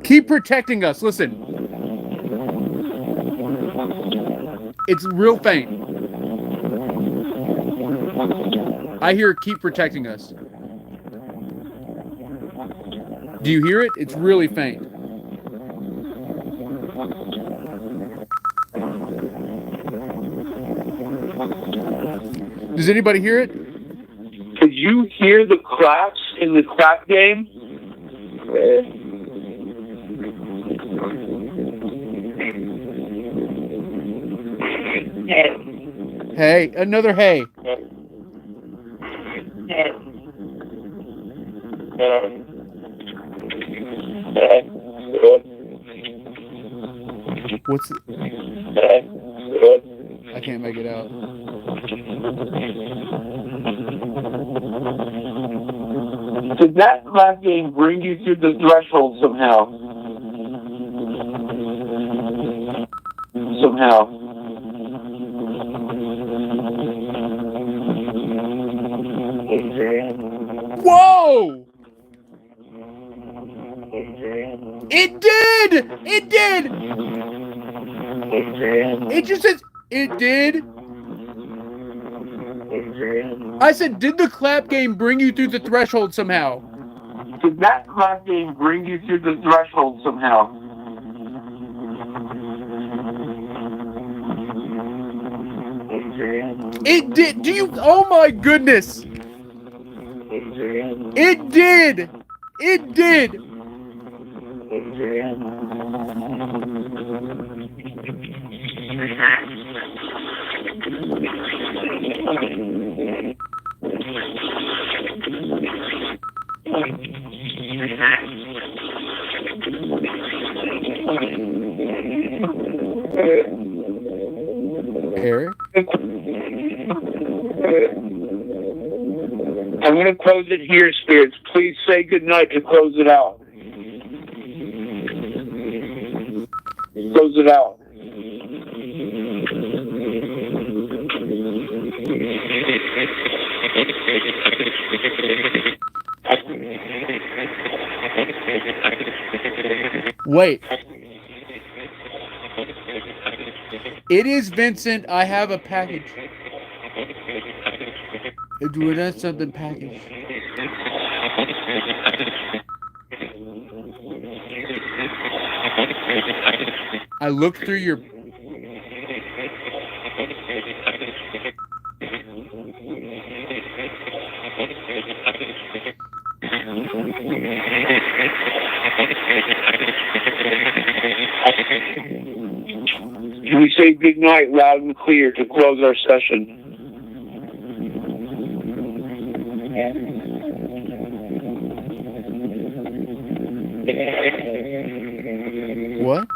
Keep protecting us. Listen. It's real faint. I hear keep protecting us. Do you hear it? It's really faint. Does anybody hear it? Did you hear the claps in the clap game? Hey, another hey. What's it? I can't make it out. Did that clap game bring you through the threshold somehow? Whoa! It did! It did! It just says, it did. I said, did the clap game bring you through the threshold somehow? Did that clap game bring you through the threshold somehow? It did. Do you? Oh my goodness! It did. It did. Eric? I'm going to close it here, spirits. Please say goodnight to close it out. Close it out. Wait. It is Vincent. I have a package. That's something package. I looked through your... Can we say goodnight loud and clear to close our session? What?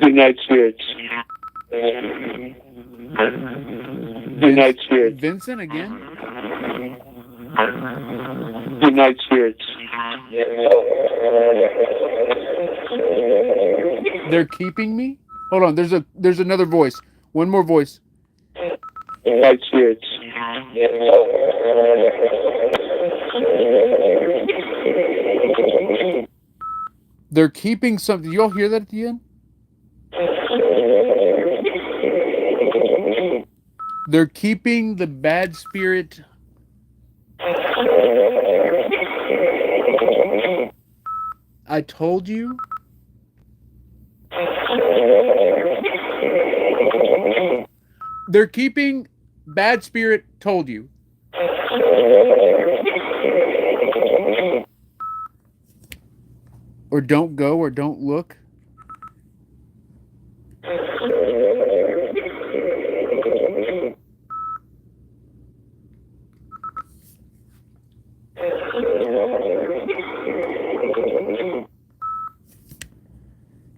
Good night, spirits. Good night, spirits. Vincent again? Good night, spirits. They're keeping me? Hold on, there's another voice. One more voice. Good night, spirits. They're keeping something. You all hear that at the end? They're keeping the bad spirit. I told you. They're keeping bad spirit. Told you. Or don't go or don't look.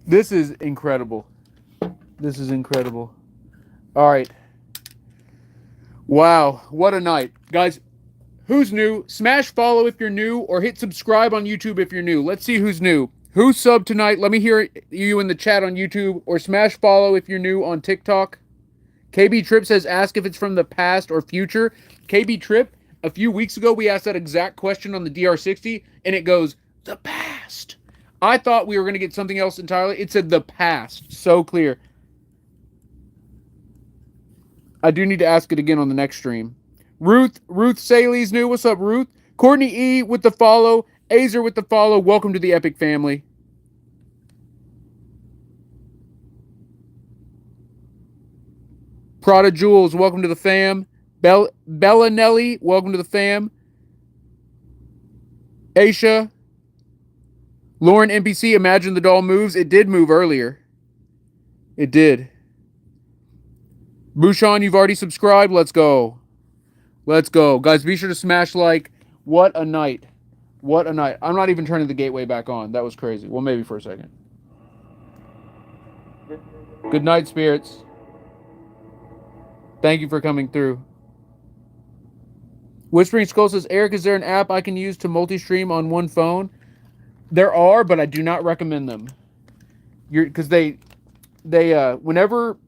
This is incredible. This is incredible. All right. Wow, what a night. Guys, who's new? Smash follow if you're new, or hit subscribe on YouTube if you're new. Let's see who's new. Who's subbed tonight? Let me hear you in the chat on YouTube, or smash follow if you're new on TikTok. KB Trip says, ask if it's from the past or future. KB Trip, a few weeks ago, we asked that exact question on the DR60, and it goes, the past. I thought we were going to get something else entirely. It said the past. So clear. I do need to ask it again on the next stream. Ruth Saley's new. What's up, Ruth? Courtney E with the follow. Azer with the follow. Welcome to the Epic family. Prada Jules, welcome to the fam. Bella Nelly, welcome to the fam. Aisha. Lauren NPC, imagine the doll moves. It did move earlier. It did. Bouchon, you've already subscribed. Let's go. Let's go. Guys, be sure to smash like. What a night. What a night. I'm not even turning the gateway back on. That was crazy. Well, maybe for a second. Good night, spirits. Thank you for coming through. Whispering Skull says, Eric, is there an app I can use to multi-stream on one phone? There are, but I do not recommend them. Because they whenever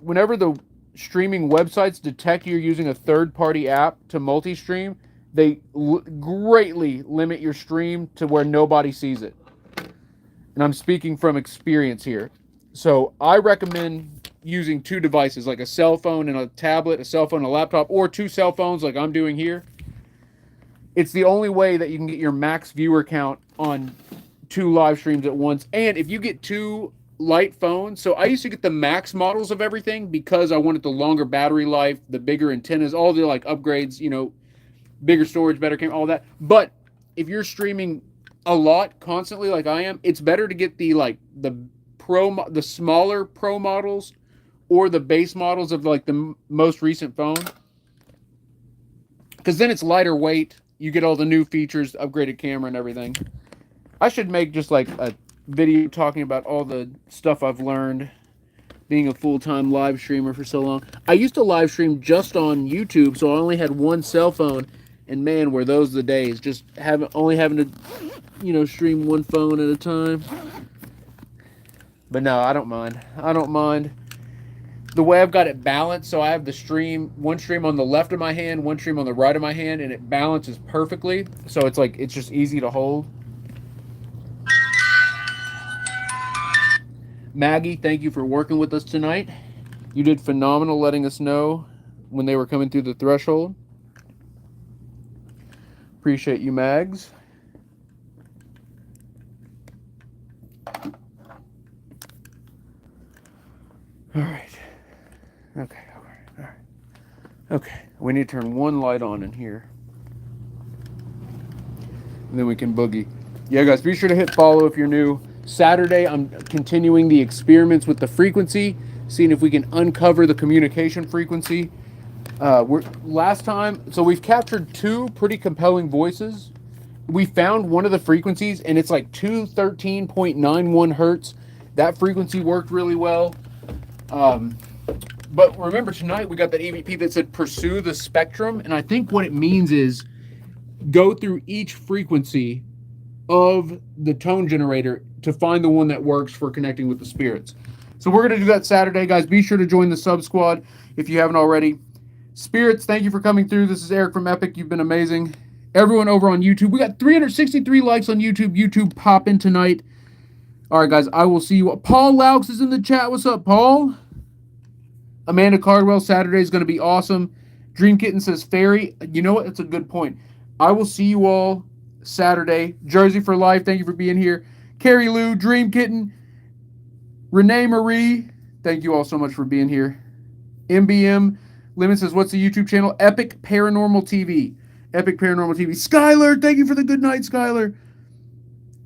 the streaming websites detect you're using a third-party app to multi-stream, they greatly limit your stream to where nobody sees it. And I'm speaking from experience here. So I recommend using two devices, like a cell phone and a tablet, a cell phone and a laptop, or two cell phones like I'm doing here. It's the only way that you can get your max viewer count on 2 live streams at once. And if you get 2 light phones, so I used to get the max models of everything because I wanted the longer battery life, the bigger antennas, all the like upgrades, bigger storage, better camera, all that. But if you're streaming a lot constantly like I am, it's better to get the smaller pro models or the base models of like the most recent phone, because then it's lighter weight. You get all the new features, upgraded camera and everything. I should make just like a video talking about all the stuff I've learned being a full-time live streamer for so long. I used to live stream just on YouTube, so I only had one cell phone, and man, were those the days, just only having to stream one phone at a time. But no, I don't mind the way I've got it balanced. So I have one stream on the left of my hand, one stream on the right of my hand, and it balances perfectly, so it's just easy to hold. Maggie, thank you for working with us tonight. You did phenomenal letting us know when they were coming through the threshold. Appreciate you, Mags. All right. Okay. All right. Okay. We need to turn one light on in here, and then we can boogie. Yeah, guys, be sure to hit follow if you're new. Saturday, I'm continuing the experiments with the frequency, seeing if we can uncover the communication frequency. Last time, so we've captured 2 pretty compelling voices. We found one of the frequencies, and it's like 213.91 hertz. That frequency worked really well. But remember, tonight we got that EVP that said pursue the spectrum, and I think what it means is go through each frequency of the tone generator to find the one that works for connecting with the spirits. So we're going to do that Saturday, guys. Be sure to join the sub squad if you haven't already. Spirits, thank you for coming through. This is Eric from Epic. You've been amazing. Everyone over on YouTube, we got 363 likes on YouTube. YouTube popping tonight. All right, guys, I will see you. Paul Laux is in the chat. What's up, Paul? Amanda Cardwell, Saturday is going to be awesome. Dream Kitten says fairy. You know what? That's a good point. I will see you all Saturday. Jersey for life, thank you for being here. Carrie Lou, Dream Kitten, Renee Marie, thank you all so much for being here. MBM Lemon says, what's the YouTube channel? Epic Paranormal TV. Epic Paranormal TV. Skylar, thank you for the good night, Skylar.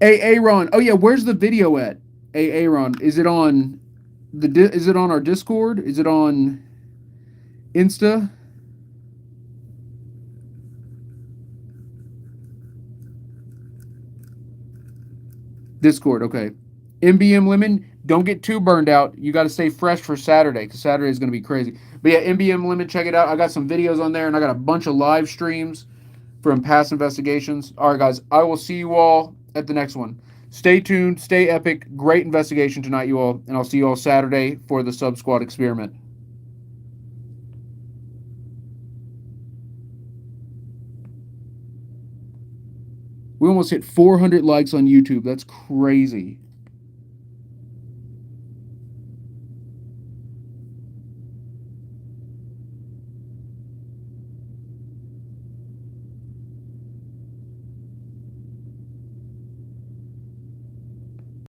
Aaron. Oh yeah, where's the video at? Aaron, is it on our Discord? Is it on Insta? Discord, okay. MBM Lemon, don't get too burned out. You got to stay fresh for Saturday, because Saturday is going to be crazy. But yeah, MBM Lemon, check it out. I got some videos on there, and I got a bunch of live streams from past investigations. All right, guys, I will see you all at the next one. Stay tuned, stay epic. Great investigation tonight, you all. And I'll see you all Saturday for the Sub Squad experiment. We almost hit 400 likes on YouTube. That's crazy.